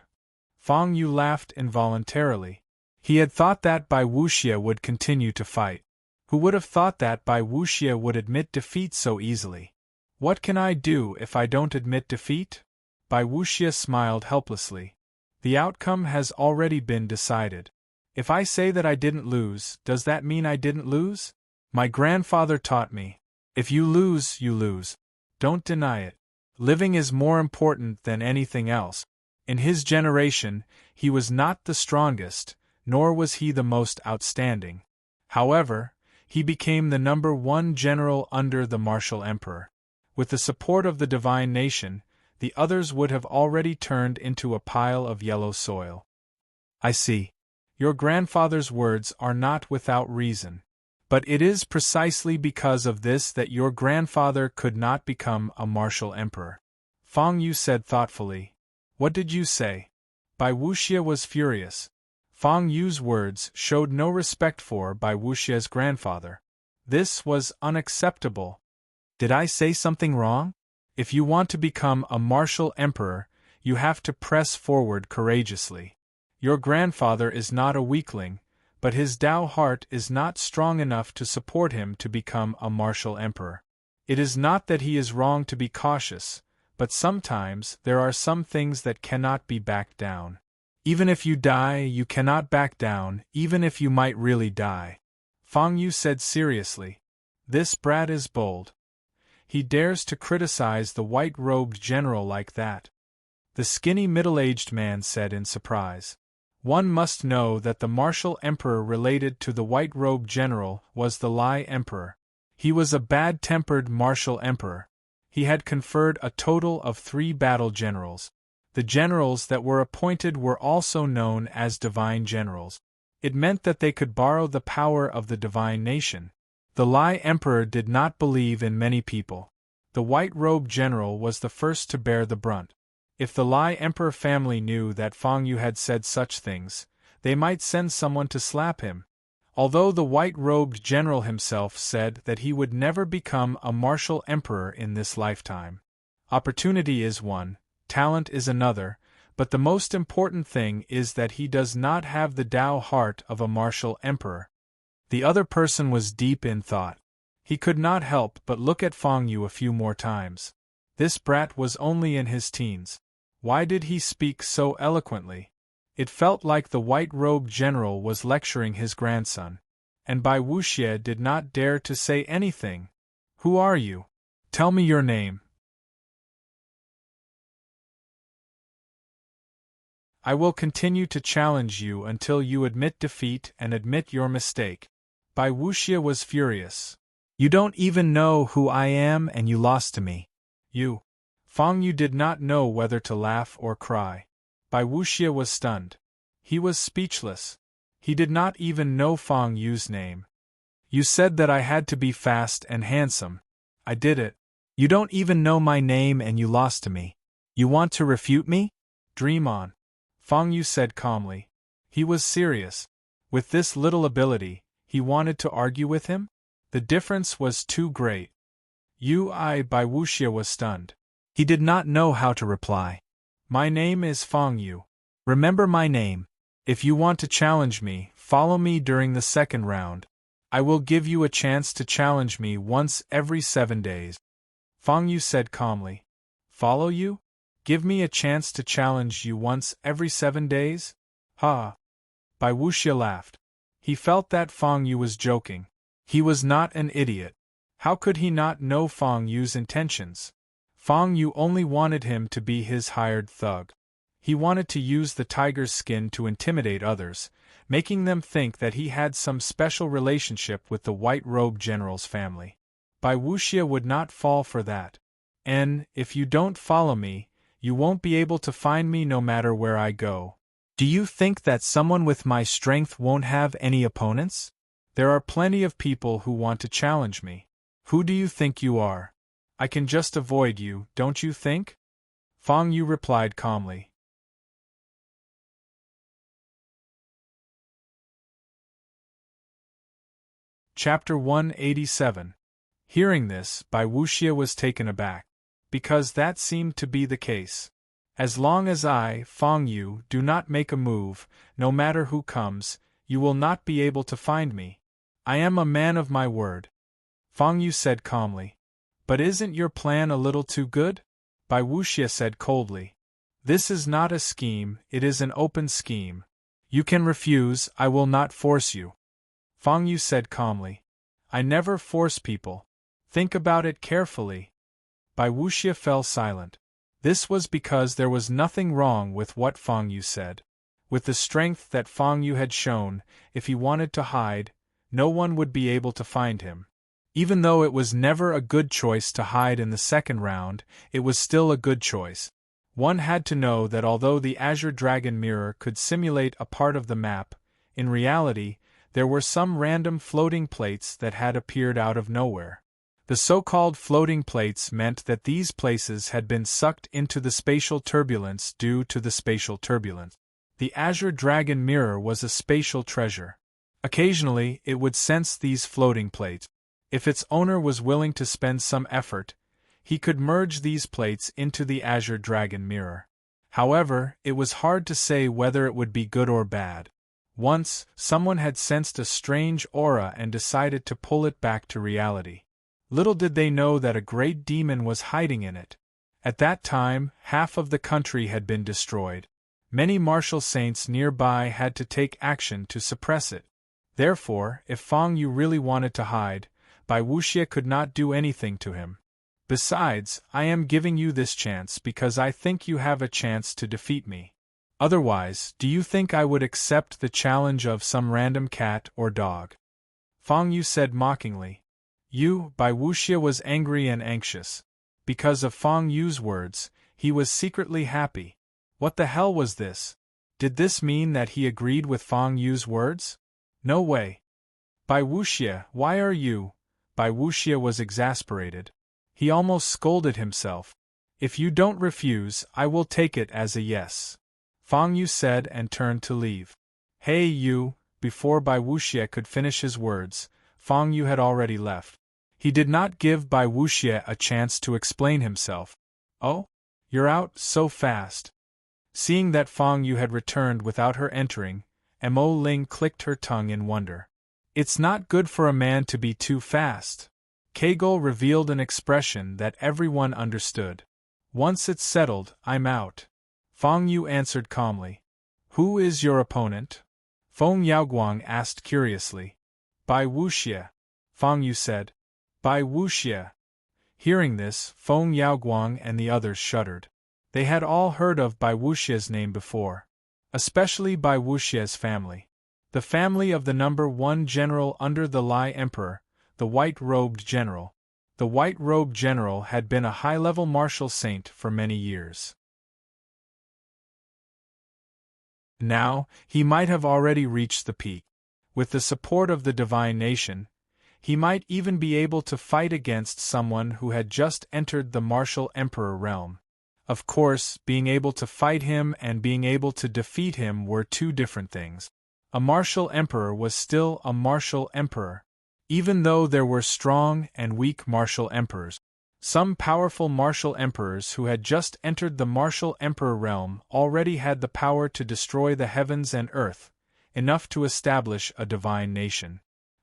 Fang Yu laughed involuntarily. He had thought that Bai Wuxia would continue to fight. Who would have thought that Bai Wuxia would admit defeat so easily? What can I do if I don't admit defeat? Bai Wuxia smiled helplessly. The outcome has already been decided. If I say that I didn't lose, does that mean I didn't lose? My grandfather taught me. If you lose, you lose. Don't deny it. Living is more important than anything else. In his generation, he was not the strongest, nor was he the most outstanding. However, he became the #1 general under the martial emperor. With the support of the divine nation, the others would have already turned into a pile of yellow soil. I see. Your grandfather's words are not without reason. But it is precisely because of this that your grandfather could not become a martial emperor. Fang Yu said thoughtfully. What did you say? Bai Wuxia was furious. Fang Yu's words showed no respect for Bai Wuxia's grandfather. This was unacceptable. Did I say something wrong? If you want to become a martial emperor, you have to press forward courageously. Your grandfather is not a weakling, but his Tao heart is not strong enough to support him to become a martial emperor. It is not that he is wrong to be cautious, but sometimes there are some things that cannot be backed down. Even if you die, you cannot back down, even if you might really die. Fang Yu said seriously. This brat is bold. He dares to criticize the white-robed general like that. The skinny middle-aged man said in surprise. One must know that the martial emperor related to the white-robed general was the Lai emperor. He was a bad-tempered martial emperor. He had conferred a total of 3 battle generals. The generals that were appointed were also known as divine generals. It meant that they could borrow the power of the divine nation. The Lai emperor did not believe in many people. The white-robed general was the first to bear the brunt. If the Lai emperor family knew that Fang Yu had said such things, they might send someone to slap him. Although the white-robed general himself said that he would never become a martial emperor in this lifetime. Opportunity is one, talent is another, but the most important thing is that he does not have the Tao heart of a martial emperor. The other person was deep in thought. He could not help but look at Fang Yu a few more times. This brat was only in his teens. Why did he speak so eloquently? It felt like the white-robed general was lecturing his grandson. And Bai Wuxia did not dare to say anything. Who are you? Tell me your name. I will continue to challenge you until you admit defeat and admit your mistake. Bai Wuxia was furious. You don't even know who I am and you lost to me. You. Fang Yu did not know whether to laugh or cry. Bai Wuxia was stunned. He was speechless. He did not even know Fang Yu's name. You said that I had to be fast and handsome. I did it. You don't even know my name and you lost to me. You want to refute me? Dream on. Fang Yu said calmly. He was serious. With this little ability, he wanted to argue with him? The difference was too great. Bai Wuxia was stunned. He did not know how to reply. My name is Fang Yu. Remember my name. If you want to challenge me, follow me during the second round. I will give you a chance to challenge me once every 7 days. Feng Yu said calmly. Follow you? Give me a chance to challenge you once every 7 days? Ha! Bai Wuxia laughed. He felt that Feng Yu was joking. He was not an idiot. How could he not know Feng Yu's intentions? Feng Yu only wanted him to be his hired thug. He wanted to use the tiger's skin to intimidate others, making them think that he had some special relationship with the white-robed general's family. Bai Wuxia would not fall for that. And, if you don't follow me, you won't be able to find me no matter where I go. Do you think that someone with my strength won't have any opponents? There are plenty of people who want to challenge me. Who do you think you are? I can just avoid you, don't you think? Feng Yu replied calmly. Chapter 187. Hearing this, Bai Wuxia was taken aback. Because that seemed to be the case. As long as I, Feng Yu, do not make a move, no matter who comes, you will not be able to find me. I am a man of my word. Feng Yu said calmly. But isn't your plan a little too good? Bai Wuxia said coldly. This is not a scheme, it is an open scheme. You can refuse, I will not force you. Feng Yu said calmly. I never force people. Think about it carefully. Bai Wuxia fell silent. This was because there was nothing wrong with what Feng Yu said. With the strength that Feng Yu had shown, if he wanted to hide, no one would be able to find him. Even though it was never a good choice to hide in the second round, it was still a good choice. One had to know that although the Azure Dragon Mirror could simulate a part of the map, in reality, there were some random floating plates that had appeared out of nowhere. The so-called floating plates meant that these places had been sucked into the spatial turbulence due to the spatial turbulence. The Azure Dragon Mirror was a spatial treasure. Occasionally, it would sense these floating plates. If its owner was willing to spend some effort, he could merge these plates into the Azure Dragon Mirror. However, it was hard to say whether it would be good or bad. Once, someone had sensed a strange aura and decided to pull it back to reality. Little did they know that a great demon was hiding in it. At that time, half of the country had been destroyed. Many martial saints nearby had to take action to suppress it. Therefore, if Feng Yu really wanted to hide, Bai Wuxia could not do anything to him. Besides, I am giving you this chance because I think you have a chance to defeat me. Otherwise, do you think I would accept the challenge of some random cat or dog? Feng Yu said mockingly. Bai Wuxia was angry and anxious. Because of Feng Yu's words, he was secretly happy. What the hell was this? Did this mean that he agreed with Feng Yu's words? No way. Bai Wuxia, why are you? Bai Wuxia was exasperated. He almost scolded himself. If you don't refuse, I will take it as a yes. Feng Yu said and turned to leave. Hey you, before Bai Wuxia could finish his words, Feng Yu had already left. He did not give Bai Wuxia a chance to explain himself. Oh? You're out so fast. Seeing that Feng Yu had returned without her entering, Mo Ling clicked her tongue in wonder. It's not good for a man to be too fast. Kegel revealed an expression that everyone understood. Once it's settled, I'm out. Feng Yu answered calmly. Who is your opponent? Feng Yaoguang asked curiously. Bai Wuxia. Feng Yu said. Bai Wuxia. Hearing this, Feng Yaoguang and the others shuddered. They had all heard of Bai Wuxia's name before. Especially Bai Wuxia's family. The family of the #1 general under the Lai Emperor, the white-robed general. The white-robed general had been a high-level martial saint for many years. Now, he might have already reached the peak. With the support of the divine nation, he might even be able to fight against someone who had just entered the martial emperor realm. Of course, being able to fight him and being able to defeat him were two different things. A martial emperor was still a martial emperor. Even though there were strong and weak martial emperors, some powerful martial emperors who had just entered the martial emperor realm already had the power to destroy the heavens and earth, enough to establish a divine nation.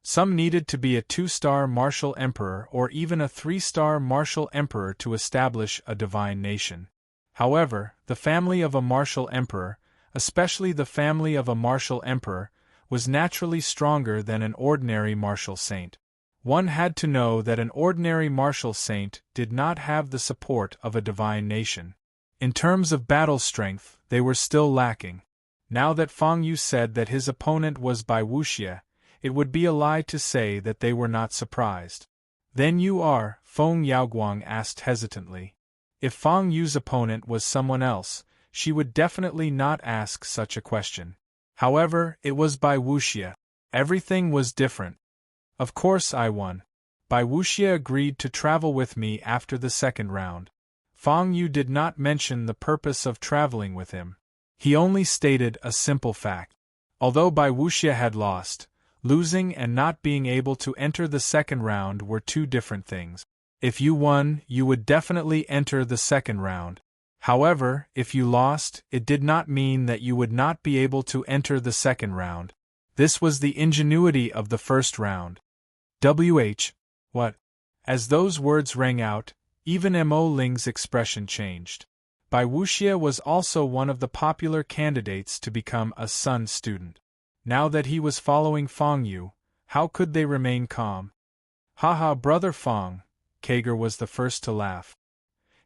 Some needed to be a 2-star martial emperor or even a 3-star martial emperor to establish a divine nation. However, the family of a martial emperor, especially the family of a martial emperor, was naturally stronger than an ordinary martial saint. One had to know that an ordinary martial saint did not have the support of a divine nation. In terms of battle strength, they were still lacking. Now that Fang Yu said that his opponent was Bai Wuxia, it would be a lie to say that they were not surprised. Then you are? Feng Yaoguang asked hesitantly. If Fang Yu's opponent was someone else, she would definitely not ask such a question. However, it was Bai Wuxia. Everything was different. Of course I won. Bai Wuxia agreed to travel with me after the second round. Fang Yu did not mention the purpose of traveling with him. He only stated a simple fact. Although Bai Wuxia had lost, losing and not being able to enter the second round were two different things. If you won, you would definitely enter the second round. However, if you lost, it did not mean that you would not be able to enter the second round. This was the ingenuity of the first round. What? As those words rang out, even Mo Ling's expression changed. Bai Wuxia was also one of the popular candidates to become a Sun student. Now that he was following Fang Yu, how could they remain calm? Haha, brother Fang, Kager was the first to laugh.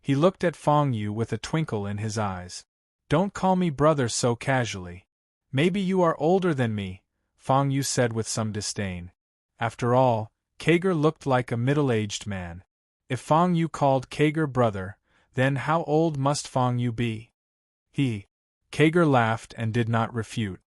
He looked at Fang Yu with a twinkle in his eyes. Don't call me brother so casually. Maybe you are older than me, Fang Yu said with some disdain. After all, Kager looked like a middle-aged man. If Fang Yu called Kager brother, then how old must Fang Yu be? Kager laughed and did not refute.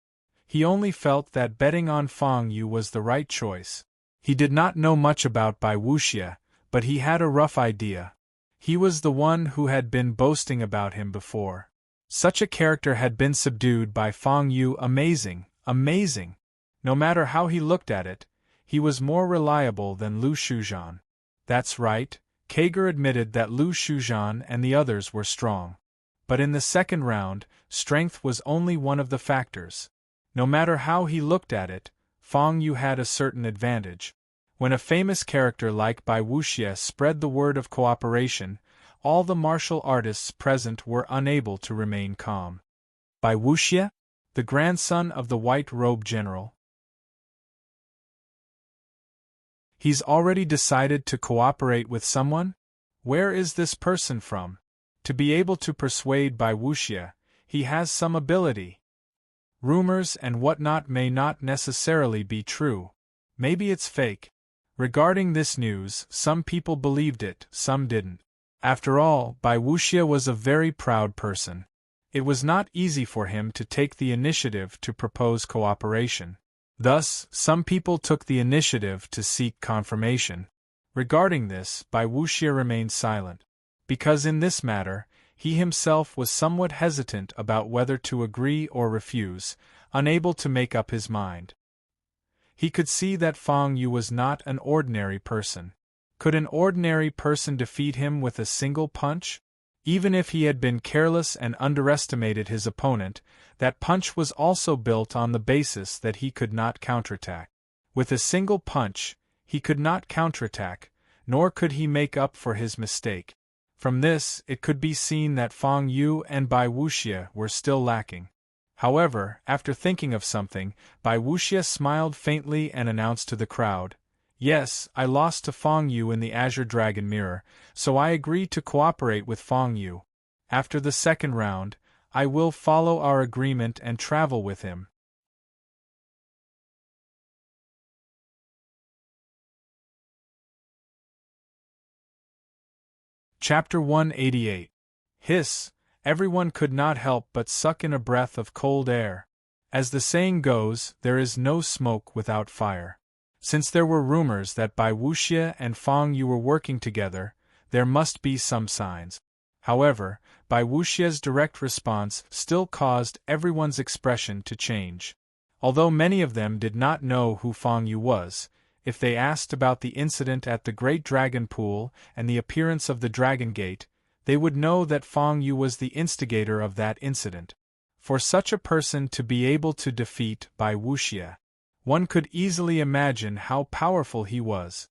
He only felt that betting on Fang Yu was the right choice. He did not know much about Bai Wuxia, but he had a rough idea. He was the one who had been boasting about him before. Such a character had been subdued by Fang Yu. Amazing, amazing. No matter how he looked at it, he was more reliable than Lu Shuzhan. That's right, Kager admitted that Lu Shuzhan and the others were strong. But in the second round, strength was only one of the factors. No matter how he looked at it, Fang Yu had a certain advantage. When a famous character like Bai Wuxia spread the word of cooperation, all the martial artists present were unable to remain calm. Bai Wuxia? The grandson of the white-robed general? He's already decided to cooperate with someone? Where is this person from? To be able to persuade Bai Wuxia, he has some ability. Rumors and whatnot may not necessarily be true. Maybe it's fake. Regarding this news, some people believed it, some didn't. After all, Bai Wuxia was a very proud person. It was not easy for him to take the initiative to propose cooperation. Thus, some people took the initiative to seek confirmation. Regarding this, Bai Wuxia remained silent. Because in this matter, he himself was somewhat hesitant about whether to agree or refuse, unable to make up his mind. He could see that Fang Yu was not an ordinary person. Could an ordinary person defeat him with a single punch? Even if he had been careless and underestimated his opponent, that punch was also built on the basis that he could not counterattack. With a single punch, he could not counterattack, nor could he make up for his mistake. From this, it could be seen that Fang Yu and Bai Wuxia were still lacking. However, after thinking of something, Bai Wuxia smiled faintly and announced to the crowd, "Yes, I lost to Fang Yu in the Azure Dragon Mirror, so I agree to cooperate with Fang Yu. After the second round, I will follow our agreement and travel with him." Chapter 188. Hiss! Everyone could not help but suck in a breath of cold air. As the saying goes, there is no smoke without fire. Since there were rumors that Bai Wuxia and Fang Yu were working together, there must be some signs. However, Bai Wuxia's direct response still caused everyone's expression to change. Although many of them did not know who Fang Yu was, if they asked about the incident at the Great Dragon Pool and the appearance of the Dragon Gate, they would know that Fang Yu was the instigator of that incident. For such a person to be able to defeat Bai Wuxia One could easily imagine how powerful he was.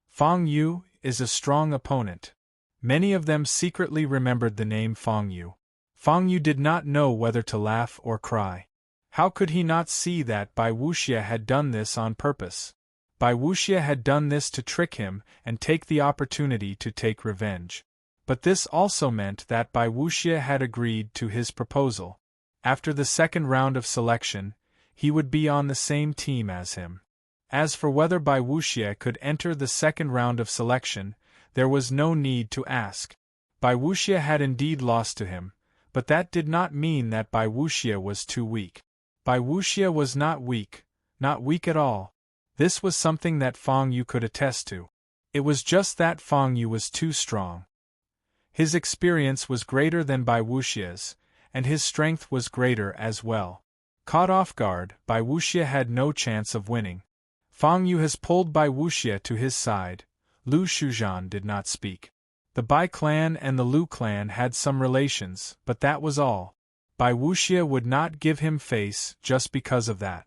Fang Yu is a strong opponent. Many of them secretly remembered the name Fang Yu. Fang Yu did not know whether to laugh or cry. How could he not see that Bai Wuxia had done this on purpose? Bai Wuxia had done this to trick him and take the opportunity to take revenge. But this also meant that Bai Wuxia had agreed to his proposal. After the second round of selection, he would be on the same team as him. As for whether Bai Wuxia could enter the second round of selection, there was no need to ask. Bai Wuxia had indeed lost to him, but that did not mean that Bai Wuxia was too weak. Bai Wuxia was not weak at all. This was something that Fang Yu could attest to. It was just that Fang Yu was too strong. His experience was greater than Bai Wuxia's, and his strength was greater as well. Caught off guard, Bai Wuxia had no chance of winning. Fang Yu has pulled Bai Wuxia to his side. Lu Shuzhan did not speak. The Bai clan and the Lu clan had some relations, but that was all. Bai Wuxia would not give him face just because of that.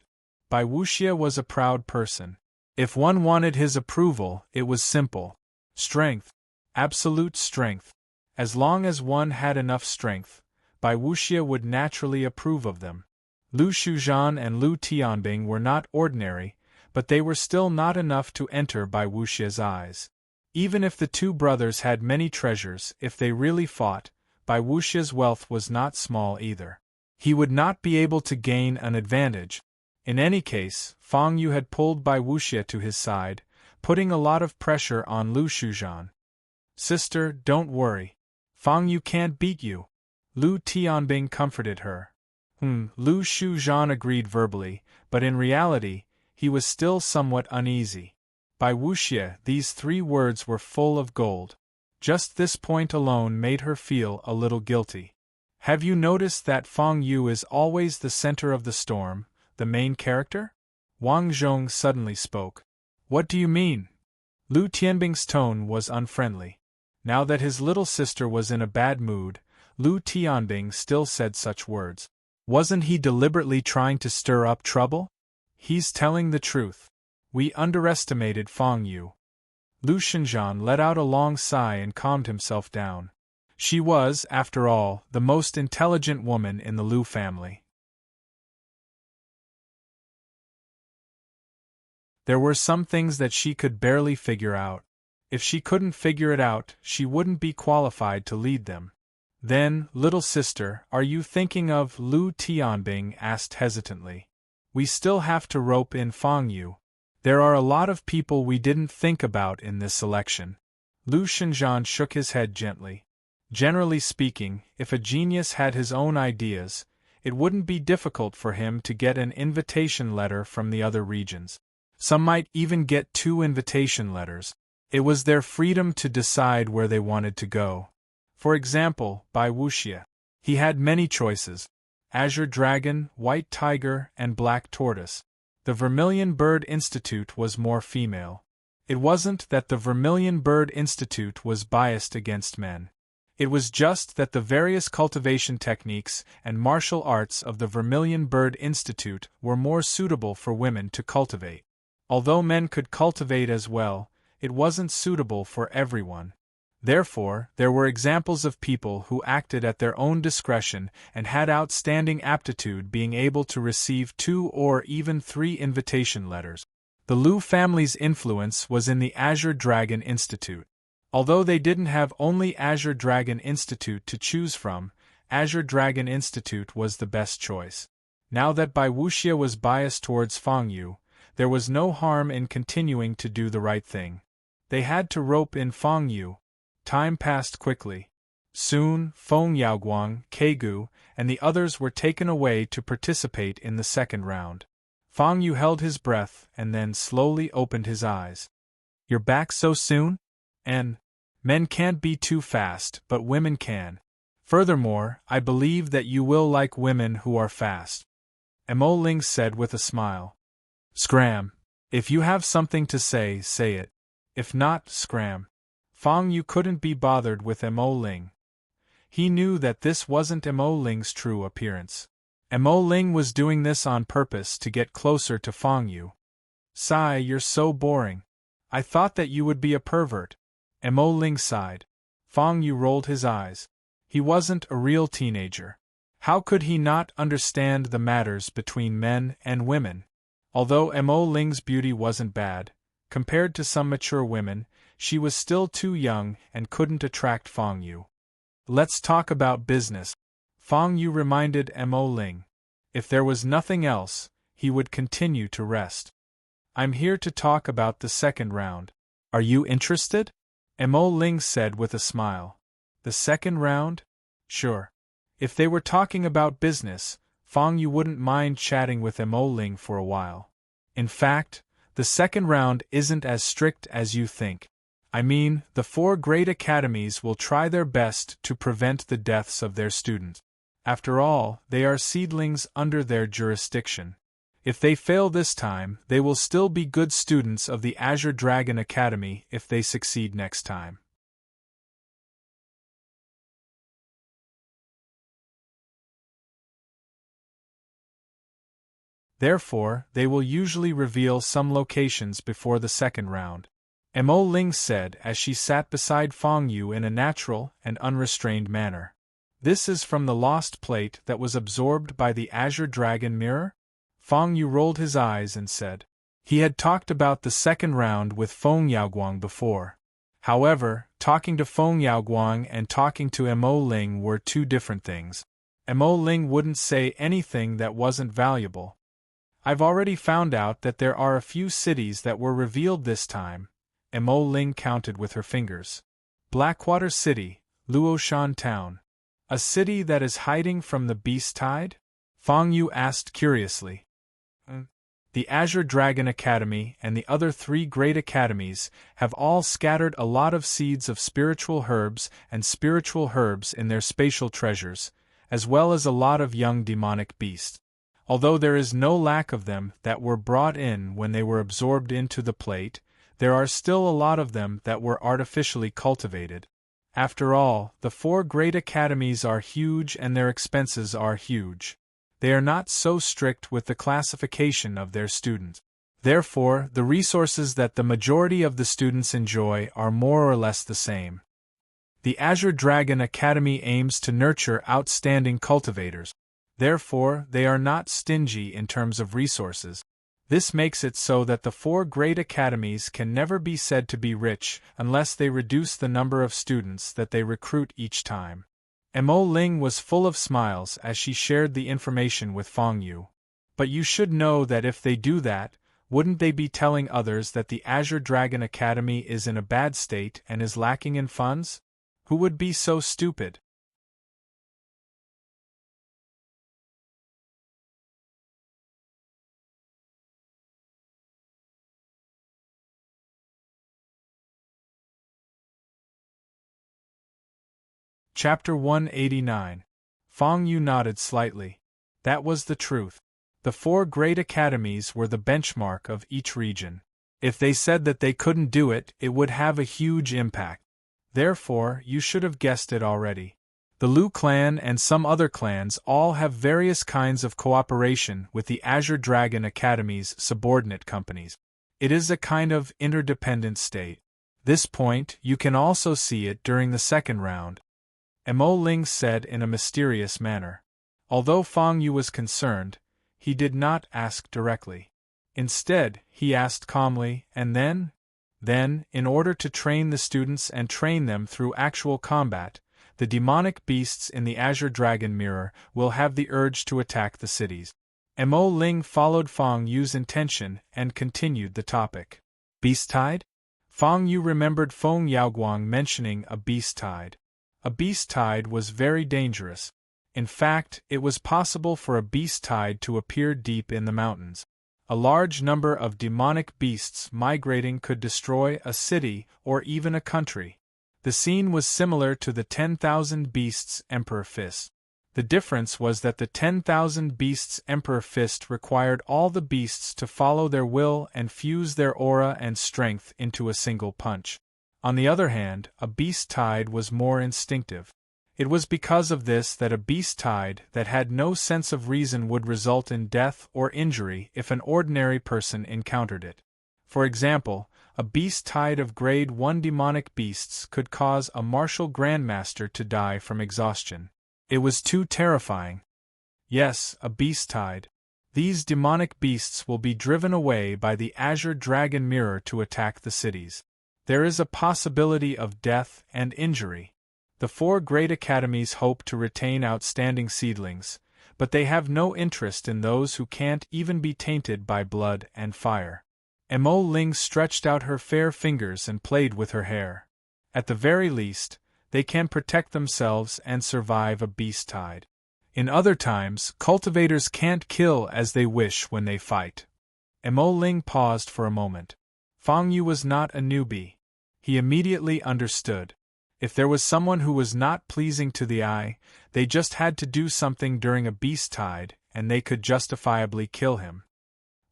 Bai Wuxia was a proud person. If one wanted his approval, it was simple. Strength. Absolute strength. As long as one had enough strength, Bai Wuxia would naturally approve of them. Lu Shuzhan and Lu Tianbing were not ordinary, but they were still not enough to enter Bai Wuxia's eyes. Even if the two brothers had many treasures, if they really fought, Bai Wuxia's wealth was not small either. He would not be able to gain an advantage. In any case, Fang Yu had pulled Bai Wuxia to his side, putting a lot of pressure on Lu Shuzhan. Sister, don't worry. Fang Yu can't beat you. Lu Tianbing comforted her. Lu Shuzhan agreed verbally, but in reality, he was still somewhat uneasy. Bai Wuxia, these 3 words were full of gold. Just this point alone made her feel a little guilty. Have you noticed that Fang Yu is always the center of the storm, the main character? Wang Zhong suddenly spoke. What do you mean? Lu Tianbing's tone was unfriendly. Now that his little sister was in a bad mood, Lu Tianbing still said such words. Wasn't he deliberately trying to stir up trouble? He's telling the truth. We underestimated Fang Yu. Lu Shenzhan let out a long sigh and calmed himself down. She was, after all, the most intelligent woman in the Lu family. There were some things that she could barely figure out. If she couldn't figure it out, she wouldn't be qualified to lead them. Then, little sister, are you thinking of? Lu Tianbing asked hesitantly. We still have to rope in Fang Yu. There are a lot of people we didn't think about in this selection. Lu Shenzhan shook his head gently. Generally speaking, if a genius had his own ideas, it wouldn't be difficult for him to get an invitation letter from the other regions. Some might even get 2 invitation letters. It was their freedom to decide where they wanted to go. For example, Bai Wuxia. He had many choices: Azure Dragon, White Tiger, and Black Tortoise. The Vermilion Bird Institute was more female. It wasn't that the Vermilion Bird Institute was biased against men. It was just that the various cultivation techniques and martial arts of the Vermilion Bird Institute were more suitable for women to cultivate. Although men could cultivate as well, it wasn't suitable for everyone. Therefore, there were examples of people who acted at their own discretion and had outstanding aptitude being able to receive 2 or even 3 invitation letters. The Lu family's influence was in the Azure Dragon Institute. Although they didn't have only Azure Dragon Institute to choose from, Azure Dragon Institute was the best choice. Now that Bai Wuxia was biased towards Fang Yu, there was no harm in continuing to do the right thing. They had to rope in Fang Yu. Time passed quickly. Soon, Feng Yaoguang, Kegu, and the others were taken away to participate in the second round. Fang Yu held his breath and then slowly opened his eyes. You're back so soon? And men can't be too fast, but women can. Furthermore, I believe that you will like women who are fast. Mo Ling said with a smile. Scram. If you have something to say, say it. If not, scram. Fang Yu couldn't be bothered with Mo Ling. He knew that this wasn't Mo Ling's true appearance. Mo Ling was doing this on purpose to get closer to Fang Yu. Sigh, you're so boring. I thought that you would be a pervert. Mo Ling sighed. Fang Yu rolled his eyes. He wasn't a real teenager. How could he not understand the matters between men and women? Although Mo Ling's beauty wasn't bad, compared to some mature women, she was still too young and couldn't attract Fang Yu. Let's talk about business. Fang Yu reminded Mo Ling. If there was nothing else, he would continue to rest. I'm here to talk about the second round. Are you interested? Mo Ling said with a smile. The second round? Sure. If they were talking about business, Fang Yu wouldn't mind chatting with Mo Ling for a while. In fact, the second round isn't as strict as you think. I mean, the 4 great academies will try their best to prevent the deaths of their students. After all, they are seedlings under their jurisdiction. If they fail this time, they will still be good students of the Azure Dragon Academy if they succeed next time. Therefore, they will usually reveal some locations before the second round. Mo Ling said as she sat beside Fang Yu in a natural and unrestrained manner. This is from the lost plate that was absorbed by the Azure Dragon mirror? Fang Yu rolled his eyes and said. He had talked about the second round with Feng Yaoguang before. However, talking to Feng Yaoguang and talking to Mo Ling were 2 different things. Mo Ling wouldn't say anything that wasn't valuable. I've already found out that there are a few cities that were revealed this time. Mo Ling counted with her fingers. Blackwater City, Luoshan Town. A city that is hiding from the beast tide? Fang Yu asked curiously. The Azure Dragon Academy and the other 3 great academies have all scattered a lot of seeds of spiritual herbs in their spatial treasures, as well as a lot of young demonic beasts. Although there is no lack of them that were brought in when they were absorbed into the plate, there are still a lot of them that were artificially cultivated. After all, the 4 great academies are huge and their expenses are huge. They are not so strict with the classification of their students. Therefore, the resources that the majority of the students enjoy are more or less the same. The Azure Dragon Academy aims to nurture outstanding cultivators. Therefore, they are not stingy in terms of resources. This makes it so that the 4 great academies can never be said to be rich unless they reduce the number of students that they recruit each time. Mo Ling was full of smiles as she shared the information with Fang Yu. But you should know that if they do that, wouldn't they be telling others that the Azure Dragon Academy is in a bad state and is lacking in funds? Who would be so stupid? Chapter 189. Fang Yu nodded slightly. That was the truth. The 4 great academies were the benchmark of each region. If they said that they couldn't do it, it would have a huge impact. Therefore, you should have guessed it already. The Lu clan and some other clans all have various kinds of cooperation with the Azure Dragon Academy's subordinate companies. It is a kind of interdependent state. This point, you can also see it during the second round. Mo Ling said in a mysterious manner. Although Fang Yu was concerned, he did not ask directly. Instead, he asked calmly, and then? Then, in order to train the students and train them through actual combat, the demonic beasts in the Azure Dragon Mirror will have the urge to attack the cities. Mo Ling followed Fang Yu's intention and continued the topic. Beast tide? Fang Yu remembered Feng Yaoguang mentioning a beast tide. A beast tide was very dangerous. In fact, it was possible for a beast tide to appear deep in the mountains. A large number of demonic beasts migrating could destroy a city or even a country. The scene was similar to the 10,000 Beasts Emperor Fist. The difference was that the 10,000 Beasts Emperor Fist required all the beasts to follow their will and fuse their aura and strength into a single punch. On the other hand, a beast tide was more instinctive. It was because of this that a beast tide that had no sense of reason would result in death or injury if an ordinary person encountered it. For example, a beast tide of grade 1 demonic beasts could cause a martial grandmaster to die from exhaustion. It was too terrifying. Yes, a beast tide. These demonic beasts will be driven away by the azure dragon mirror to attack the cities. There is a possibility of death and injury. The 4 great academies hope to retain outstanding seedlings, but they have no interest in those who can't even be tainted by blood and fire. Mo Ling stretched out her fair fingers and played with her hair. At the very least, they can protect themselves and survive a beast tide. In other times, cultivators can't kill as they wish when they fight. Mo Ling paused for a moment. Fang Yu was not a newbie. He immediately understood. If there was someone who was not pleasing to the eye, they just had to do something during a beast tide, and they could justifiably kill him.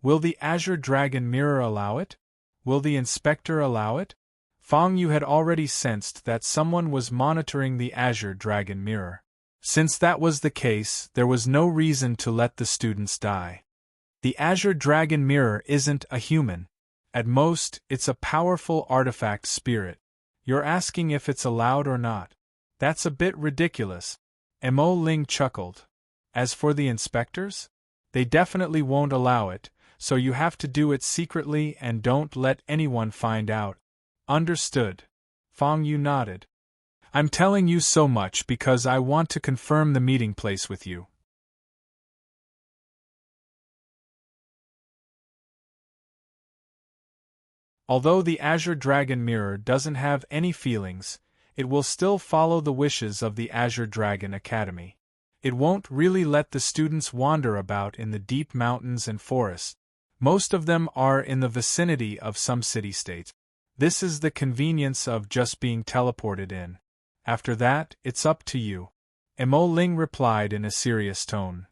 Will the azure dragon mirror allow it? Will the inspector allow it? Fang Yu had already sensed that someone was monitoring the azure dragon mirror. Since that was the case, there was no reason to let the students die. The azure dragon mirror isn't a human. At most, it's a powerful artifact spirit. You're asking if it's allowed or not. That's a bit ridiculous. Mo Ling chuckled. As for the inspectors? They definitely won't allow it, so you have to do it secretly and don't let anyone find out. Understood. Fang Yu nodded. I'm telling you so much because I want to confirm the meeting place with you. Although the Azure Dragon Mirror doesn't have any feelings, it will still follow the wishes of the Azure Dragon Academy. It won't really let the students wander about in the deep mountains and forests. Most of them are in the vicinity of some city-states. This is the convenience of just being teleported in. After that, it's up to you. Mo Ling replied in a serious tone.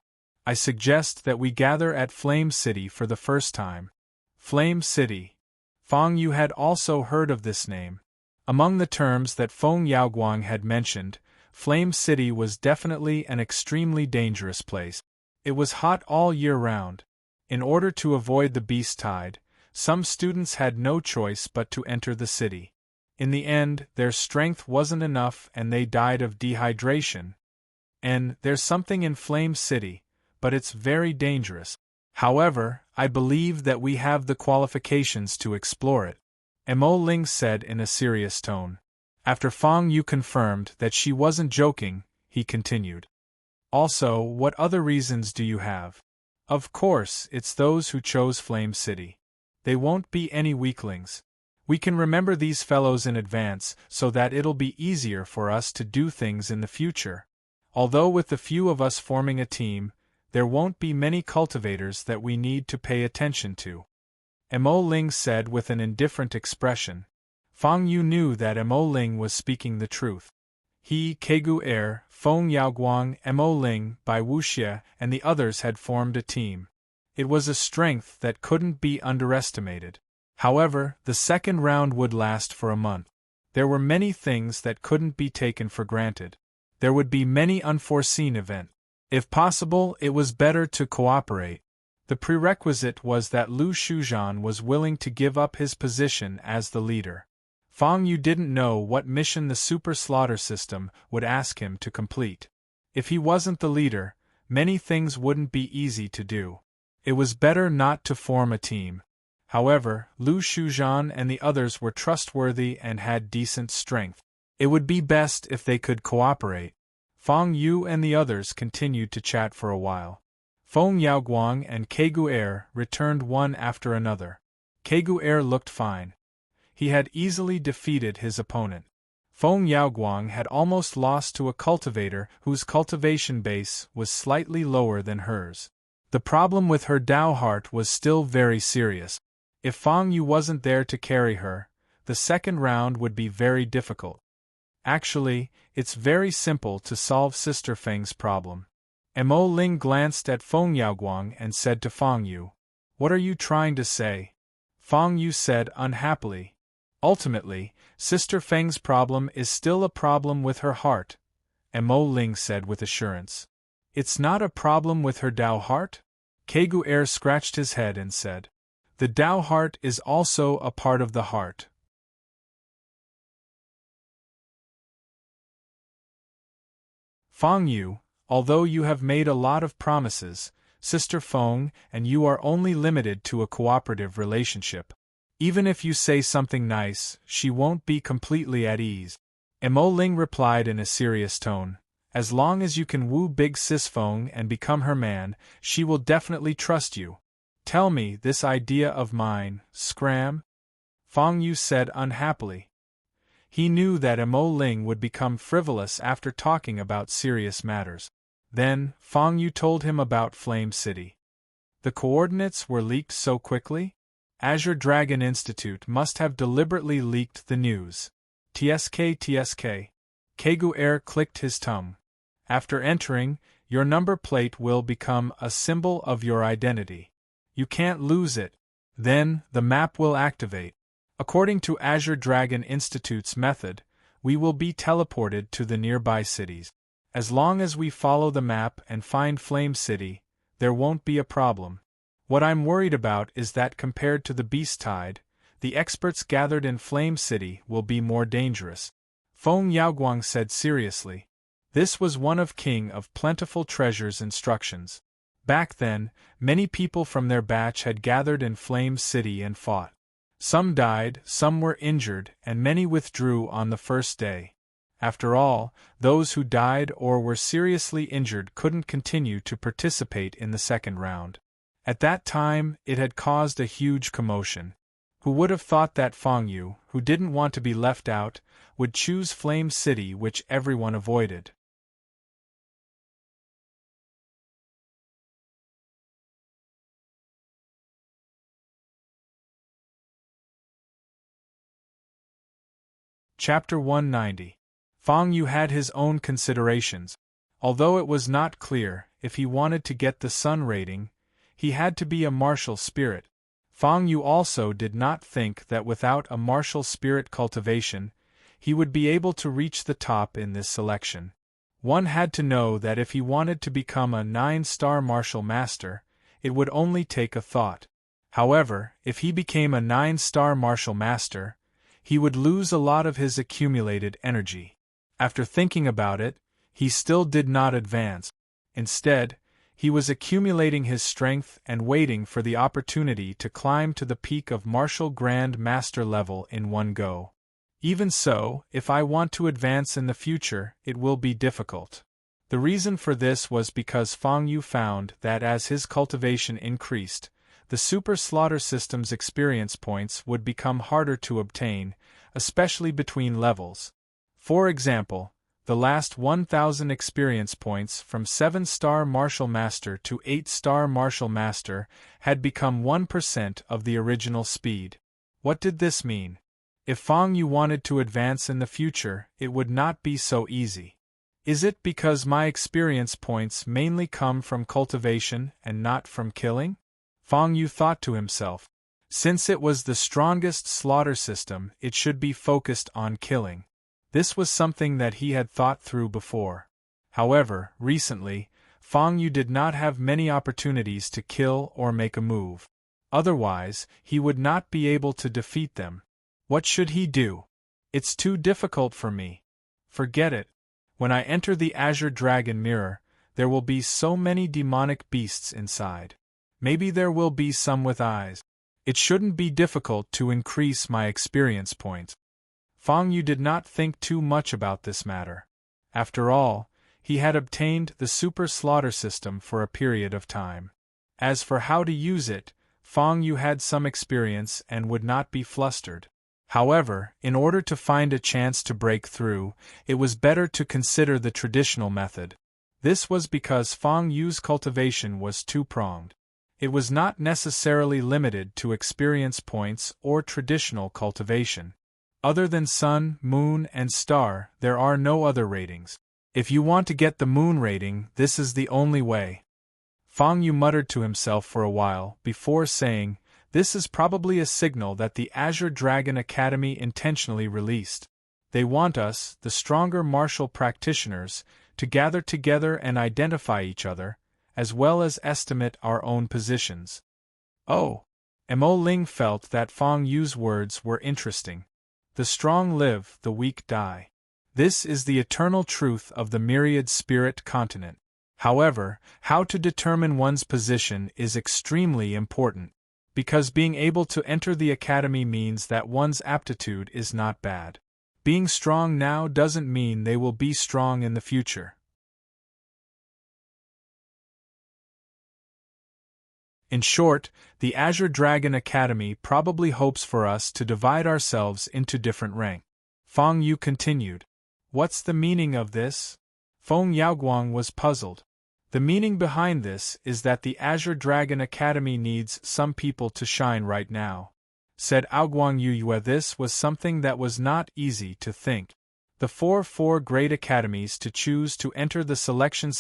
I suggest that we gather at Flame City for the first time. Flame City. Fang Yu had also heard of this name. Among the terms that Feng Yaoguang had mentioned, Flame City was definitely an extremely dangerous place. It was hot all year round. In order to avoid the beast tide, some students had no choice but to enter the city. In the end, their strength wasn't enough and they died of dehydration. And there's something in Flame City, but it's very dangerous. However, I believe that we have the qualifications to explore it. Mo Ling said in a serious tone. After Fang Yu confirmed that she wasn't joking, he continued. Also, what other reasons do you have? Of course, it's those who chose Flame City. They won't be any weaklings. We can remember these fellows in advance so that it'll be easier for us to do things in the future. Although with the few of us forming a team, there won't be many cultivators that we need to pay attention to. Mo Ling said with an indifferent expression. Fang Yu knew that Mo Ling was speaking the truth. He, Kegu Er, Feng Yaoguang, Mo Ling, Bai Wuxie, and the others had formed a team. It was a strength that couldn't be underestimated. However, the second round would last for a month. There were many things that couldn't be taken for granted. There would be many unforeseen events. If possible, it was better to cooperate. The prerequisite was that Lu Shuzhan was willing to give up his position as the leader. Fang Yu didn't know what mission the super slaughter system would ask him to complete. If he wasn't the leader, many things wouldn't be easy to do. It was better not to form a team. However, Lu Shuzhan and the others were trustworthy and had decent strength. It would be best if they could cooperate. Fang Yu and the others continued to chat for a while. Feng Yaoguang and Kegu Er returned one after another. Kegu Er looked fine. He had easily defeated his opponent. Feng Yaoguang had almost lost to a cultivator whose cultivation base was slightly lower than hers. The problem with her Dao heart was still very serious. If Fang Yu wasn't there to carry her, the second round would be very difficult. Actually, it's very simple to solve Sister Feng's problem. Mo Ling glanced at Feng Yaoguang and said to Fang Yu, "What are you trying to say?" Fang Yu said unhappily, "Ultimately, Sister Feng's problem is still a problem with her heart. Mo Ling said with assurance. It's not a problem with her Tao heart? Kegu Er scratched his head and said. The Tao heart is also a part of the heart. Fang Yu, although you have made a lot of promises, Sister Feng, and you are only limited to a cooperative relationship. Even if you say something nice, she won't be completely at ease. Mo Ling replied in a serious tone. As long as you can woo Big Sis Feng and become her man, she will definitely trust you. Tell me this idea of mine, Scram? Fang Yu said unhappily. He knew that Mo Ling would become frivolous after talking about serious matters. Then, Fang Yu told him about Flame City. The coordinates were leaked so quickly? Azure Dragon Institute must have deliberately leaked the news. TSK. Kegu Er clicked his tongue. After entering, your number plate will become a symbol of your identity. You can't lose it. Then, the map will activate. According to Azure Dragon Institute's method, we will be teleported to the nearby cities. As long as we follow the map and find Flame City, there won't be a problem. What I'm worried about is that compared to the Beast Tide, the experts gathered in Flame City will be more dangerous. Feng Yaoguang said seriously. This was one of King of Plentiful Treasure's instructions. Back then, many people from their batch had gathered in Flame City and fought. Some died, some were injured, and many withdrew on the first day. After all, those who died or were seriously injured couldn't continue to participate in the second round. At that time, it had caused a huge commotion. Who would have thought that Fang Yu, who didn't want to be left out, would choose Flame City, which everyone avoided? Chapter 190. Fang Yu had his own considerations. Although it was not clear if he wanted to get the Sun rating, he had to be a martial spirit. Fang Yu also did not think that without a martial spirit cultivation, he would be able to reach the top in this selection. One had to know that if he wanted to become a 9-star martial master, it would only take a thought. However, if he became a 9-star martial master, he would lose a lot of his accumulated energy. After thinking about it, he still did not advance. Instead, he was accumulating his strength and waiting for the opportunity to climb to the peak of martial Grand Master level in one go. Even so, if I want to advance in the future, it will be difficult. The reason for this was because Fang Yu found that as his cultivation increased, the Super Slaughter System's experience points would become harder to obtain, especially between levels. For example, the last 1,000 experience points from 7-star Martial Master to 8-star Martial Master had become 1% of the original speed. What did this mean? If Fang Yu wanted to advance in the future, it would not be so easy. Is it because my experience points mainly come from cultivation and not from killing? Fang Yu thought to himself. Since it was the strongest slaughter system, it should be focused on killing. This was something that he had thought through before. However, recently, Fang Yu did not have many opportunities to kill or make a move. Otherwise, he would not be able to defeat them. What should he do? It's too difficult for me. Forget it. When I enter the Azure Dragon Mirror, there will be so many demonic beasts inside. Maybe there will be some with eyes. It shouldn't be difficult to increase my experience points. Fang Yu did not think too much about this matter. After all, he had obtained the Super Slaughter System for a period of time. As for how to use it, Fang Yu had some experience and would not be flustered. However, in order to find a chance to break through, it was better to consider the traditional method. This was because Fang Yu's cultivation was two-pronged. It was not necessarily limited to experience points or traditional cultivation. Other than Sun, Moon, and Star, there are no other ratings. If you want to get the Moon rating, this is the only way. Fang Yu muttered to himself for a while, before saying, "This is probably a signal that the Azure Dragon Academy intentionally released. They want us, the stronger martial practitioners, to gather together and identify each other, as well as estimate our own positions. Oh! Mo Ling felt that Fang Yu's words were interesting. The strong live, the weak die. This is the eternal truth of the myriad spirit continent. However, how to determine one's position is extremely important, because being able to enter the academy means that one's aptitude is not bad. Being strong now doesn't mean they will be strong in the future. In short, the Azure Dragon Academy probably hopes for us to divide ourselves into different ranks. Fang Yu continued. What's the meaning of this? Feng Yaoguang was puzzled. The meaning behind this is that the Azure Dragon Academy needs some people to shine right now. Said Aoguang Yuyue. This was something that was not easy to think. The four great academies to choose to enter the selection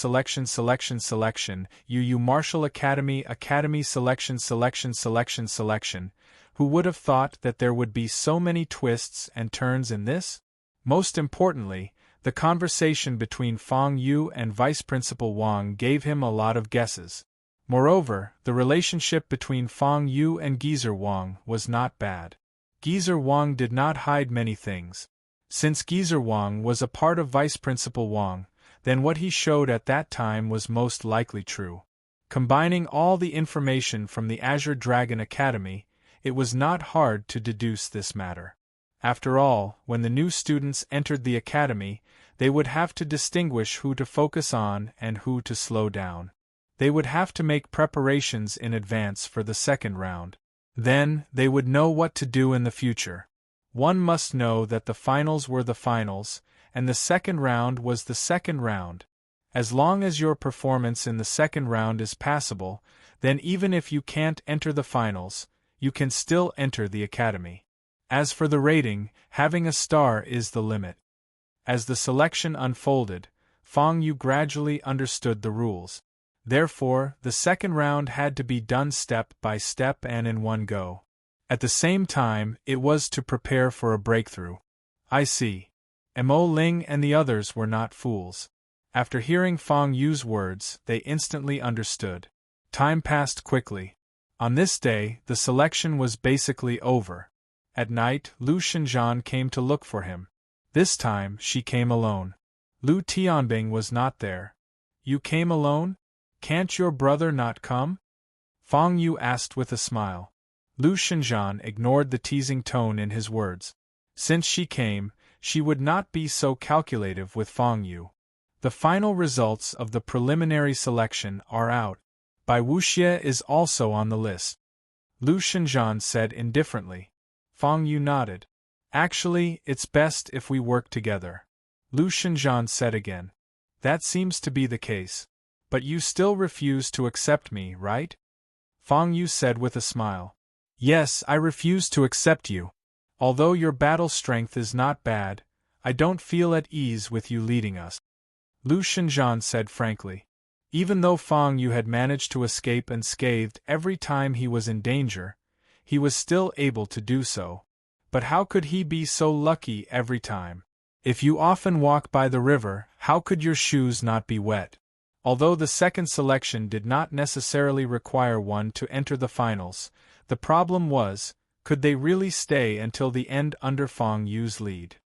Yu Martial Academy selection. Who would have thought that there would be so many twists and turns in this? Most importantly, the conversation between Fang Yu and Vice Principal Wang gave him a lot of guesses. Moreover, the relationship between Fang Yu and Geezer Wang was not bad. Geezer Wang did not hide many things. Since Geezer Wang was a part of Vice Principal Wang, then what he showed at that time was most likely true. Combining all the information from the Azure Dragon Academy, it was not hard to deduce this matter. After all, when the new students entered the academy, they would have to distinguish who to focus on and who to slow down. They would have to make preparations in advance for the second round. Then, they would know what to do in the future. One must know that the finals were the finals, and the second round was the second round. As long as your performance in the second round is passable, then even if you can't enter the finals, you can still enter the academy. As for the rating, having a star is the limit. As the selection unfolded, Fang Yu gradually understood the rules. Therefore, the second round had to be done step by step and in one go. At the same time, it was to prepare for a breakthrough. I see. Mo Ling and the others were not fools. After hearing Fang Yu's words, they instantly understood. Time passed quickly. On this day, the selection was basically over. At night, Lu Shenzhan came to look for him. This time, she came alone. Lu Tianbing was not there. You came alone? Can't your brother not come? Fang Yu asked with a smile. Lu Shenzhan ignored the teasing tone in his words. Since she came, she would not be so calculative with Fang Yu. The final results of the preliminary selection are out. Bai Wuxie is also on the list. Lu Shenzhan said indifferently. Fang Yu nodded. Actually, it's best if we work together. Lu Shenzhan said again. That seems to be the case. But you still refuse to accept me, right? Fang Yu said with a smile. Yes, I refuse to accept you. Although your battle strength is not bad, I don't feel at ease with you leading us. Lu Shenzhan said frankly. Even though Fang Yu had managed to escape unscathed every time he was in danger, he was still able to do so. But how could he be so lucky every time? If you often walk by the river, how could your shoes not be wet? Although the second selection did not necessarily require one to enter the finals, the problem was, could they really stay until the end under Fang Yu's lead?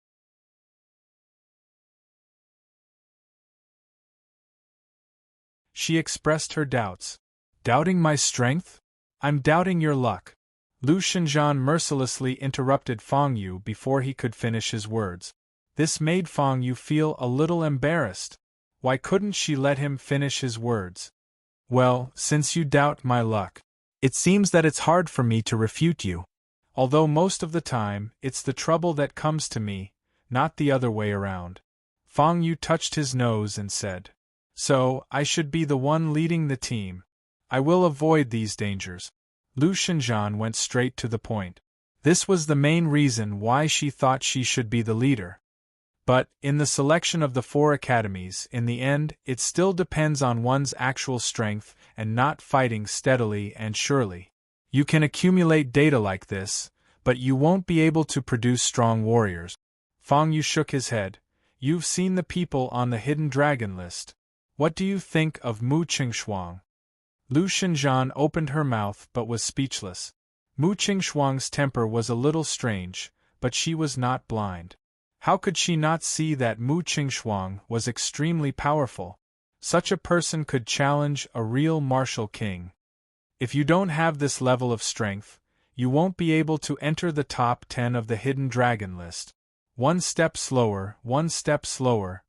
She expressed her doubts. Doubting my strength? I'm doubting your luck. Lu Shenzhan mercilessly interrupted Fang Yu before he could finish his words. This made Fang Yu feel a little embarrassed. Why couldn't she let him finish his words? Well, since you doubt my luck, it seems that it's hard for me to refute you. Although most of the time, it's the trouble that comes to me, not the other way around. Fang Yu touched his nose and said. So, I should be the one leading the team. I will avoid these dangers. Lu Shenzhan went straight to the point. This was the main reason why she thought she should be the leader. But, in the selection of the 4 academies, in the end, it still depends on one's actual strength and not fighting steadily and surely. You can accumulate data like this, but you won't be able to produce strong warriors. Fang Yu shook his head. You've seen the people on the hidden dragon list. What do you think of Mu Qingxuang? Lu Xinjian opened her mouth but was speechless. Mu Qingxuang's temper was a little strange, but she was not blind. How could she not see that Mu Qingxuang was extremely powerful? Such a person could challenge a real martial king. If you don't have this level of strength, you won't be able to enter the top 10 of the hidden dragon list. One step slower, one step slower.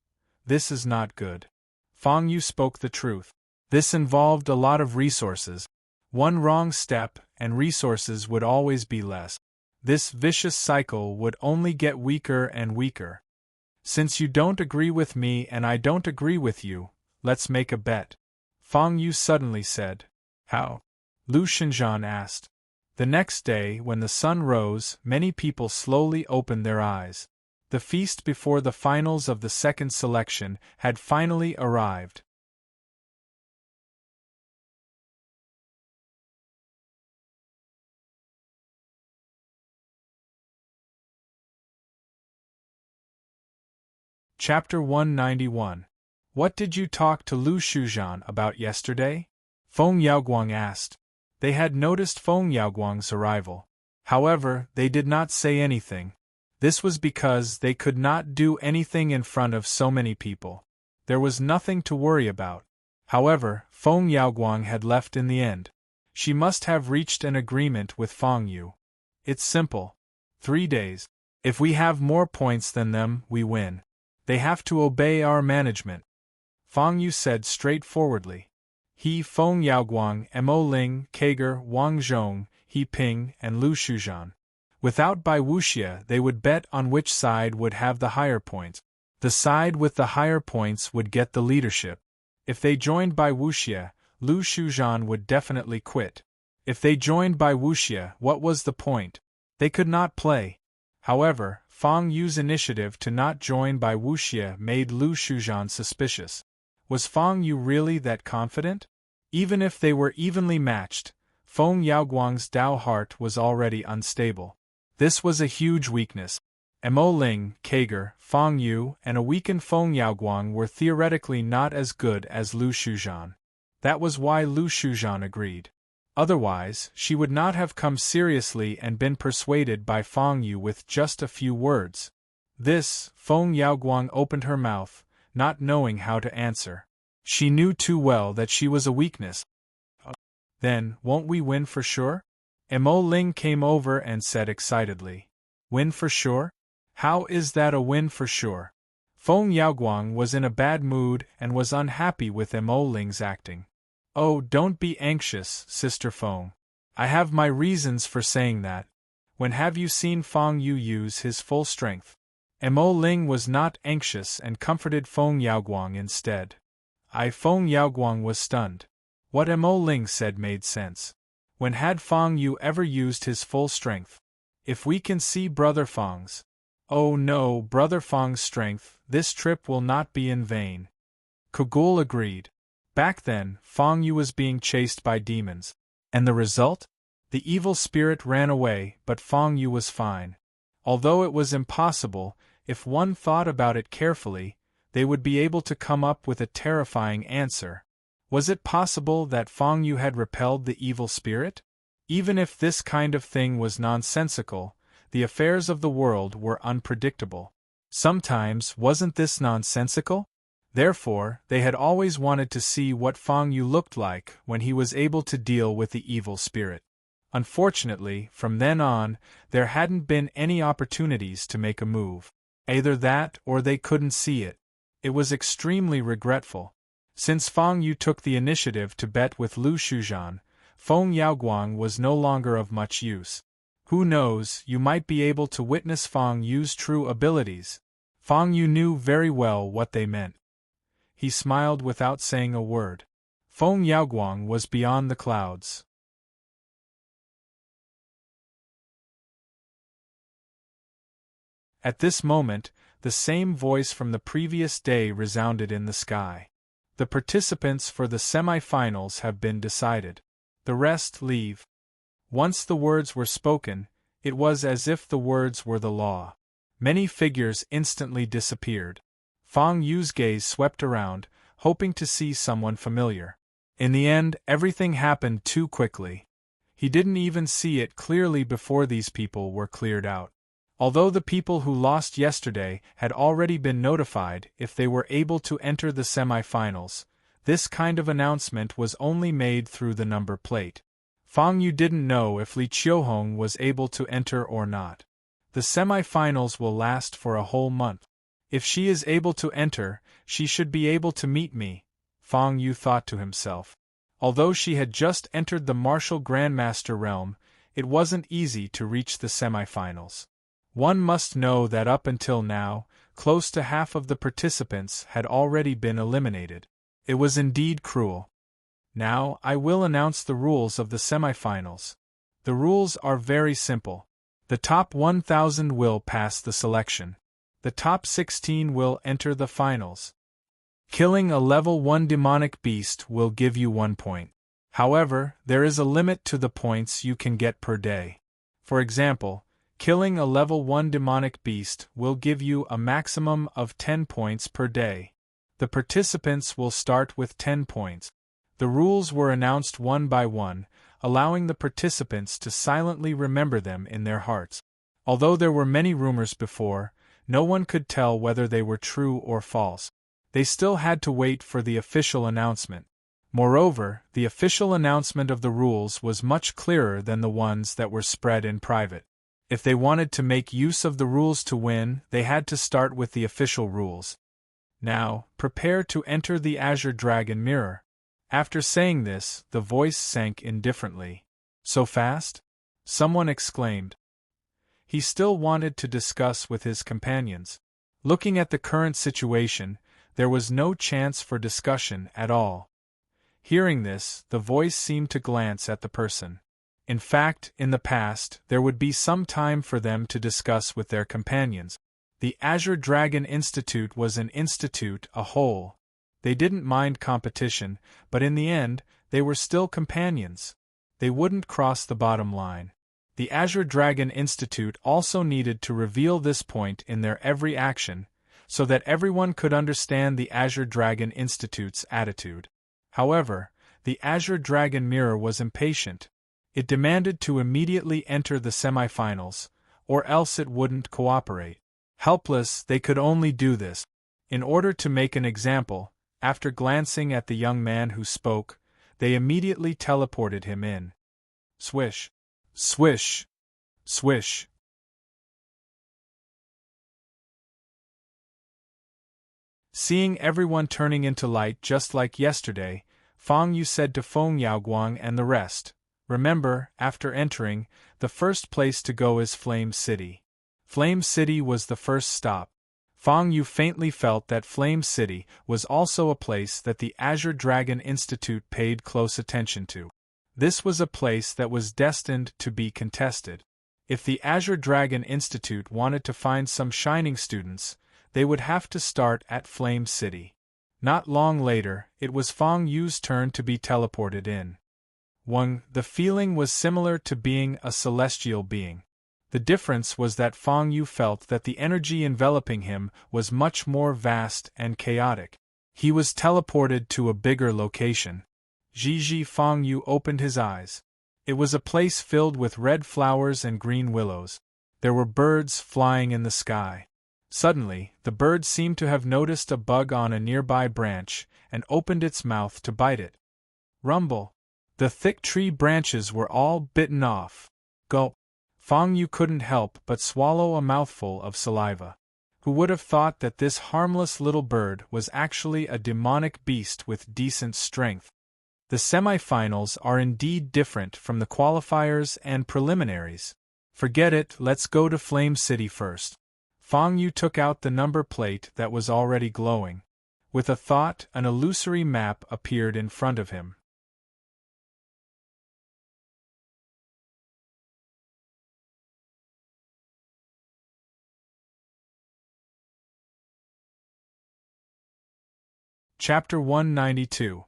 This is not good. Fang Yu spoke the truth. This involved a lot of resources. One wrong step, and resources would always be less. This vicious cycle would only get weaker and weaker. Since you don't agree with me and I don't agree with you, let's make a bet. Fang Yu suddenly said. How? Lu Xinjian asked. The next day, when the sun rose, many people slowly opened their eyes. The feast before the finals of the second selection had finally arrived. Chapter 191. What did you talk to Lu Xuzhan about yesterday? Feng Yaoguang asked. They had noticed Feng Yaoguang's arrival. However, they did not say anything. This was because they could not do anything in front of so many people. There was nothing to worry about. However, Feng Yaoguang had left in the end. She must have reached an agreement with Fang Yu. It's simple. 3 days. If we have more points than them, we win. They have to obey our management. Fang Yu said straightforwardly. He, Feng Yaoguang, Mo Ling, Kager, Wang Zhong, He Ping, and Lu Xuzhan. Without Bai Wuxia, they would bet on which side would have the higher points. The side with the higher points would get the leadership. If they joined Bai Wuxia, Lu Xuzhan would definitely quit. If they joined Bai Wuxia, what was the point? They could not play. However, Fang Yu's initiative to not join Bai Wuxia made Lu Xuzhan suspicious. Was Fang Yu really that confident? Even if they were evenly matched, Feng Yaoguang's Dao heart was already unstable. This was a huge weakness. Mo Ling, Kager, Fang Yu, and a weakened Feng Yaoguang were theoretically not as good as Lu Xuzhan. That was why Lu Xuzhan agreed. Otherwise, she would not have come seriously and been persuaded by Fang Yu with just a few words. This, Feng Yaoguang opened her mouth, not knowing how to answer. She knew too well that she was a weakness. Then, won't we win for sure? Mo Ling came over and said excitedly. Win for sure? How is that a win for sure? Feng Yaoguang was in a bad mood and was unhappy with Mo Ling's acting. Oh, don't be anxious, Sister Feng. I have my reasons for saying that. When have you seen Fang Yu use his full strength? Mo Ling was not anxious and comforted Feng Yaoguang instead. Feng Yaoguang was stunned. What Mo Ling said made sense. When had Fang Yu ever used his full strength? If we can see Brother Fang's. Oh no, Brother Fang's strength, this trip will not be in vain. Kogul agreed. Back then, Fang Yu was being chased by demons. And the result? The evil spirit ran away, but Fang Yu was fine. Although it was impossible, if one thought about it carefully, they would be able to come up with a terrifying answer. Was it possible that Fang Yu had repelled the evil spirit? Even if this kind of thing was nonsensical, the affairs of the world were unpredictable. Sometimes, wasn't this nonsensical? Therefore, they had always wanted to see what Fang Yu looked like when he was able to deal with the evil spirit. Unfortunately, from then on, there hadn't been any opportunities to make a move. Either that or they couldn't see it. It was extremely regretful. Since Fang Yu took the initiative to bet with Lu Xuzhan, Feng Yaoguang was no longer of much use. Who knows, you might be able to witness Fang Yu's true abilities. Fang Yu knew very well what they meant. He smiled without saying a word. Feng Yaoguang was beyond the clouds. At this moment, the same voice from the previous day resounded in the sky. The participants for the semi-finals have been decided. The rest leave. Once the words were spoken, it was as if the words were the law. Many figures instantly disappeared. Fang Yu's gaze swept around, hoping to see someone familiar. In the end, everything happened too quickly. He didn't even see it clearly before these people were cleared out. Although the people who lost yesterday had already been notified if they were able to enter the semi-finals, this kind of announcement was only made through the number plate. Fang Yu didn't know if Li Qiuhong was able to enter or not. The semi-finals will last for a whole month. If she is able to enter, she should be able to meet me, Fang Yu thought to himself. Although she had just entered the martial grandmaster realm, it wasn't easy to reach the semi-finals. One must know that up until now, close to half of the participants had already been eliminated. It was indeed cruel. Now, I will announce the rules of the semi-finals. The rules are very simple. The top 1,000 will pass the selection. The top 16 will enter the finals. Killing a level 1 demonic beast will give you 1 point. However, there is a limit to the points you can get per day. For example, killing a level 1 demonic beast will give you a maximum of 10 points per day. The participants will start with 10 points. The rules were announced one by one, allowing the participants to silently remember them in their hearts. Although there were many rumors before, no one could tell whether they were true or false. They still had to wait for the official announcement. Moreover, the official announcement of the rules was much clearer than the ones that were spread in private. If they wanted to make use of the rules to win, they had to start with the official rules. Now, prepare to enter the Azure Dragon Mirror. After saying this, the voice sank indifferently. So fast? Someone exclaimed. He still wanted to discuss with his companions. Looking at the current situation, there was no chance for discussion at all. Hearing this, the voice seemed to glance at the person. In fact, in the past, there would be some time for them to discuss with their companions. The Azure Dragon Institute was an institute, a whole. They didn't mind competition, but in the end, they were still companions. They wouldn't cross the bottom line. The Azure Dragon Institute also needed to reveal this point in their every action, so that everyone could understand the Azure Dragon Institute's attitude. However, the Azure Dragon Mirror was impatient. It demanded to immediately enter the semi-finals, or else it wouldn't cooperate. Helpless, they could only do this. In order to make an example, after glancing at the young man who spoke, they immediately teleported him in. Swish. Swish. Swish. Seeing everyone turning into light just like yesterday, Fang Yu said to Feng Yaoguang and the rest, "Remember, after entering, the first place to go is Flame City." Flame City was the first stop. Fang Yu faintly felt that Flame City was also a place that the Azure Dragon Institute paid close attention to. This was a place that was destined to be contested. If the Azure Dragon Institute wanted to find some shining students, they would have to start at Flame City. Not long later, it was Fang Yu's turn to be teleported in. The feeling was similar to being a celestial being. The difference was that Fang Yu felt that the energy enveloping him was much more vast and chaotic. He was teleported to a bigger location. Fang Yu opened his eyes. It was a place filled with red flowers and green willows. There were birds flying in the sky. Suddenly, the bird seemed to have noticed a bug on a nearby branch and opened its mouth to bite it. Rumble! The thick tree branches were all bitten off. Gulp! Fang Yu couldn't help but swallow a mouthful of saliva. Who would have thought that this harmless little bird was actually a demonic beast with decent strength? The semi-finals are indeed different from the qualifiers and preliminaries. Forget it, let's go to Flame City first. Fang Yu took out the number plate that was already glowing. With a thought, an illusory map appeared in front of him. Chapter 192.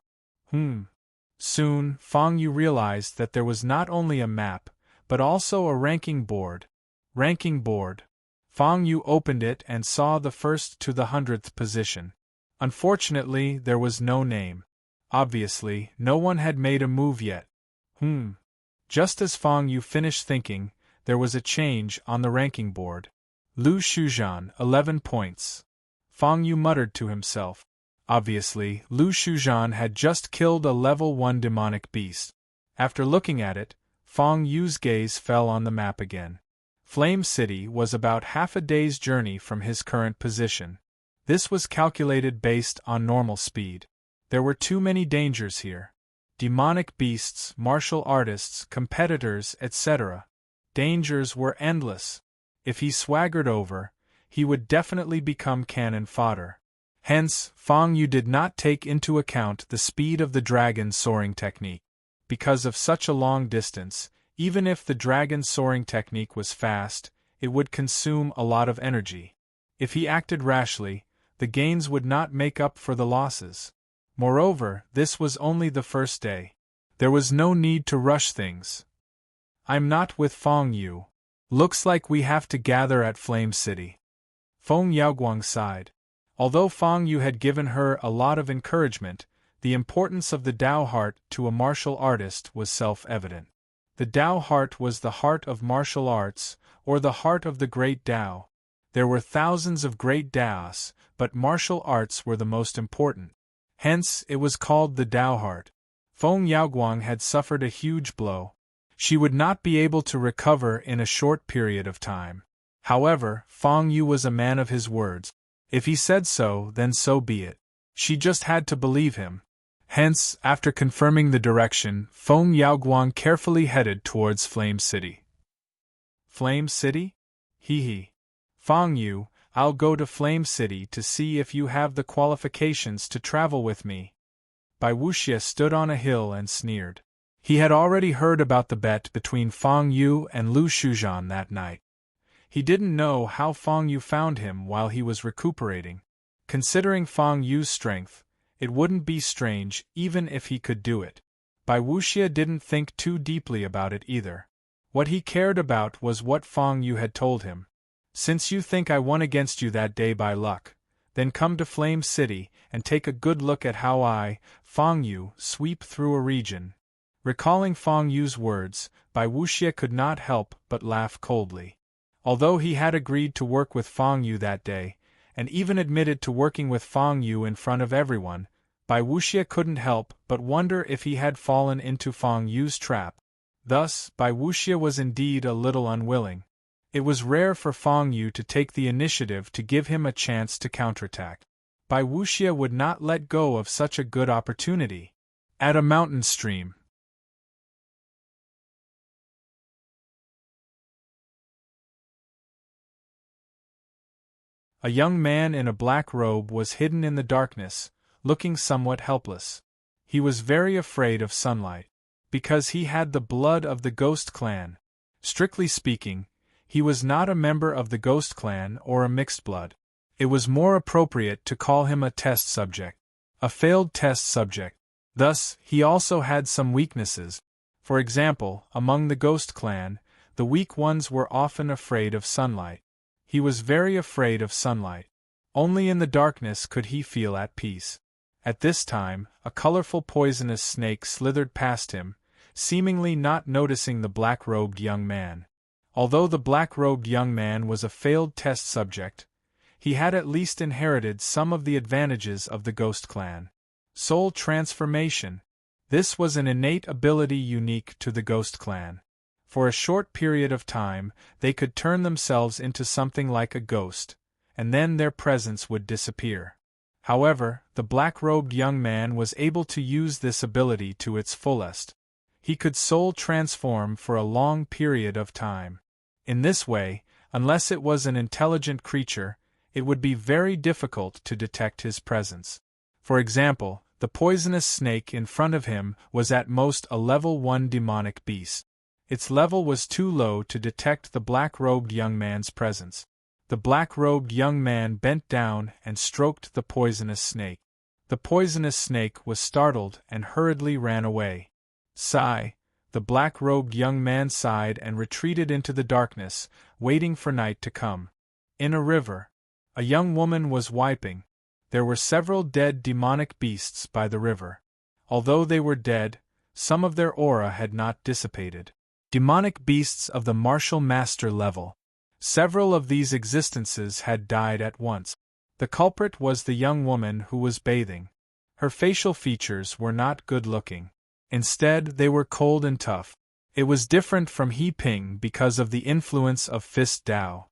Soon, Fang Yu realized that there was not only a map, but also a ranking board. Ranking board. Fang Yu opened it and saw the first to the 100th position. Unfortunately, there was no name. Obviously, no one had made a move yet. Just as Fang Yu finished thinking, there was a change on the ranking board. Lu Shuzhan, 11 points. Fang Yu muttered to himself. Obviously, Lu Shuzhan had just killed a level 1 demonic beast. After looking at it, Fang Yu's gaze fell on the map again. Flame City was about half a day's journey from his current position. This was calculated based on normal speed. There were too many dangers here. Demonic beasts, martial artists, competitors, etc. Dangers were endless. If he swaggered over, he would definitely become cannon fodder. Hence, Fang Yu did not take into account the speed of the dragon soaring technique. Because of such a long distance, even if the dragon soaring technique was fast, it would consume a lot of energy. If he acted rashly, the gains would not make up for the losses. Moreover, this was only the first day. There was no need to rush things. I'm not with Fang Yu. Looks like we have to gather at Flame City. Feng Yaoguang sighed. Although Fang Yu had given her a lot of encouragement, the importance of the Tao heart to a martial artist was self-evident. The Tao heart was the heart of martial arts, or the heart of the great Tao. There were thousands of great Taos, but martial arts were the most important. Hence, it was called the Tao heart. Feng Yaoguang had suffered a huge blow. She would not be able to recover in a short period of time. However, Fang Yu was a man of his words. If he said so, then so be it. She just had to believe him. Hence, after confirming the direction, Feng Yaoguang carefully headed towards Flame City. Flame City? Hee. Fang Yu, I'll go to Flame City to see if you have the qualifications to travel with me. Bai Wuxia stood on a hill and sneered. He had already heard about the bet between Fang Yu and Lu Shuzhan that night. He didn't know how Fang Yu found him while he was recuperating. Considering Fang Yu's strength, it wouldn't be strange even if he could do it. Bai Wuxia didn't think too deeply about it either. What he cared about was what Fang Yu had told him. Since you think I won against you that day by luck, then come to Flame City and take a good look at how I, Fang Yu, sweep through a region. Recalling Fang Yu's words, Bai Wuxia could not help but laugh coldly. Although he had agreed to work with Fang Yu that day, and even admitted to working with Fang Yu in front of everyone, Bai Wuxia couldn't help but wonder if he had fallen into Fang Yu's trap. Thus, Bai Wuxia was indeed a little unwilling. It was rare for Fang Yu to take the initiative to give him a chance to counterattack. Bai Wuxia would not let go of such a good opportunity. At a mountain stream. A young man in a black robe was hidden in the darkness, looking somewhat helpless. He was very afraid of sunlight. Because he had the blood of the Ghost Clan. Strictly speaking, he was not a member of the Ghost Clan or a mixed blood. It was more appropriate to call him a test subject. A failed test subject. Thus, he also had some weaknesses. For example, among the Ghost Clan, the weak ones were often afraid of sunlight. He was very afraid of sunlight. Only in the darkness could he feel at peace. At this time, a colorful poisonous snake slithered past him, seemingly not noticing the black-robed young man. Although the black-robed young man was a failed test subject, he had at least inherited some of the advantages of the Ghost Clan. Soul transformation. This was an innate ability unique to the Ghost Clan. For a short period of time, they could turn themselves into something like a ghost, and then their presence would disappear. However, the black-robed young man was able to use this ability to its fullest. He could soul transform for a long period of time. In this way, unless it was an intelligent creature, it would be very difficult to detect his presence. For example, the poisonous snake in front of him was at most a level 1 demonic beast. Its level was too low to detect the black-robed young man's presence. The black-robed young man bent down and stroked the poisonous snake. The poisonous snake was startled and hurriedly ran away. Sigh. The black-robed young man sighed and retreated into the darkness, waiting for night to come. In a river, a young woman was wiping. There were several dead demonic beasts by the river. Although they were dead, some of their aura had not dissipated. Demonic beasts of the martial master level. Several of these existences had died at once. The culprit was the young woman who was bathing. Her facial features were not good-looking. Instead, they were cold and tough. It was different from He Ping because of the influence of Fist Dao.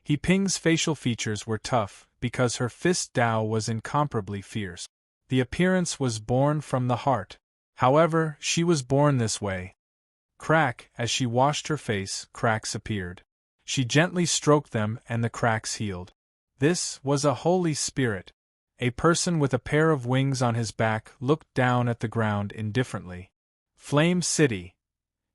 He Ping's facial features were tough because her Fist Dao was incomparably fierce. The appearance was born from the heart. However, she was born this way. Crack, as she washed her face, cracks appeared. She gently stroked them and the cracks healed. This was a Holy Spirit. A person with a pair of wings on his back looked down at the ground indifferently. Flame City.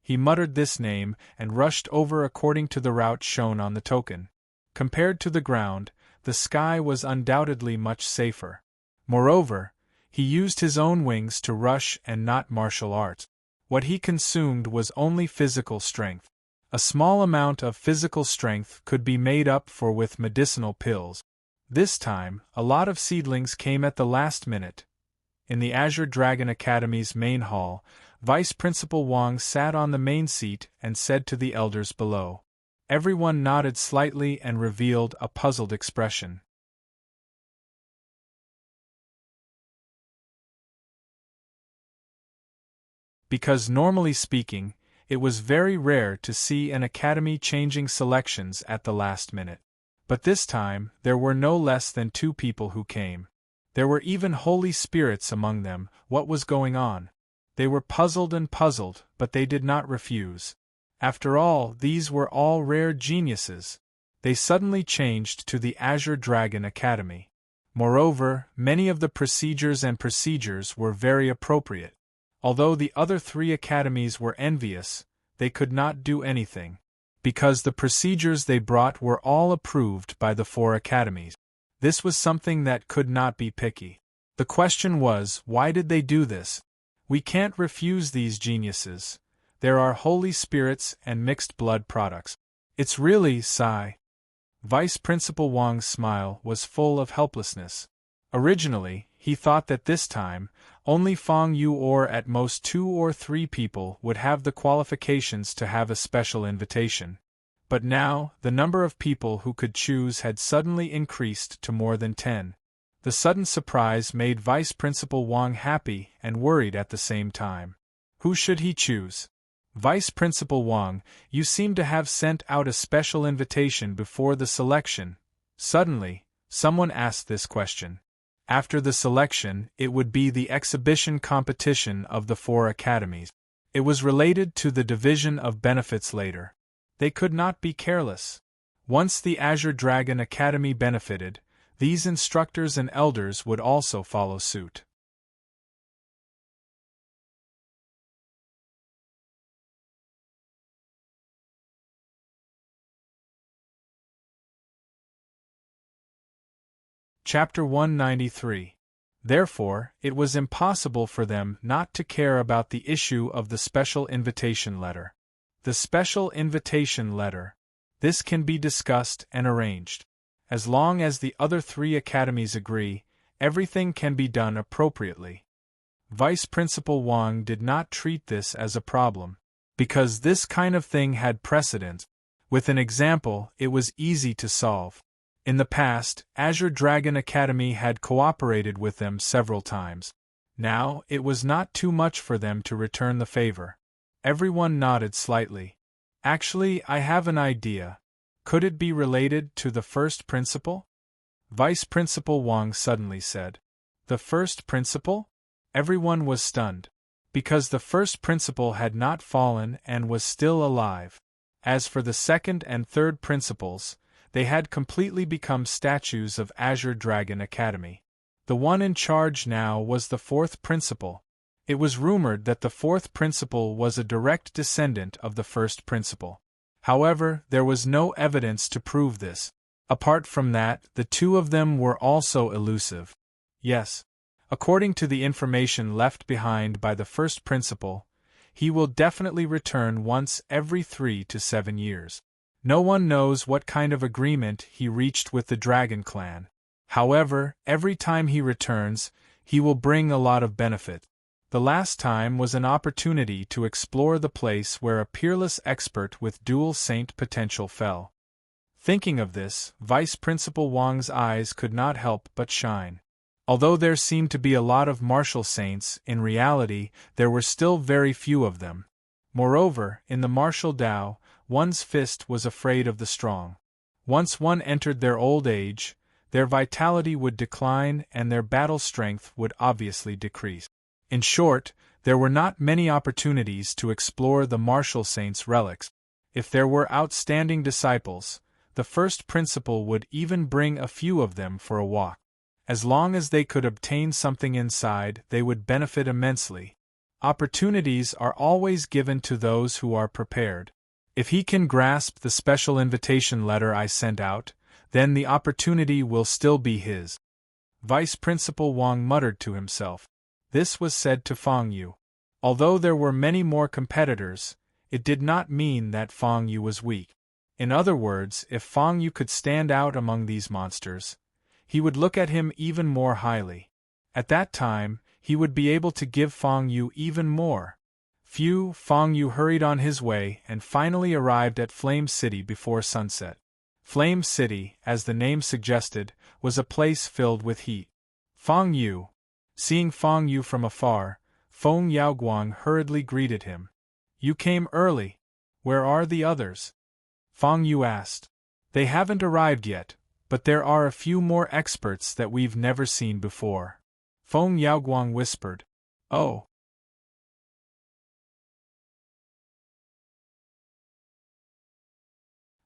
He muttered this name and rushed over according to the route shown on the token. Compared to the ground, the sky was undoubtedly much safer. Moreover, he used his own wings to rush and not martial arts. What he consumed was only physical strength. A small amount of physical strength could be made up for with medicinal pills. This time, a lot of seedlings came at the last minute. In the Azure Dragon Academy's main hall, Vice Principal Wang sat on the main seat and said to the elders below. Everyone nodded slightly and revealed a puzzled expression. Because normally speaking, it was very rare to see an academy changing selections at the last minute. But this time, there were no less than 2 people who came. There were even holy spirits among them. What was going on? They were puzzled, but they did not refuse. After all, these were all rare geniuses. They suddenly changed to the Azure Dragon Academy. Moreover, many of the procedures were very appropriate. Although the other 3 academies were envious, they could not do anything, because the procedures they brought were all approved by the 4 academies. This was something that could not be picky. The question was, why did they do this? We can't refuse these geniuses. There are holy spirits and mixed blood products. It's really, sigh. Vice Principal Wang's smile was full of helplessness. Originally, he thought that this time, only Fang Yu or at most 2 or 3 people would have the qualifications to have a special invitation. But now, the number of people who could choose had suddenly increased to more than 10. The sudden surprise made Vice Principal Wang happy and worried at the same time. Who should he choose? Vice Principal Wang, you seem to have sent out a special invitation before the selection. Suddenly, someone asked this question. After the selection, it would be the exhibition competition of the 4 academies. It was related to the division of benefits later. They could not be careless. Once the Azure Dragon Academy benefited, these instructors and elders would also follow suit. Chapter 193. Therefore, it was impossible for them not to care about the issue of the special invitation letter. The special invitation letter. This can be discussed and arranged. As long as the other 3 academies agree, everything can be done appropriately. Vice Principal Wang did not treat this as a problem, because this kind of thing had precedent. With an example, it was easy to solve. In the past, Azure Dragon Academy had cooperated with them several times. Now, it was not too much for them to return the favor. Everyone nodded slightly. Actually, I have an idea. Could it be related to the first principle? Vice Principal Wang suddenly said. The first principle? Everyone was stunned. Because the first principle had not fallen and was still alive. As for the second and third principles, they had completely become statues of Azure Dragon Academy. The one in charge now was the 4th principle. It was rumored that the 4th principle was a direct descendant of the first principle. However, there was no evidence to prove this. Apart from that, the 2 of them were also elusive. Yes. According to the information left behind by the first principle, he will definitely return once every 3 to 7 years. No one knows what kind of agreement he reached with the Dragon Clan. However, every time he returns, he will bring a lot of benefit. The last time was an opportunity to explore the place where a peerless expert with dual saint potential fell. Thinking of this, Vice Principal Wang's eyes could not help but shine. Although there seemed to be a lot of martial saints, in reality, there were still very few of them. Moreover, in the martial Tao, one's fist was afraid of the strong. Once one entered their old age, their vitality would decline and their battle strength would obviously decrease. In short, there were not many opportunities to explore the martial saint's relics. If there were outstanding disciples, the first principal would even bring a few of them for a walk. As long as they could obtain something inside, they would benefit immensely. Opportunities are always given to those who are prepared. If he can grasp the special invitation letter I sent out, then the opportunity will still be his. Vice Principal Wang muttered to himself. This was said to Fang Yu. Although there were many more competitors, it did not mean that Fang Yu was weak. In other words, if Fang Yu could stand out among these monsters, he would look at him even more highly. At that time, he would be able to give Fang Yu even more. Fang Yu hurried on his way and finally arrived at Flame City before sunset. Flame City, as the name suggested, was a place filled with heat. Seeing Fang Yu from afar, Feng Yaoguang hurriedly greeted him. You came early. Where are the others? Fang Yu asked. They haven't arrived yet, but there are a few more experts that we've never seen before. Feng Yaoguang whispered. Oh.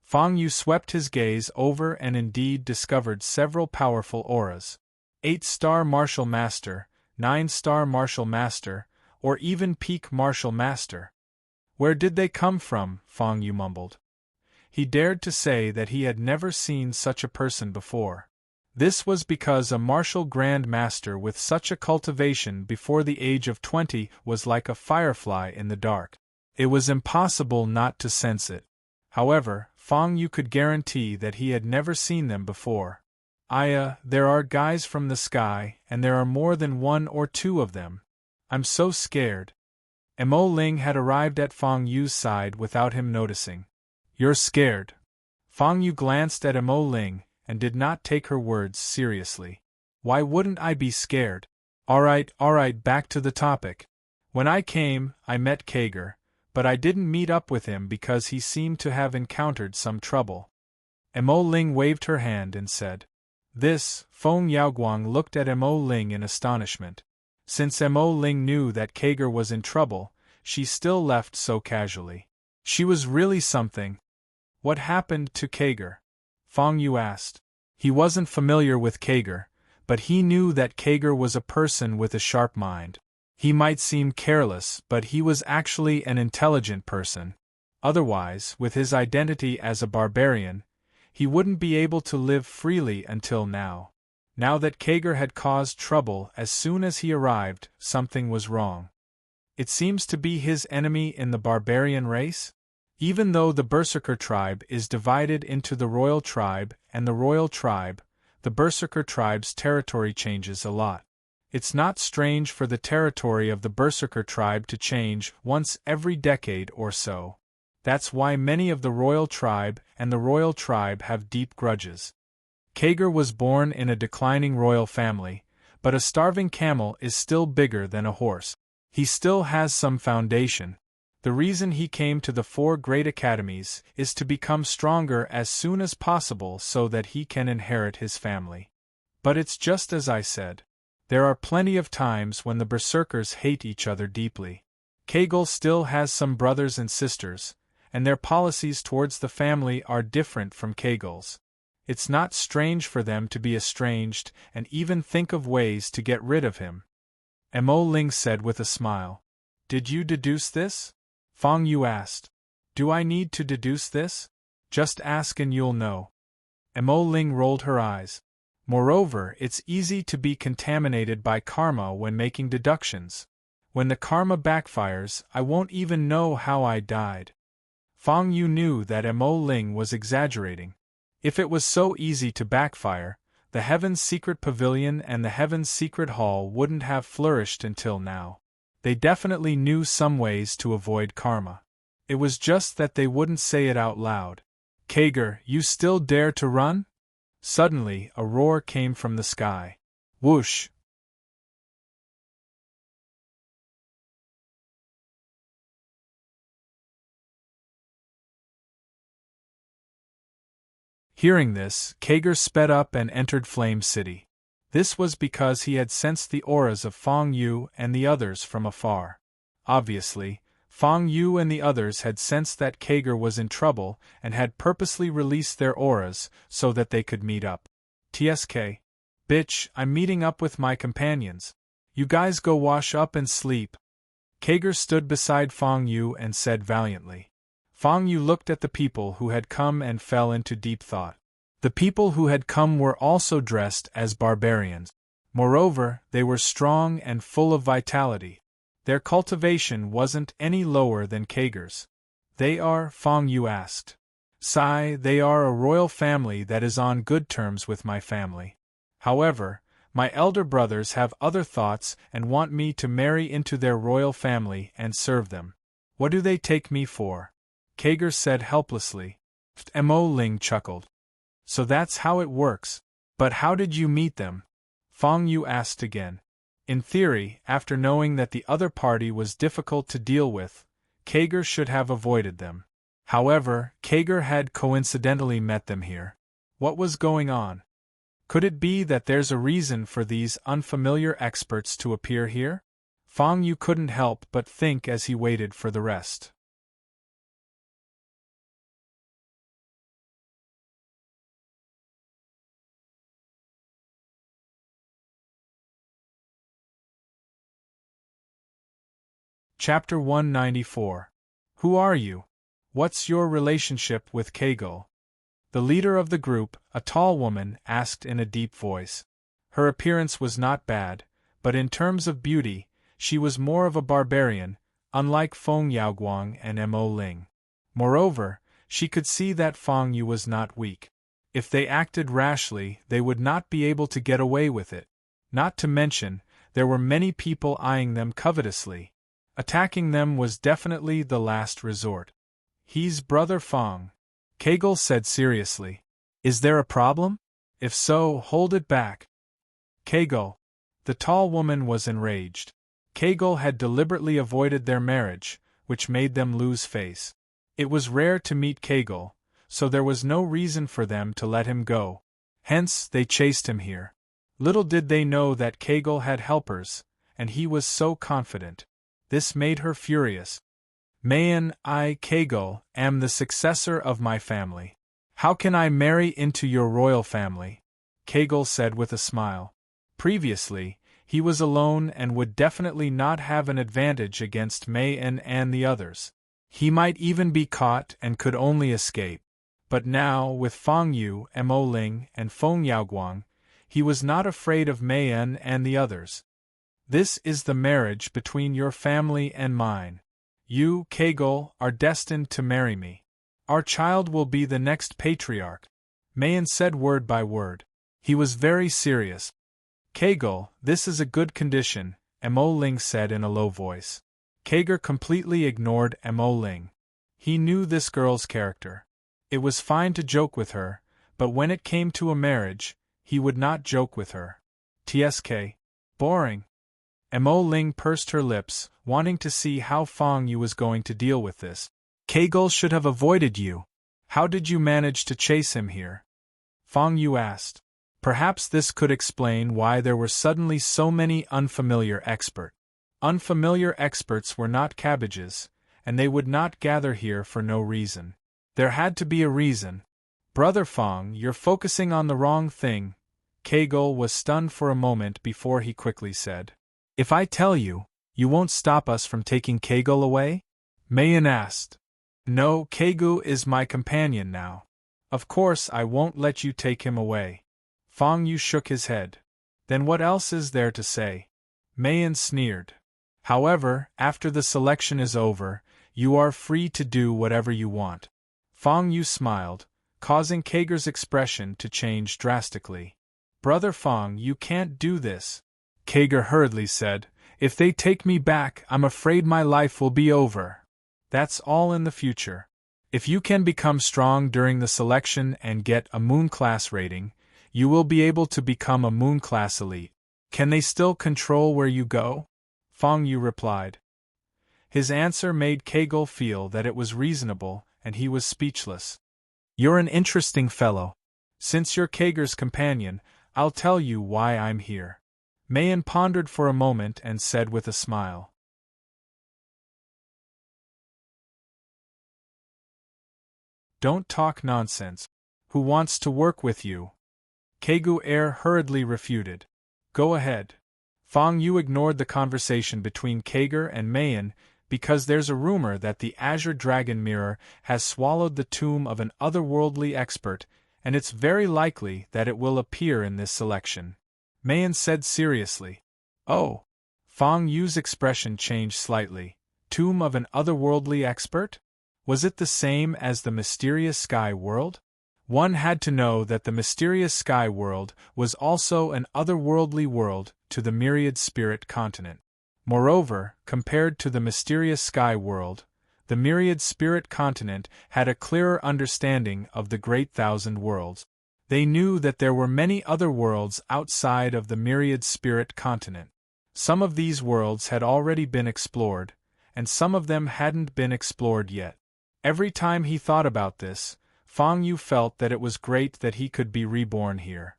Fang Yu swept his gaze over and indeed discovered several powerful auras. 8-star Martial Master, 9-star Martial Master, or even Peak Martial Master. Where did they come from? Fang Yu mumbled. He dared to say that he had never seen such a person before. This was because a martial Grand Master with such a cultivation before the age of 20 was like a firefly in the dark. It was impossible not to sense it. However, Fang Yu could guarantee that he had never seen them before. There are guys from the sky, and there are more than 1 or 2 of them. I'm so scared. Mo Ling had arrived at Fang Yu's side without him noticing. You're scared. Fang Yu glanced at Mo Ling, and did not take her words seriously. Why wouldn't I be scared? Alright, back to the topic. When I came, I met Kager, but I didn't meet up with him because he seemed to have encountered some trouble. Mo Ling waved her hand and said. This, Feng Yaoguang looked at Mo Ling in astonishment. Since Mo Ling knew that Kager was in trouble, she still left so casually. She was really something. What happened to Kager? Fang Yu asked. He wasn't familiar with Kager, but he knew that Kager was a person with a sharp mind. He might seem careless, but he was actually an intelligent person. Otherwise, with his identity as a barbarian, he wouldn't be able to live freely until now. Now that Kager had caused trouble as soon as he arrived, something was wrong. It seems to be his enemy in the barbarian race? Even though the Berserker tribe is divided into the Royal Tribe and the Royal Tribe, the Berserker tribe's territory changes a lot. It's not strange for the territory of the Berserker tribe to change once every decade or so. That's why many of the Royal Tribe and the Royal Tribe have deep grudges. Kager was born in a declining royal family, but a starving camel is still bigger than a horse. He still has some foundation. The reason he came to the 4 great academies is to become stronger as soon as possible so that he can inherit his family. But it's just as I said. There are plenty of times when the Berserkers hate each other deeply. Kager still has some brothers and sisters, and their policies towards the family are different from Kager's. It's not strange for them to be estranged and even think of ways to get rid of him. Mo Ling said with a smile. Did you deduce this? Fang Yu asked. Do I need to deduce this? Just ask and you'll know. Mo Ling rolled her eyes. Moreover, it's easy to be contaminated by karma when making deductions. When the karma backfires, I won't even know how I died. Fang Yu knew that Mo Ling was exaggerating. If it was so easy to backfire, the Heaven's Secret Pavilion and the Heaven's Secret Hall wouldn't have flourished until now. They definitely knew some ways to avoid karma. It was just that they wouldn't say it out loud. Kager, you still dare to run? Suddenly, a roar came from the sky. Whoosh! Hearing this, Kager sped up and entered Flame City. This was because he had sensed the auras of Fang Yu and the others from afar. Obviously, Fang Yu and the others had sensed that Kager was in trouble and had purposely released their auras so that they could meet up. TSK. Bitch, I'm meeting up with my companions. You guys go wash up and sleep. Kager stood beside Fang Yu and said valiantly. Fang Yu looked at the people who had come and fell into deep thought. The people who had come were also dressed as barbarians. Moreover, they were strong and full of vitality. Their cultivation wasn't any lower than Kager's. They are, Fang Yu asked. Sigh, they are a royal family that is on good terms with my family. However, my elder brothers have other thoughts and want me to marry into their royal family and serve them. What do they take me for? Kager said helplessly. Mo Ling chuckled. So that's how it works. But how did you meet them? Fang Yu asked again. In theory, after knowing that the other party was difficult to deal with, Kager should have avoided them. However, Kager had coincidentally met them here. What was going on? Could it be that there's a reason for these unfamiliar experts to appear here? Fang Yu couldn't help but think as he waited for the rest. Chapter 194. Who are you? What's your relationship with Kegel? The leader of the group, a tall woman, asked in a deep voice. Her appearance was not bad, but in terms of beauty, she was more of a barbarian, unlike Feng Yaoguang and Mo Ling. Moreover, she could see that Fang Yu was not weak. If they acted rashly, they would not be able to get away with it. Not to mention, there were many people eyeing them covetously. Attacking them was definitely the last resort. He's Brother Fang, Kegel said seriously. Is there a problem? If so, hold it back. Kegel. The tall woman was enraged. Kegel had deliberately avoided their marriage, which made them lose face. It was rare to meet Kegel, so there was no reason for them to let him go. Hence, they chased him here. Little did they know that Kegel had helpers, and he was so confident. This made her furious. Mayan, I, Kegel, am the successor of my family. How can I marry into your royal family? Kegel said with a smile. Previously, he was alone and would definitely not have an advantage against Mayan and the others. He might even be caught and could only escape. But now, with Fang Yu, Mo Ling, and Feng Yaoguang, he was not afraid of Mayan and the others. This is the marriage between your family and mine. You, Kegel, are destined to marry me. Our child will be the next patriarch. Mayan said word by word. He was very serious. Kegel, this is a good condition, Mo Ling said in a low voice. Kager completely ignored Mo Ling. He knew this girl's character. It was fine to joke with her, but when it came to a marriage, he would not joke with her. TSK. Boring. Mo Ling pursed her lips, wanting to see how Fang Yu was going to deal with this. Kegel should have avoided you. How did you manage to chase him here? Fang Yu asked. Perhaps this could explain why there were suddenly so many unfamiliar experts. Unfamiliar experts were not cabbages, and they would not gather here for no reason. There had to be a reason. Brother Fang, you're focusing on the wrong thing. Kegel was stunned for a moment before he quickly said. If I tell you, you won't stop us from taking Kegel away? Mayan asked. No, Kegu is my companion now. Of course I won't let you take him away. Fang Yu shook his head. Then what else is there to say? Mayan sneered. However, after the selection is over, You are free to do whatever you want. Fang Yu smiled, causing Kager's expression to change drastically. Brother Fang, you can't do this. Kager hurriedly said, if they take me back, I'm afraid my life will be over. That's all in the future. If you can become strong during the selection and get a Moon Class rating, you will be able to become a Moon Class elite. Can they still control where you go? Fang Yu replied. His answer made Kegel feel that it was reasonable, and he was speechless. You're an interesting fellow. Since you're Kager's companion, I'll tell you why I'm here. Mayan pondered for a moment and said with a smile. Don't talk nonsense. Who wants to work with you? Kegu hurriedly refuted. Go ahead. Fang Yu ignored the conversation between Kager and Mayan because there's a rumor that the Azure Dragon Mirror has swallowed the tomb of an otherworldly expert, and it's very likely that it will appear in this selection. Mayan said seriously. Oh. Fang Yu's expression changed slightly. Tomb of an otherworldly expert? Was it the same as the mysterious sky world? One had to know that the mysterious sky world was also an otherworldly world to the myriad spirit continent. Moreover, compared to the mysterious sky world, the myriad spirit continent had a clearer understanding of the great thousand worlds. They knew that there were many other worlds outside of the myriad spirit continent. Some of these worlds had already been explored, and some of them hadn't been explored yet. Every time he thought about this, Fang Yu felt that it was great that he could be reborn here.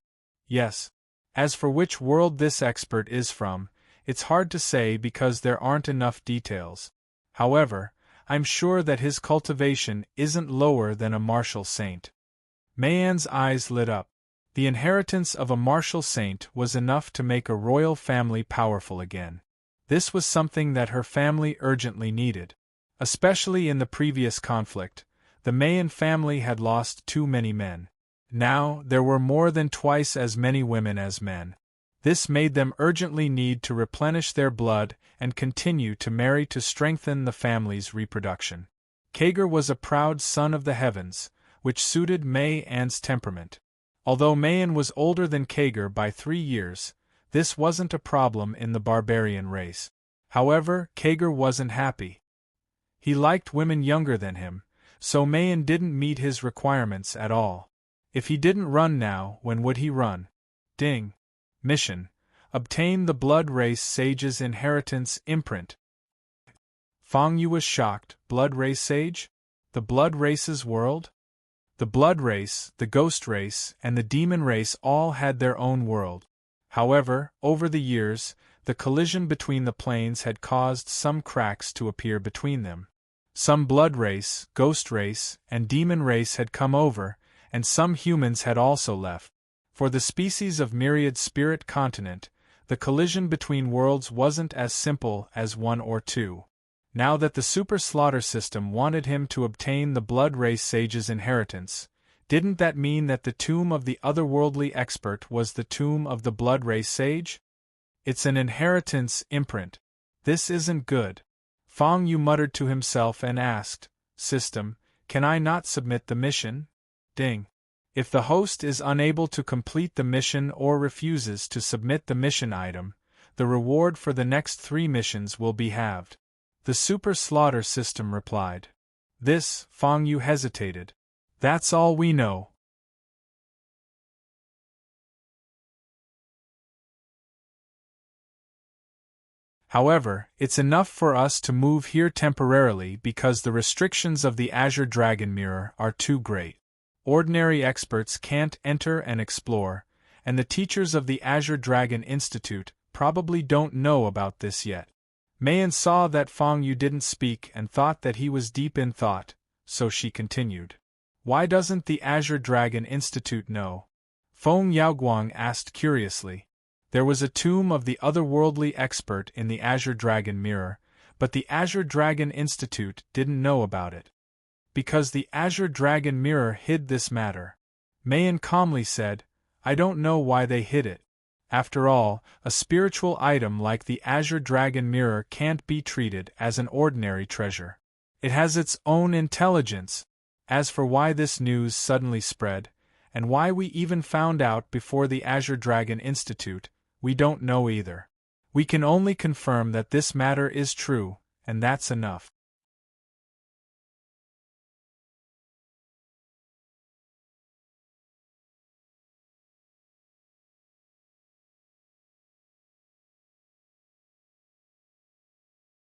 Yes. As for which world this expert is from, it's hard to say because there aren't enough details. However, I'm sure that his cultivation isn't lower than a martial saint. Mayan's eyes lit up. The inheritance of a martial saint was enough to make a royal family powerful again. This was something that her family urgently needed. Especially in the previous conflict, the Mayan family had lost too many men. Now, there were more than twice as many women as men. This made them urgently need to replenish their blood and continue to marry to strengthen the family's reproduction. Kager was a proud son of the heavens, which suited Mayan's temperament. Although Mayan was older than Kager by 3 years, this wasn't a problem in the barbarian race. However, Kager wasn't happy. He liked women younger than him, so Mayan didn't meet his requirements at all. If he didn't run now, when would he run? Ding. Mission. Obtain the Blood Race Sage's inheritance imprint. Fang Yu was shocked. Blood Race Sage? The Blood Race's world? The Blood Race, the Ghost Race, and the Demon Race all had their own world. However, over the years, the collision between the planes had caused some cracks to appear between them. Some Blood Race, Ghost Race, and Demon Race had come over, and some humans had also left. For the species of myriad spirit continent, the collision between worlds wasn't as simple as 1 or 2. Now that the Super Slaughter System wanted him to obtain the Blood Race Sage's inheritance, didn't that mean that the tomb of the otherworldly expert was the tomb of the Blood Race Sage? It's an inheritance imprint. This isn't good. Fang Yu muttered to himself and asked, System, can I not submit the mission? Ding. If the host is unable to complete the mission or refuses to submit the mission item, the reward for the next 3 missions will be halved. The Super Slaughter System replied. This, Fang Yu hesitated. That's all we know. However, it's enough for us to move here temporarily because the restrictions of the Azure Dragon Mirror are too great. Ordinary experts can't enter and explore, and the teachers of the Azure Dragon Institute probably don't know about this yet. Mayan saw that Fang Yu didn't speak and thought that he was deep in thought, so she continued. Why doesn't the Azure Dragon Institute know? Feng Yaoguang asked curiously. There was a tomb of the otherworldly expert in the Azure Dragon Mirror, but the Azure Dragon Institute didn't know about it. Because the Azure Dragon Mirror hid this matter. Mayan calmly said, I don't know why they hid it. After all, a spiritual item like the Azure Dragon Mirror can't be treated as an ordinary treasure. It has its own intelligence. As for why this news suddenly spread, and why we even found out before the Azure Dragon Institute, we don't know either. We can only confirm that this matter is true, and that's enough.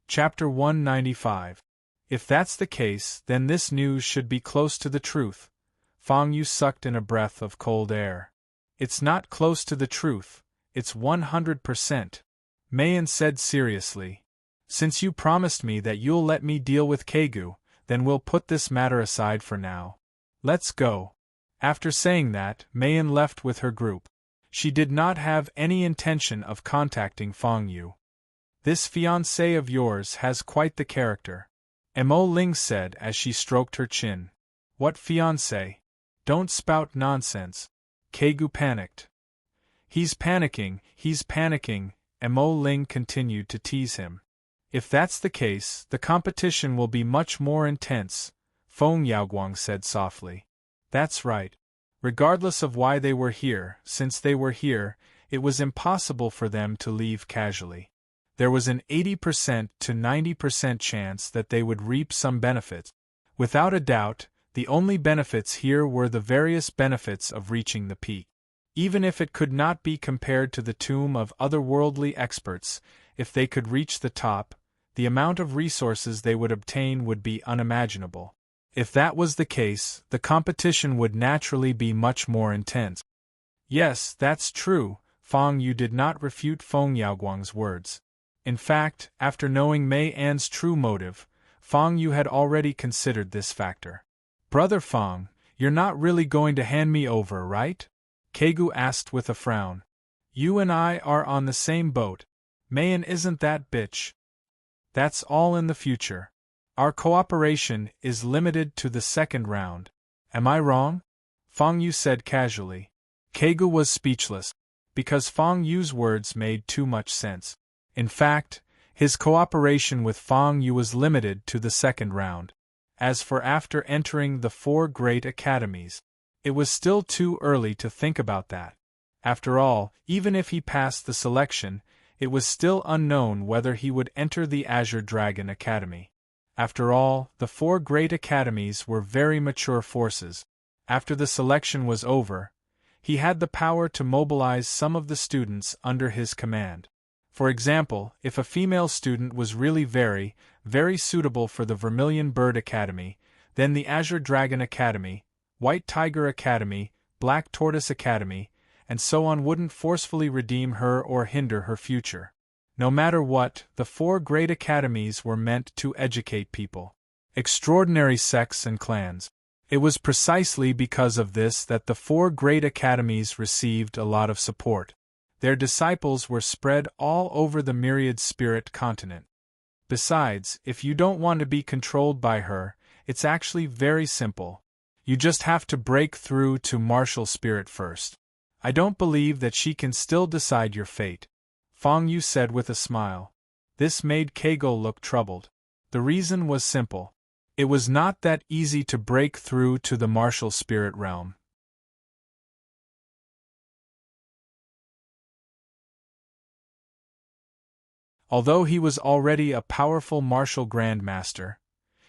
Chapter 195. If that's the case, then this news should be close to the truth. Fang Yu sucked in a breath of cold air. It's not close to the truth, it's 100%. Mayan said seriously. Since you promised me that you'll let me deal with Kegu, then we'll put this matter aside for now. Let's go. After saying that, Mayan left with her group. She did not have any intention of contacting Fang Yu. This fiancé of yours has quite the character, Mo Ling said as she stroked her chin. What fiancé? Don't spout nonsense. Kegu panicked. He's panicking, Mo Ling continued to tease him. If that's the case, the competition will be much more intense, Feng Yaoguang said softly. That's right. Regardless of why they were here, since they were here, it was impossible for them to leave casually. There was an 80% to 90% chance that they would reap some benefits. Without a doubt, the only benefits here were the various benefits of reaching the peak. Even if it could not be compared to the tomb of otherworldly experts, if they could reach the top, the amount of resources they would obtain would be unimaginable. If that was the case, the competition would naturally be much more intense. Yes, that's true, Fang Yu did not refute Feng Yaoguang's words. In fact, after knowing Mei An's true motive, Fang Yu had already considered this factor. Brother Fang, you're not really going to hand me over, right? Kegu asked with a frown. You and I are on the same boat. Mayan isn't that bitch. That's all in the future. Our cooperation is limited to the second round. Am I wrong? Fang Yu said casually. Kegu was speechless, because Fang Yu's words made too much sense. In fact, his cooperation with Fang Yu was limited to the second round. As for after entering the 4 great academies, it was still too early to think about that. After all, even if he passed the selection, it was still unknown whether he would enter the Azure Dragon Academy. After all, the 4 great academies were very mature forces. After the selection was over, he had the power to mobilize some of the students under his command. For example, if a female student was really very, very suitable for the Vermilion Bird Academy, then the Azure Dragon Academy, White Tiger Academy, Black Tortoise Academy, and so on wouldn't forcefully redeem her or hinder her future. No matter what, the 4 great academies were meant to educate people. Extraordinary sects and clans. It was precisely because of this that the 4 great academies received a lot of support. Their disciples were spread all over the myriad spirit continent. Besides, if you don't want to be controlled by her, it's actually very simple. You just have to break through to martial spirit first. I don't believe that she can still decide your fate, Fang Yu said with a smile. This made Kego look troubled. The reason was simple. It was not that easy to break through to the martial spirit realm. Although he was already a powerful martial grandmaster,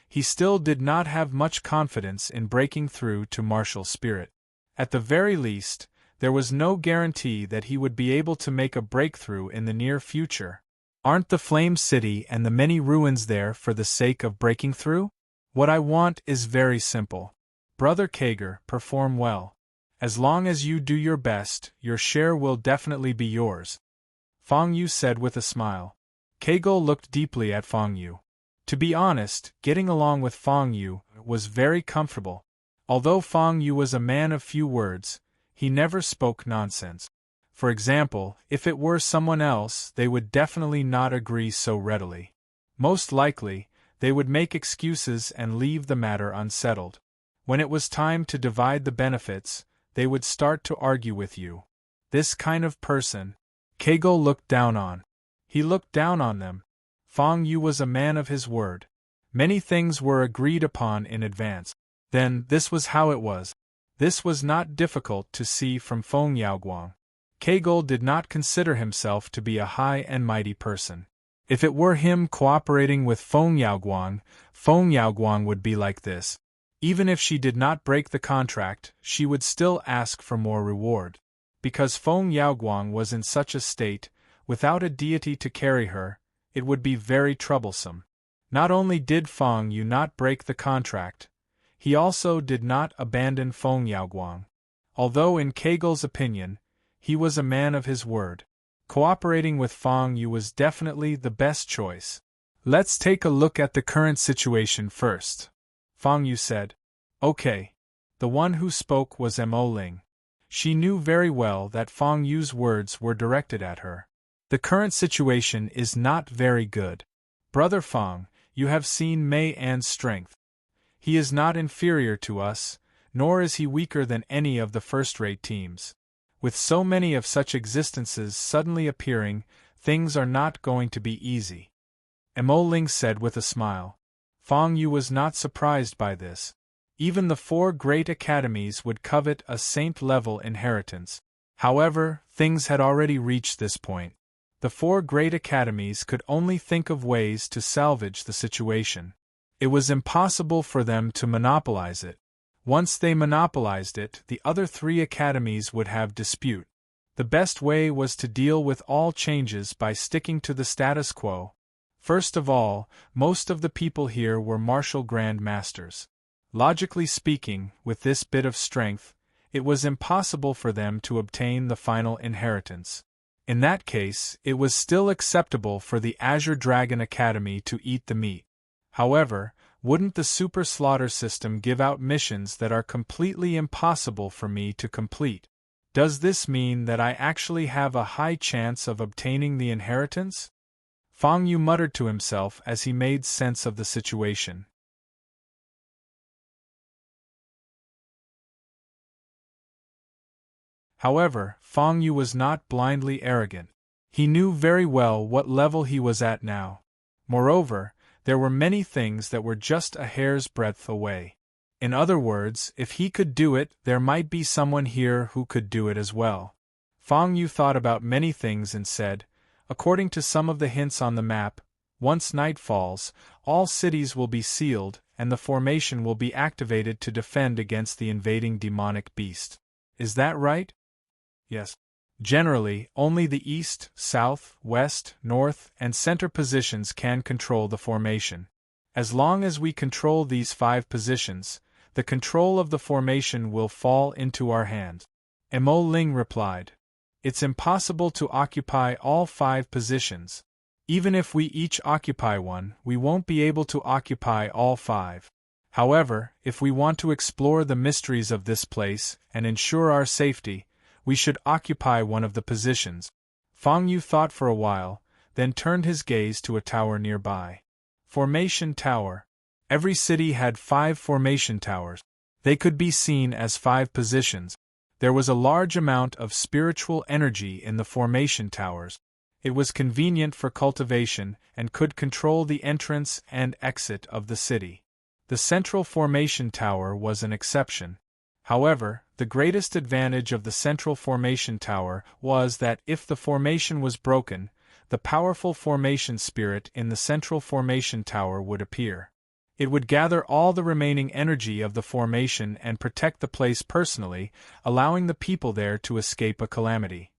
he still did not have much confidence in breaking through to martial spirit. At the very least, there was no guarantee that he would be able to make a breakthrough in the near future. Aren't the Flame City and the many ruins there for the sake of breaking through? What I want is very simple. Brother Kager, perform well. As long as you do your best, your share will definitely be yours, Fang Yu said with a smile. Kego looked deeply at Fang Yu. To be honest, getting along with Fang Yu was very comfortable. Although Fang Yu was a man of few words, he never spoke nonsense. For example, if it were someone else, they would definitely not agree so readily. Most likely, they would make excuses and leave the matter unsettled. When it was time to divide the benefits, they would start to argue with you. This kind of person, Kego looked down on. He looked down on them. Fang Yu was a man of his word. Many things were agreed upon in advance. Then, this was how it was. This was not difficult to see from Feng Yaoguang. Kegel did not consider himself to be a high and mighty person. If it were him cooperating with Feng Yaoguang would be like this. Even if she did not break the contract, she would still ask for more reward. Because Feng Yaoguang was in such a state, without a deity to carry her, it would be very troublesome. Not only did Feng Yu not break the contract, he also did not abandon Feng Yaoguang. Although in Kegel's opinion, he was a man of his word, cooperating with Feng Yu was definitely the best choice. Let's take a look at the current situation first. Feng Yu said. Okay. The one who spoke was Mo Ling. She knew very well that Feng Yu's words were directed at her. The current situation is not very good. Brother Feng, you have seen Mei An's strength. He is not inferior to us, nor is he weaker than any of the first-rate teams. With so many of such existences suddenly appearing, things are not going to be easy. Mo Ling said with a smile. Feng Yu was not surprised by this. Even the 4 great academies would covet a saint-level inheritance. However, things had already reached this point. The 4 great academies could only think of ways to salvage the situation. It was impossible for them to monopolize it. Once they monopolized it, the other 3 academies would have dispute. The best way was to deal with all changes by sticking to the status quo. First of all, most of the people here were martial grand masters. Logically speaking, with this bit of strength, it was impossible for them to obtain the final inheritance. In that case, it was still acceptable for the Azure Dragon Academy to eat the meat. However, wouldn't the super slaughter system give out missions that are completely impossible for me to complete? Does this mean that I actually have a high chance of obtaining the inheritance? Feng Yu muttered to himself as he made sense of the situation. However, Feng Yu was not blindly arrogant. He knew very well what level he was at now. Moreover, there were many things that were just a hair's breadth away. In other words, if he could do it, there might be someone here who could do it as well. Feng Yu thought about many things and said, according to some of the hints on the map, once night falls, all cities will be sealed, and the formation will be activated to defend against the invading demonic beast. Is that right? Yes. Generally, only the east, south, west, north, and center positions can control the formation. As long as we control these 5 positions, the control of the formation will fall into our hands. Mo Ling replied. It's impossible to occupy all 5 positions. Even if we each occupy one, we won't be able to occupy all 5. However, if we want to explore the mysteries of this place and ensure our safety, we should occupy one of the positions. Feng Yu thought for a while, then turned his gaze to a tower nearby. Formation Tower. Every city had 5 formation towers. They could be seen as 5 positions. There was a large amount of spiritual energy in the formation towers. It was convenient for cultivation and could control the entrance and exit of the city. The central formation tower was an exception. However, the greatest advantage of the central formation tower was that if the formation was broken, the powerful formation spirit in the central formation tower would appear. It would gather all the remaining energy of the formation and protect the place personally, allowing the people there to escape a calamity.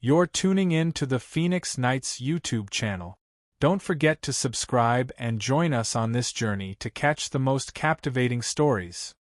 You're tuning in to the Phoenix Knights YouTube channel. Don't forget to subscribe and join us on this journey to catch the most captivating stories.